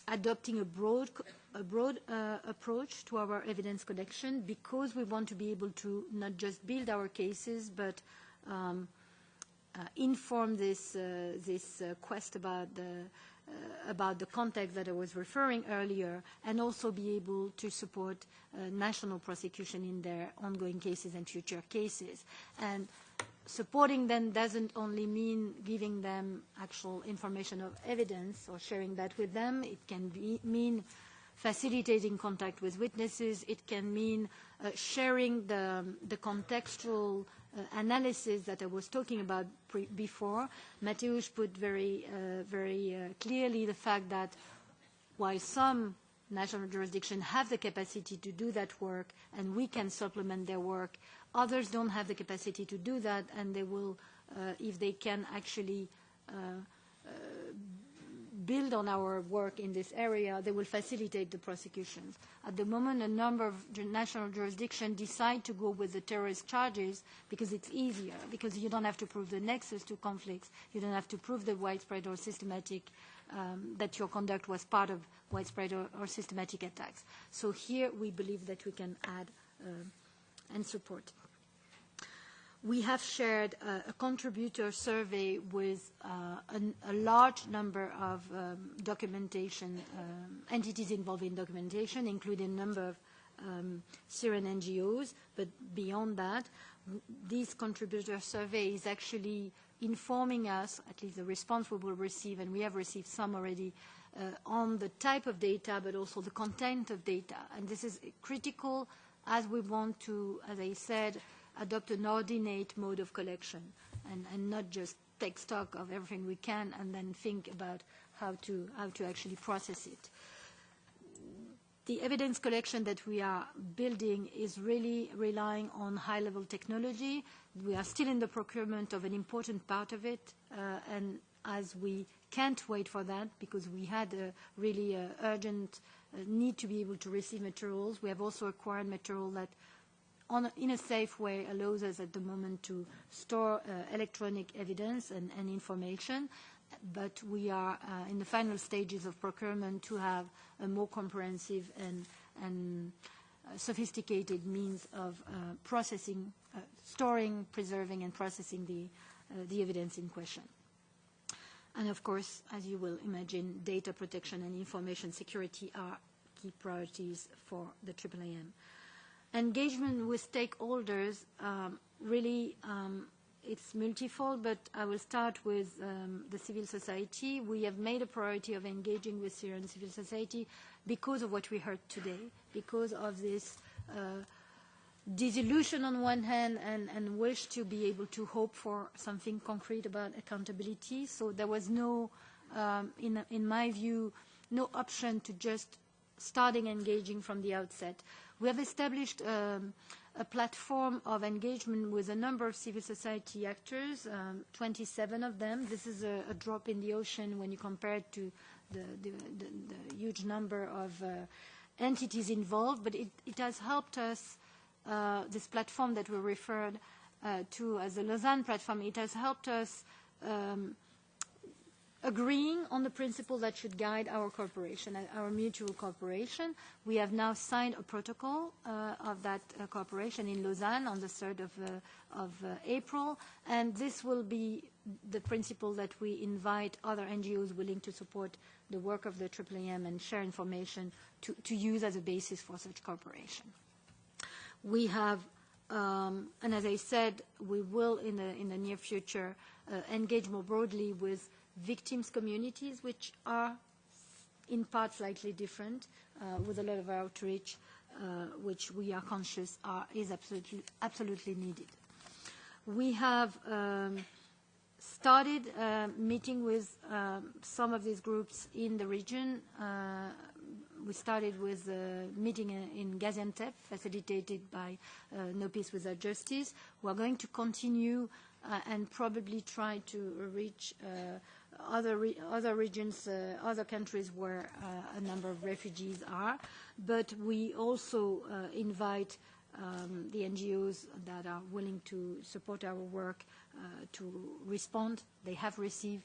adopting a broad approach to our evidence collection, because we want to be able to not just build our cases, but inform this quest about the context that I was referring earlier, and also be able to support national prosecution in their ongoing cases and future cases. And supporting them doesn't only mean giving them actual information of evidence or sharing that with them. It can mean facilitating contact with witnesses. It can mean sharing the contextual analysis that I was talking about before. Mateusz put very clearly the fact that while some national jurisdictions have the capacity to do that work and we can supplement their work, others don't have the capacity to do that, and they will, if they can actually build on our work in this area, they will facilitate the prosecutions. At the moment, a number of national jurisdictions decide to go with the terrorist charges because it's easier, because you don't have to prove the nexus to conflicts, you don't have to prove the widespread or systematic, that your conduct was part of widespread or systematic attacks. So here we believe that we can add and support. We have shared a contributor survey with a large number of documentation entities involved in documentation, including a number of Syrian NGOs. But beyond that, this contributor survey is actually informing us, at least the response we will receive, and we have received some already, on the type of data, but also the content of data. And this is critical as we want to, as I said, adopt an ordinate mode of collection and not just take stock of everything we can and then think about how to actually process it. The evidence collection that we are building is really relying on high-level technology. We are still in the procurement of an important part of it, and as we can't wait for that because we had a really urgent need to be able to receive materials, we have also acquired material that in a safe way allows us at the moment to store electronic evidence and information, but we are in the final stages of procurement to have a more comprehensive and sophisticated means of processing, storing, preserving, and processing the evidence in question. And of course, as you will imagine, data protection and information security are key priorities for the IIIM. Engagement with stakeholders, really, it's multifold, but I will start with the civil society. We have made a priority of engaging with Syrian civil society because of what we heard today, because of this disillusion on one hand and wish to be able to hope for something concrete about accountability. So there was no, in my view, no option to just starting engaging from the outset. We have established a platform of engagement with a number of civil society actors, 27 of them. This is a drop in the ocean when you compare it to the huge number of entities involved, but it has helped us, this platform that we referred to as the Lausanne platform, it has helped us agreeing on the principle that should guide our cooperation, our mutual cooperation. We have now signed a protocol of that cooperation in Lausanne on the 3rd of April, and this will be the principle that we invite other NGOs willing to support the work of the IIIM and share information to use as a basis for such cooperation. We have, and as I said, we will in the near future engage more broadly with victims' communities, which are in part slightly different, with a lot of outreach, which we are conscious is absolutely needed. We have started meeting with some of these groups in the region. We started with a meeting in Gaziantep, facilitated by No Peace Without Justice. We are going to continue and probably try to reach other regions, other countries where a number of refugees are. But we also invite the NGOs that are willing to support our work to respond. They have received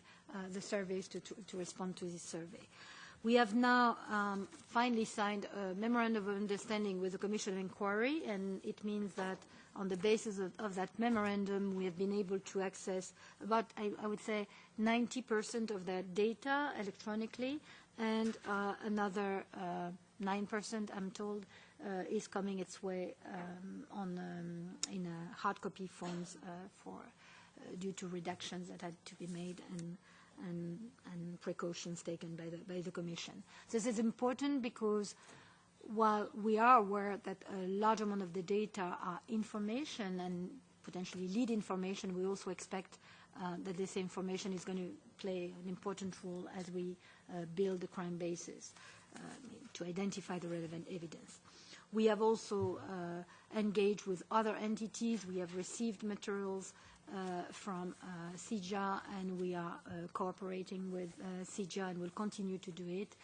the surveys to respond to this survey. We have now finally signed a memorandum of understanding with the Commission of Inquiry, and it means that on the basis of that memorandum, we have been able to access about, I would say, 90% of their data electronically, and another 9%, I'm told, is coming its way in hard copy forms due to reductions that had to be made and precautions taken by the Commission. This is important because while we are aware that a large amount of the data are information and potentially lead information, we also expect that this information is going to play an important role as we build the crime basis to identify the relevant evidence. We have also engaged with other entities. We have received materials from CIJA, and we are cooperating with CIJA and will continue to do it.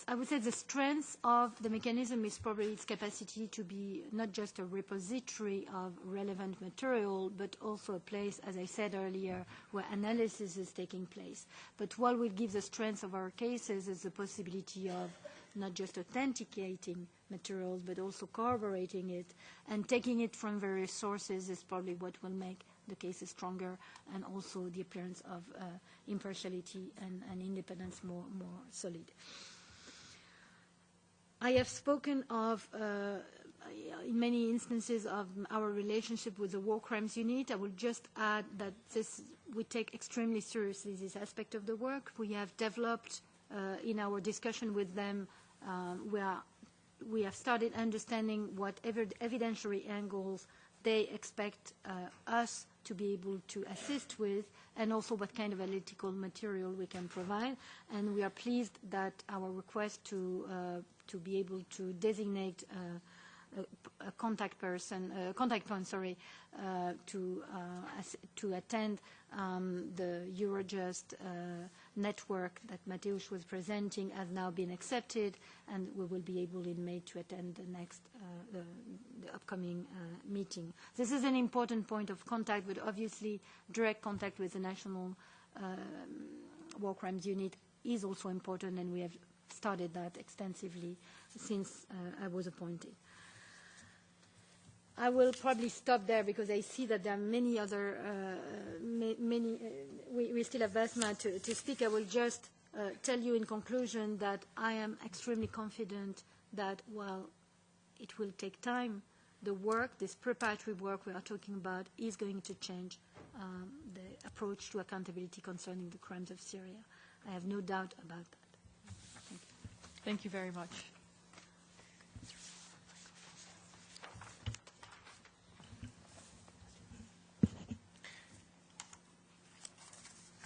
I would say the strength of the mechanism is probably its capacity to be not just a repository of relevant material, but also a place, as I said earlier, where analysis is taking place. But what will give the strength of our cases is the possibility of not just authenticating materials, but also corroborating it, and taking it from various sources is probably what will make the cases stronger, and also the appearance of impartiality and independence more solid. I have spoken of, in many instances, of our relationship with the War Crimes Unit. I will just add that we take extremely seriously this aspect of the work. We have developed, in our discussion with them, we have started understanding what evidentiary angles they expect us to be able to assist with, and also what kind of analytical material we can provide. And we are pleased that our request to be able to designate a contact point, to attend the Eurojust network that Mateusz was presenting has now been accepted, and we will be able in May to attend the next, the upcoming meeting. This is an important point of contact, but obviously direct contact with the National War Crimes Unit is also important, and we have started that extensively since I was appointed. I will probably stop there because I see that there are many other, we still have Vesma to speak. I will just tell you in conclusion that I am extremely confident that while it will take time, the work, this preparatory work we are talking about, is going to change the approach to accountability concerning the crimes of Syria. I have no doubt about that. Thank you. Thank you very much.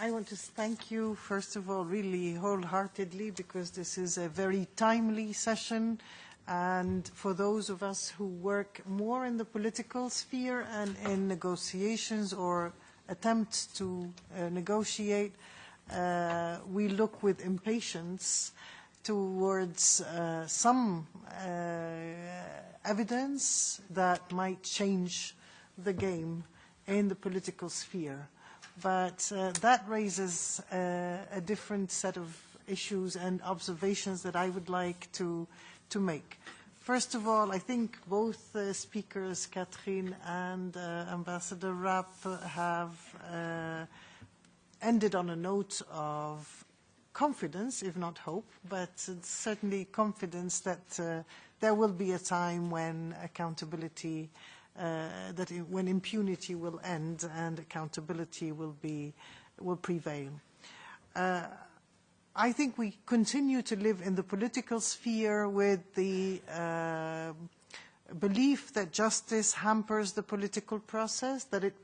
I want to thank you, first of all, really wholeheartedly, because this is a very timely session. And for those of us who work more in the political sphere and in negotiations or attempts to negotiate, we look with impatience towards some evidence that might change the game in the political sphere. But that raises a different set of issues and observations that I would like to make. First of all, I think both speakers, Catherine and Ambassador Rapp, have ended on a note of confidence, if not hope, but certainly confidence that there will be a time when accountability when impunity will end and accountability will prevail. I think we continue to live in the political sphere with the belief that justice hampers the political process, that it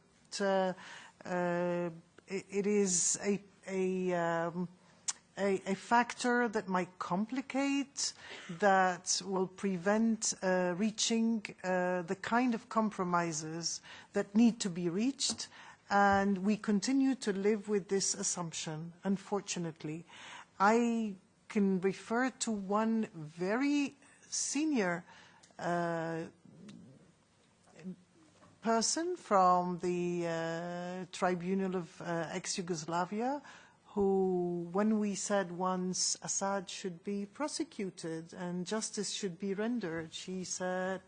it is a factor that might complicate, that will prevent reaching the kind of compromises that need to be reached. And we continue to live with this assumption, unfortunately. I can refer to one very senior person from the Tribunal of ex-Yugoslavia, who, when we said once Assad should be prosecuted and justice should be rendered, she said,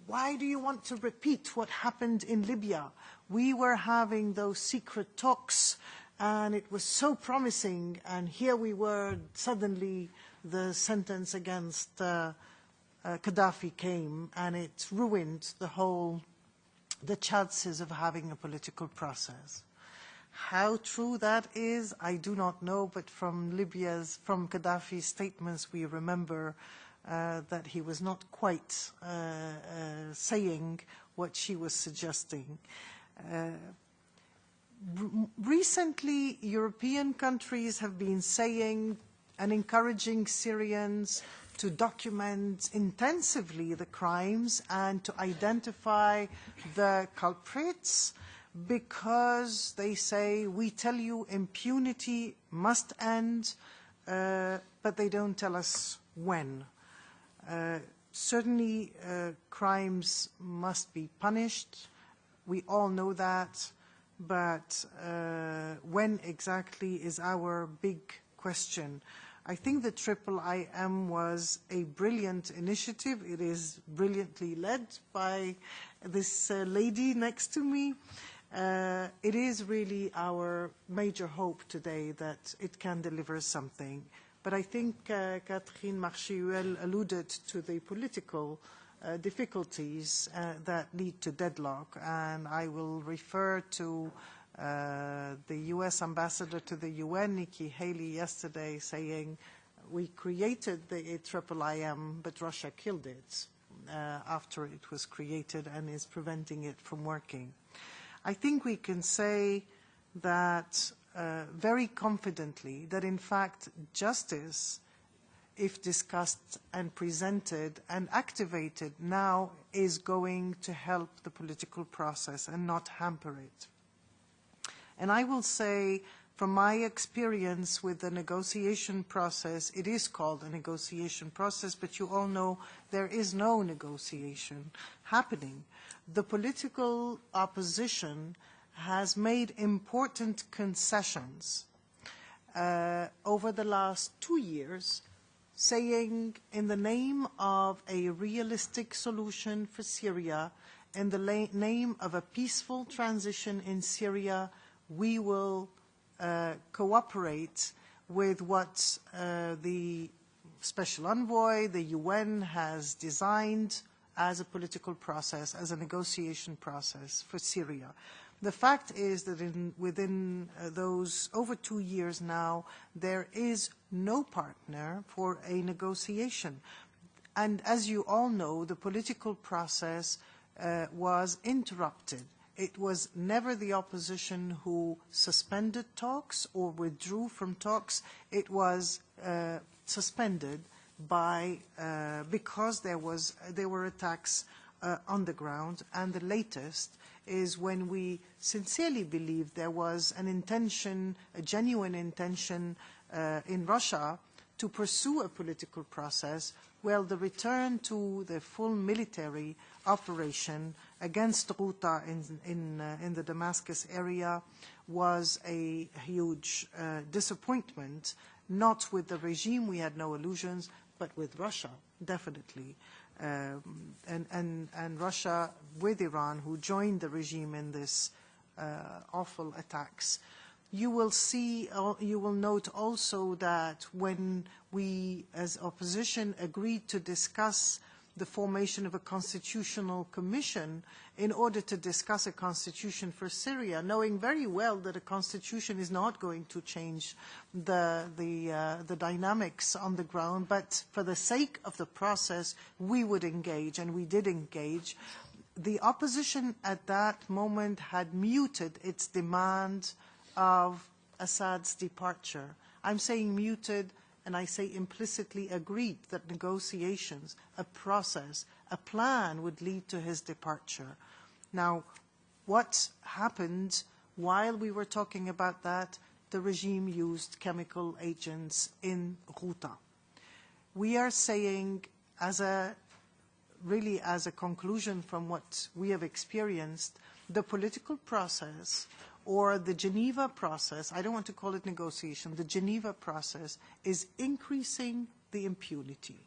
"Why do you want to repeat what happened in Libya? We were having those secret talks and it was so promising, and here we were, suddenly the sentence against Gaddafi came and it ruined the chances of having a political process." How true that is, I do not know, but from Gaddafi's statements, we remember that he was not quite saying what she was suggesting. Recently, European countries have been saying and encouraging Syrians to document intensively the crimes and to identify the culprits, because they say, we tell you impunity must end, but they don't tell us when. Certainly, crimes must be punished. We all know that, but when exactly is our big question. I think the IIIM was a brilliant initiative. It is brilliantly led by this lady next to me. It is really our major hope today that it can deliver something. But I think Catherine Marchiuel alluded to the political difficulties that lead to deadlock, and I will refer to the U.S. ambassador to the UN, Nikki Haley, yesterday saying, we created the IIIM, but Russia killed it after it was created and is preventing it from working. I think we can say that very confidently that, in fact, justice, if discussed and presented and activated now, is going to help the political process and not hamper it. And I will say, from my experience with the negotiation process, it is called a negotiation process, but you all know there is no negotiation happening. The political opposition has made important concessions over the last 2 years, saying in the name of a realistic solution for Syria, in the name of a peaceful transition in Syria, we will cooperate with what the Special Envoy, the UN, has designed as a political process, as a negotiation process for Syria. The fact is that within those over 2 years now, there is no partner for a negotiation. And as you all know, the political process was interrupted. It was never the opposition who suspended talks or withdrew from talks. It was suspended because there were attacks on the ground, and the latest is when we sincerely believe there was an intention, a genuine intention in Russia to pursue a political process. Well, the return to the full military operation against Ghouta in the Damascus area was a huge disappointment, not with the regime, we had no illusions, but with Russia, definitely. And Russia with Iran, who joined the regime in this awful attacks. You will note also that when we, as opposition, agreed to discuss the formation of a constitutional commission in order to discuss a constitution for Syria, knowing very well that a constitution is not going to change the dynamics on the ground, but for the sake of the process, we would engage, and we did engage. the opposition at that moment had muted its demand of Assad's departure. I'm saying muted, and I say implicitly agreed that negotiations, a process, a plan would lead to his departure. Now, what happened while we were talking about that? The regime used chemical agents in Ghouta. We are saying, really as a conclusion from what we have experienced, the political process or the Geneva process, I don't want to call it negotiation, the Geneva process is increasing the impunity.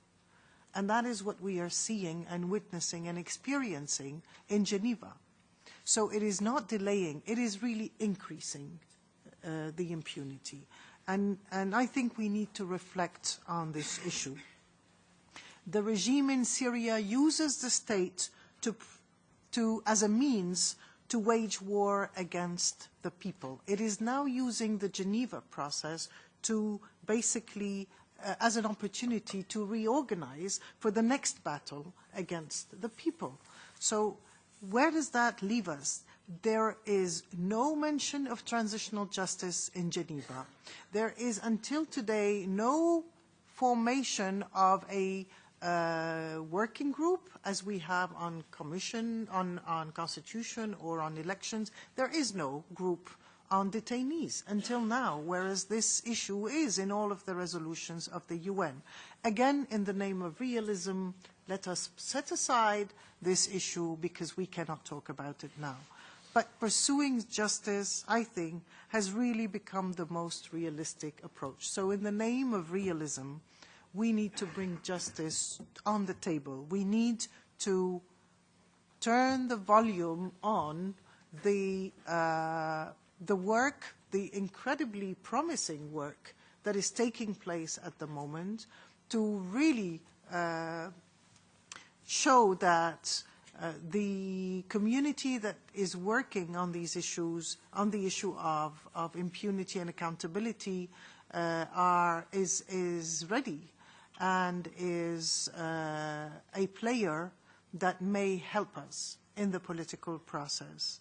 And that is what we are seeing and witnessing and experiencing in Geneva. So it is not delaying, it is really increasing the impunity. And I think we need to reflect on this issue. The regime in Syria uses the state as a means to wage war against the people. It is now using the Geneva process to basically, as an opportunity to reorganize for the next battle against the people. So where does that leave us? There is no mention of transitional justice in Geneva. There is, until today, no formation of a working group, as we have on commission, on constitution or on elections. There is no group on detainees until now, whereas this issue is in all of the resolutions of the UN. Again, in the name of realism, let us set aside this issue because we cannot talk about it now. But pursuing justice, I think, has really become the most realistic approach. So in the name of realism, we need to bring justice on the table. We need to turn the volume on the work, the incredibly promising work that is taking place at the moment, to really show that the community that is working on these issues, on the issue of impunity and accountability, is ready and is a player that may help us in the political process.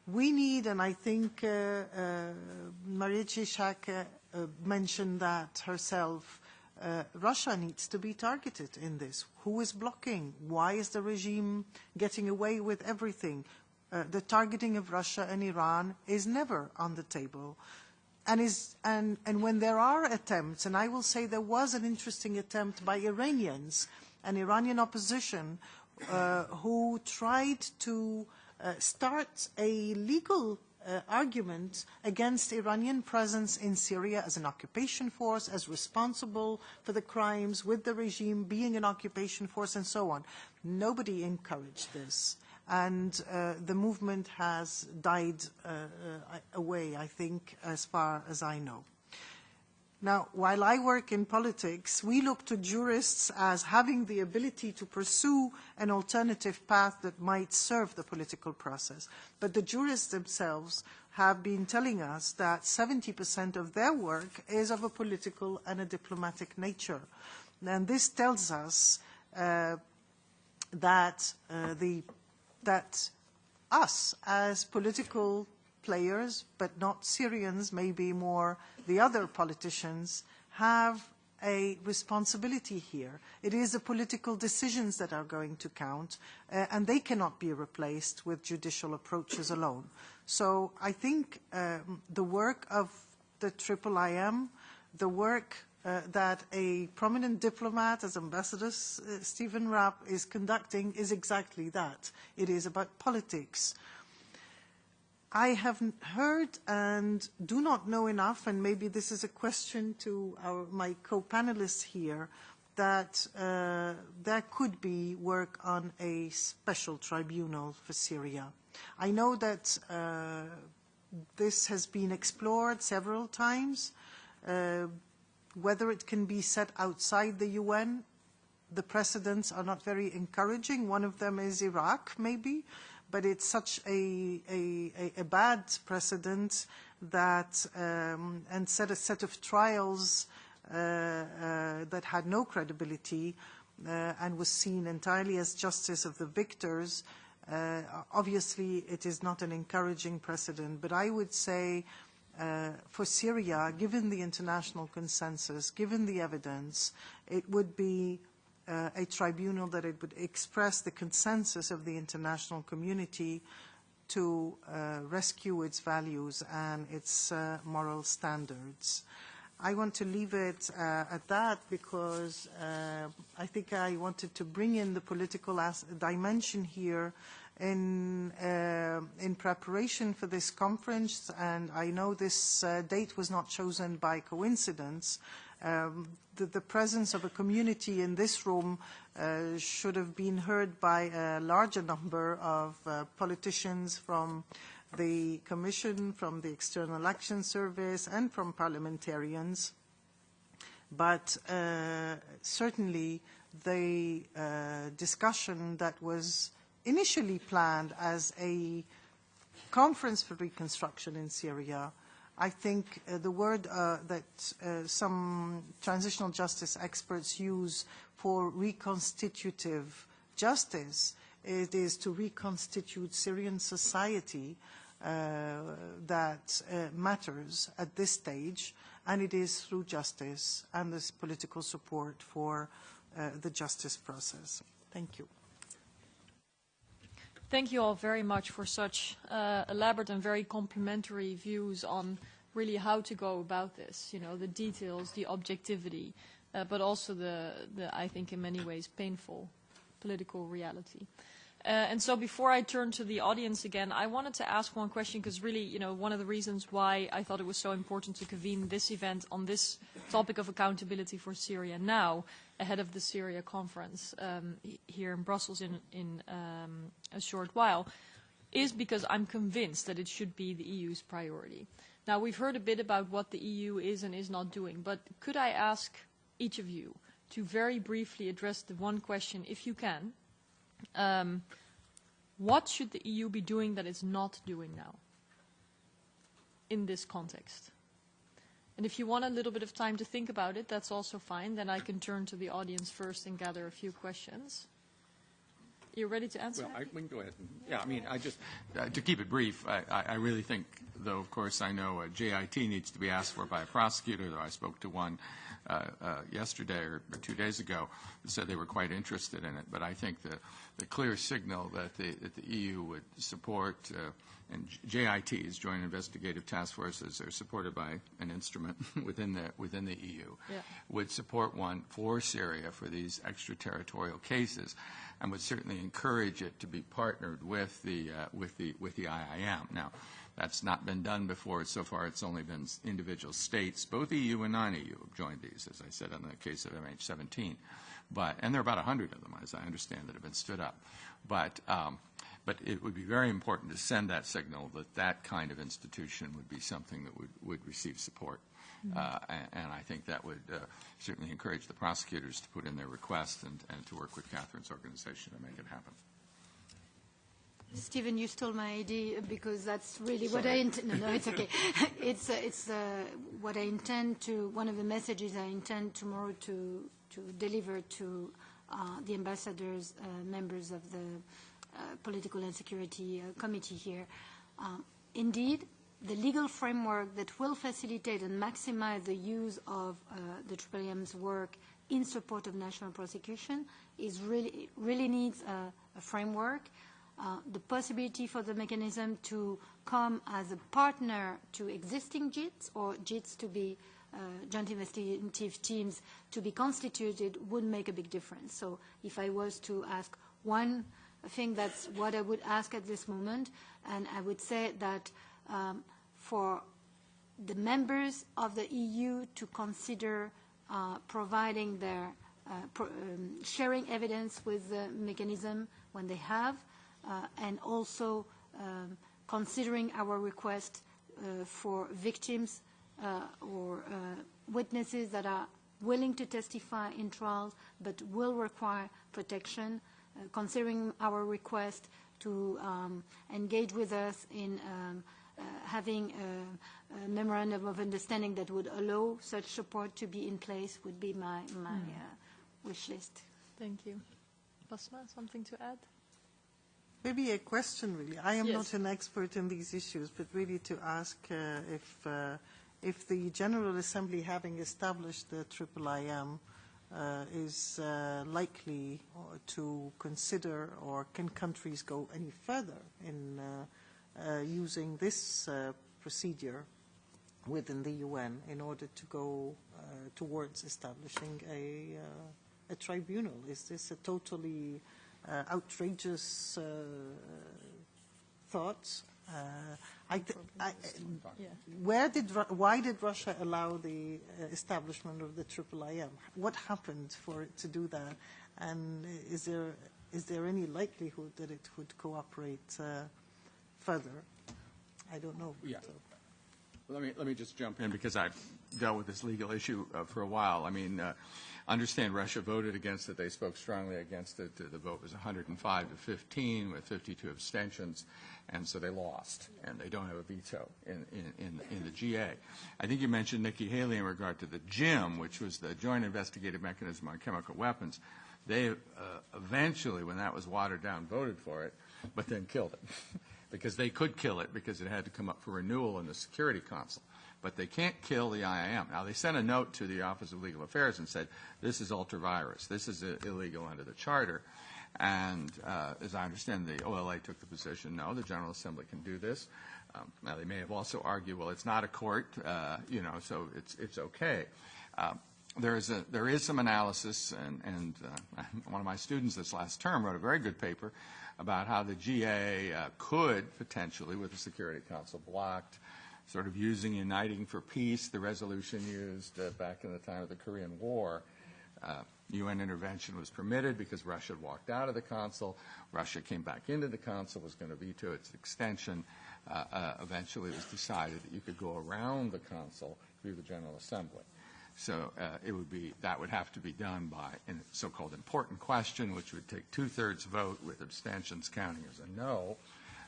We need, and I think Marietje Schaake mentioned that herself, Russia needs to be targeted in this. Who is blocking? Why is the regime getting away with everything? The targeting of Russia and Iran is never on the table. And when there are attempts, and I will say there was an interesting attempt by Iranians, an Iranian opposition, who tried to start a legal argument against Iranian presence in Syria as an occupation force, as responsible for the crimes with the regime being an occupation force and so on. Nobody encouraged this. And the movement has died away, I think, as far as I know. Now, while I work in politics, we look to jurists as having the ability to pursue an alternative path that might serve the political process. But the jurists themselves have been telling us that 70% of their work is of a political and a diplomatic nature. And this tells us that us as political players, but not Syrians, maybe more the other politicians, have a responsibility here. It is the political decisions that are going to count, and they cannot be replaced with judicial approaches alone. So I think the work of the IIIM, the work that a prominent diplomat, as Ambassador Stephen Rapp, is conducting is exactly that. It is about politics. I have heard and do not know enough, and maybe this is a question to my co-panelists here, that there could be work on a special tribunal for Syria. I know that this has been explored several times. Whether it can be set outside the UN, the precedents are not very encouraging. One of them is Iraq, maybe, but it's such a bad precedent that, and set a set of trials that had no credibility and was seen entirely as justice of the victors, Obviously, it is not an encouraging precedent, but I would say for Syria, given the international consensus, given the evidence, it would be a tribunal that it would express the consensus of the international community to rescue its values and its moral standards. I want to leave it at that because I think I wanted to bring in the political dimension here in preparation for this conference, and I know this date was not chosen by coincidence. The presence of a community in this room should have been heard by a larger number of politicians from the Commission, from the External Action Service, and from parliamentarians. But certainly the discussion that was initially planned as a conference for reconstruction in Syria, I think the word that some transitional justice experts use for reconstitutive justice, it is to reconstitute Syrian society that matters at this stage, and it is through justice and this political support for the justice process. Thank you. Thank you all very much for such elaborate and very complimentary views on really how to go about this, you know, the details, the objectivity, but also the, I think in many ways, painful political reality. And so before I turn to the audience again, I wanted to ask one question, because really, you know, one of the reasons why I thought it was so important to convene this event on this topic of accountability for Syria now, ahead of the Syria conference here in Brussels in a short while, is because I'm convinced that it should be the EU's priority. Now, we've heard a bit about what the EU is and is not doing, but could I ask each of you to very briefly address the one question, if you can, what should the EU be doing that it's not doing now in this context? And if you want a little bit of time to think about it, that's also fine. Then I can turn to the audience first and gather a few questions. You ready to answer? Well, we can go ahead. Yeah, I mean, I just, to keep it brief, I really think, though, of course, I know JIT needs to be asked for by a prosecutor, though I spoke to one yesterday or 2 days ago who said they were quite interested in it. But I think the clear signal that the EU would support, and JITs, Joint Investigative Task Forces, are supported by an instrument within the EU, would support one for Syria for these extraterritorial cases, and would certainly encourage it to be partnered with the IIM. Now, that's not been done before. So far, it's only been individual states, both EU and non-EU, have joined these, as I said, in the case of MH17. And there are about 100 of them, as I understand, that have been stood up. But it would be very important to send that signal that that kind of institution would be something that would receive support. And I think that would certainly encourage the prosecutors to put in their request and to work with Catherine's organization to make it happen. Stephen, you stole my idea because that's really what I intend. No, it's okay. It's what I intend to. One of the messages I intend tomorrow to deliver to the ambassadors, members of the Political and Security Committee here. Indeed, the legal framework that will facilitate and maximize the use of the IIIM's work in support of national prosecution is really needs a framework. The possibility for the mechanism to come as a partner to existing JITs or JITs to be joint investigative teams to be constituted would make a big difference. So if I was to ask one thing, that's what I would ask at this moment, and I would say that for the members of the EU to consider providing their sharing evidence with the mechanism when they have, and also considering our request for victims or witnesses that are willing to testify in trials but will require protection, considering our request to engage with us in having a memorandum of understanding that would allow such support to be in place would be my wish list. Thank you. Basma, something to add? Maybe a question, really. I am Yes. not an expert in these issues, but really to ask if the General Assembly, having established the IIIM, is likely to consider, or can countries go any further in using this procedure within the UN in order to go towards establishing a tribunal? Is this a totally outrageous thought? Why did Russia allow the establishment of the IIIM? What happened for it to do that? And is there any likelihood that it would cooperate further? I don't know. Yeah. So. Let me just jump in because I've dealt with this legal issue for a while. I mean, understand Russia voted against it. They spoke strongly against it. The vote was 105 to 15 with 52 abstentions, and so they lost, and they don't have a veto in the GA. I think you mentioned Nikki Haley in regard to the JIM, which was the Joint Investigative Mechanism on Chemical Weapons. They eventually, when that was watered down, voted for it, but then killed it. Because they could kill it because it had to come up for renewal in the Security Council. But they can't kill the IIM. Now, they sent a note to the Office of Legal Affairs and said, this is ultra-virus. This is illegal under the Charter. And as I understand, the OLA took the position, no, the General Assembly can do this. Now, they may have also argued, well, it's not a court, so it's okay. There is some analysis, and one of my students this last term wrote a very good paper about how the GA could potentially, with the Security Council blocked, sort of using Uniting for Peace, the resolution used back in the time of the Korean War. UN intervention was permitted because Russia had walked out of the Council. Russia came back into the Council, was going to veto its extension. Eventually it was decided that you could go around the Council through the General Assembly. So that would have to be done by a so-called important question, which would take 2/3 vote with abstentions counting as a no.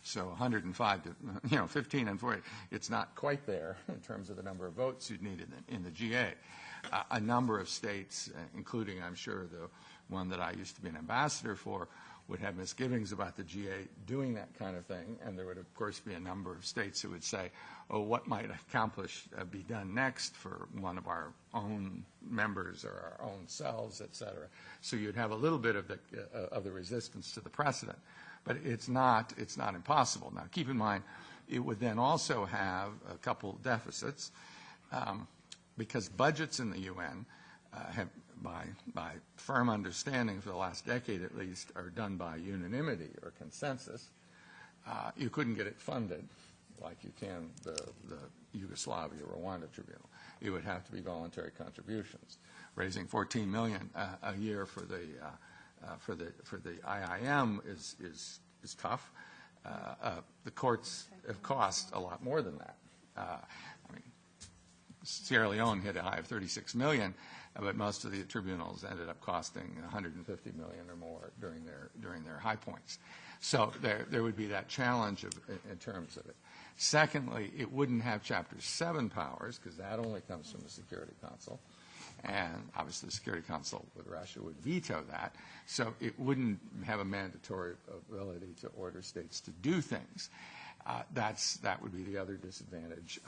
So 105 to 15 and 40, it's not quite there in terms of the number of votes you'd need in the GA. A number of states, including I'm sure the one that I used to be an ambassador for, would have misgivings about the GA doing that kind of thing, and there would of course be a number of states who would say, oh, what might be done next for one of our own members or our own selves, et cetera. So you'd have a little bit of the resistance to the precedent. But it's not impossible. Now, keep in mind, it would then also have a couple deficits because budgets in the UN have, by firm understanding for the last decade at least, are done by unanimity or consensus. You couldn't get it funded like you can the Yugoslavia-Rwanda Tribunal. It would have to be voluntary contributions. Raising $14 million a year for the IIM is tough. The courts have cost a lot more than that. I mean, Sierra Leone hit a high of $36 million, but most of the tribunals ended up costing $150 million or more during their high points. So there would be that challenge in terms of it. Secondly, it wouldn't have Chapter 7 powers because that only comes from the Security Council. And obviously the Security Council with Russia would veto that. So it wouldn't have a mandatory ability to order states to do things. That would be the other disadvantage.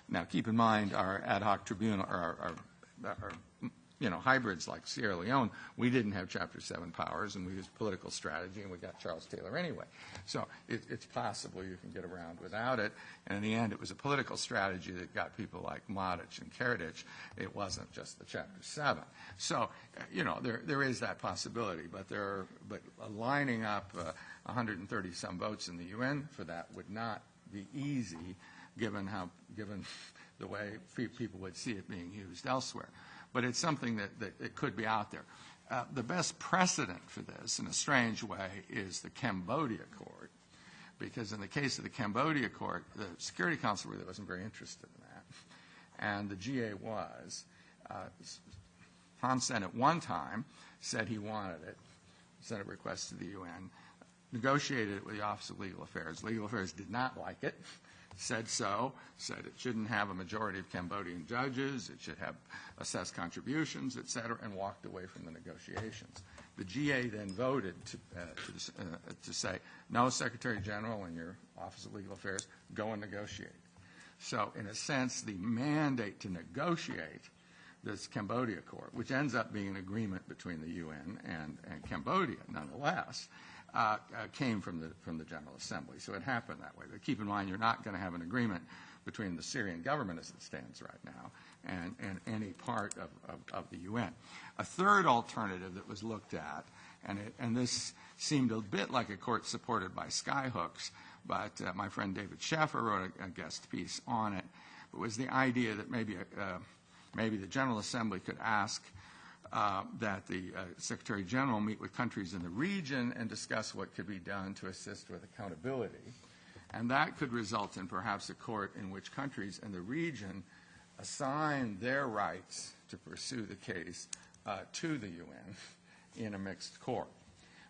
Now keep in mind our ad hoc tribunal, our hybrids like Sierra Leone, we didn't have Chapter 7 powers, and we used political strategy, and we got Charles Taylor anyway. So it's possible you can get around without it. And in the end, it was a political strategy that got people like Mladic and Karadzic. It wasn't just the Chapter 7. So, there is that possibility. But lining up 130-some votes in the UN for that would not be easy, given the way people would see it being used elsewhere. But it's something that it could be out there. The best precedent for this, in a strange way, is the Cambodia Court. Because in the case of the Cambodia Court, the Security Council really wasn't very interested in that. And the GA was. Hun Sen at one time said he wanted it, sent a request to the UN, negotiated it with the Office of Legal Affairs. Legal Affairs did not like it, said so, said it shouldn't have a majority of Cambodian judges, it should have assessed contributions, et cetera, and walked away from the negotiations. The GA then voted to say, no, Secretary General and your Office of Legal Affairs, go and negotiate. So in a sense, the mandate to negotiate this Cambodia Court, which ends up being an agreement between the UN and Cambodia, nonetheless, came from the General Assembly. So it happened that way. But keep in mind, you're not going to have an agreement between the Syrian government as it stands right now and any part of the UN. A third alternative that was looked at, and this seemed a bit like a court supported by skyhooks, but my friend David Schaffer wrote a guest piece on it, but was the idea that maybe the General Assembly could ask that the Secretary General meet with countries in the region and discuss what could be done to assist with accountability. And that could result in perhaps a court in which countries in the region assign their rights to pursue the case to the UN in a mixed court,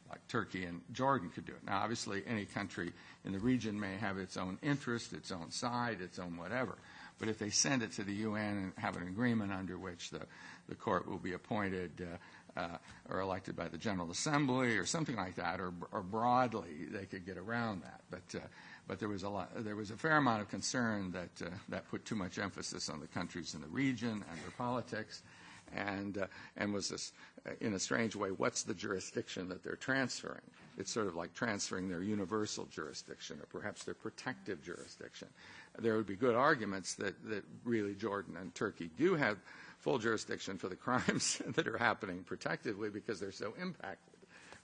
like Turkey and Jordan could do it. Now, obviously, any country in the region may have its own interest, its own side, its own whatever. But if they send it to the UN and have an agreement under which the court will be appointed or elected by the General Assembly or something like that, or broadly, they could get around that. But there was a fair amount of concern that put too much emphasis on the countries in the region and their politics, and was this, in a strange way, what's the jurisdiction that they're transferring? It's sort of like transferring their universal jurisdiction or perhaps their protective jurisdiction. There would be good arguments that really Jordan and Turkey do have full jurisdiction for the crimes that are happening protectively because they're so impacted.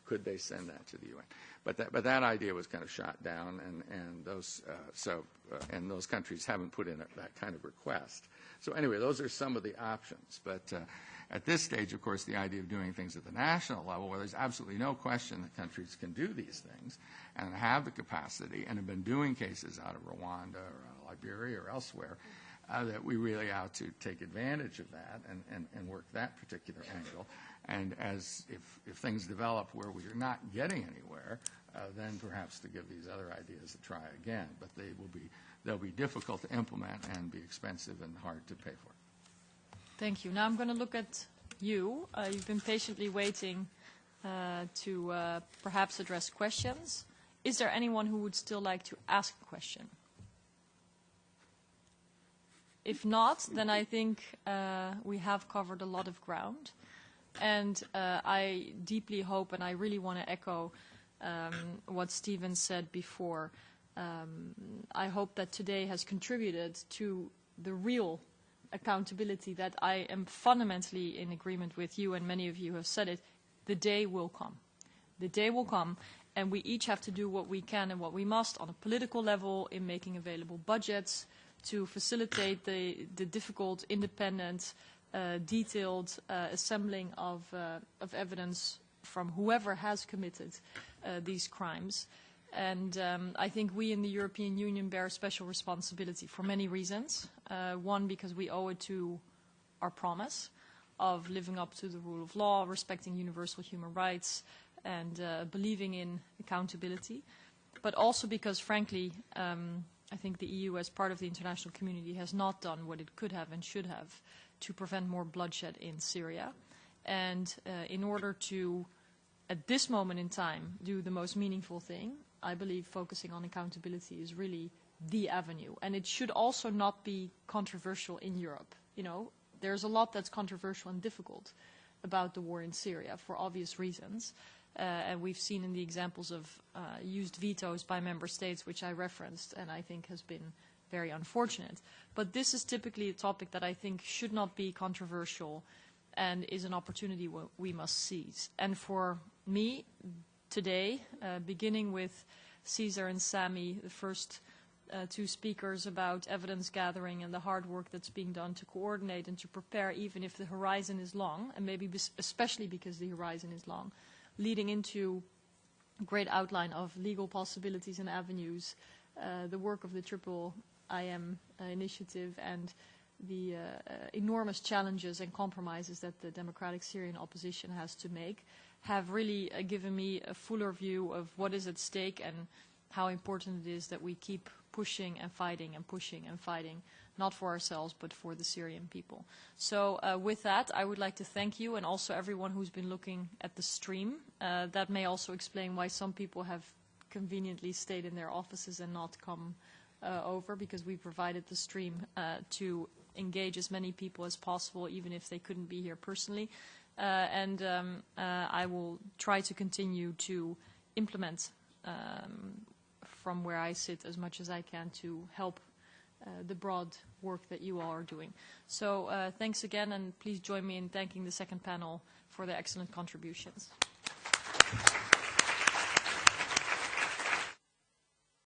Could they send that to the UN? But that idea was kind of shot down, and those countries haven't put in that kind of request. So anyway, those are some of the options. But at this stage, of course, the idea of doing things at the national level, where there's absolutely no question that countries can do these things and have the capacity and have been doing cases out of Rwanda or out of Liberia or elsewhere, that we really ought to take advantage of that and work that particular angle. And if things develop where we are not getting anywhere, then perhaps to give these other ideas a try again. But they'll be difficult to implement and be expensive and hard to pay for. Thank you. Now I'm going to look at you. You've been patiently waiting to perhaps address questions. Is there anyone who would still like to ask a question? If not, then I think we have covered a lot of ground. And I deeply hope, and I really want to echo what Stephen said before, I hope that today has contributed to the real accountability that I am fundamentally in agreement with you, and many of you have said it. The day will come. The day will come, and we each have to do what we can and what we must on a political level in making available budgets to facilitate the difficult, independent, detailed assembling of evidence from whoever has committed these crimes. And I think we in the European Union bear special responsibility for many reasons. One, because we owe it to our promise of living up to the rule of law, respecting universal human rights, and believing in accountability. But also because, frankly, I think the EU, as part of the international community, has not done what it could have and should have to prevent more bloodshed in Syria. And in order to, at this moment in time, do the most meaningful thing, I believe focusing on accountability is really the avenue. And it should also not be controversial in Europe. You know, there's a lot that's controversial and difficult about the war in Syria for obvious reasons. And we've seen in the examples of used vetoes by member states, which I referenced, and I think has been very unfortunate. But this is typically a topic that I think should not be controversial and is an opportunity we must seize. And for me, today, beginning with Caesar and Sami, the first two speakers about evidence gathering and the hard work that's being done to coordinate and to prepare, even if the horizon is long, and maybe especially because the horizon is long, leading into a great outline of legal possibilities and avenues, the work of the Triple IM initiative, and the enormous challenges and compromises that the democratic Syrian opposition has to make, have really given me a fuller view of what is at stake and how important it is that we keep pushing and fighting and pushing and fighting, not for ourselves, but for the Syrian people. So with that, I would like to thank you and also everyone who's been looking at the stream. That may also explain why some people have conveniently stayed in their offices and not come over, because we provided the stream to engage as many people as possible, even if they couldn't be here personally. And I will try to continue to implement from where I sit as much as I can to help the broad work that you all are doing. So thanks again, and please join me in thanking the second panel for their excellent contributions.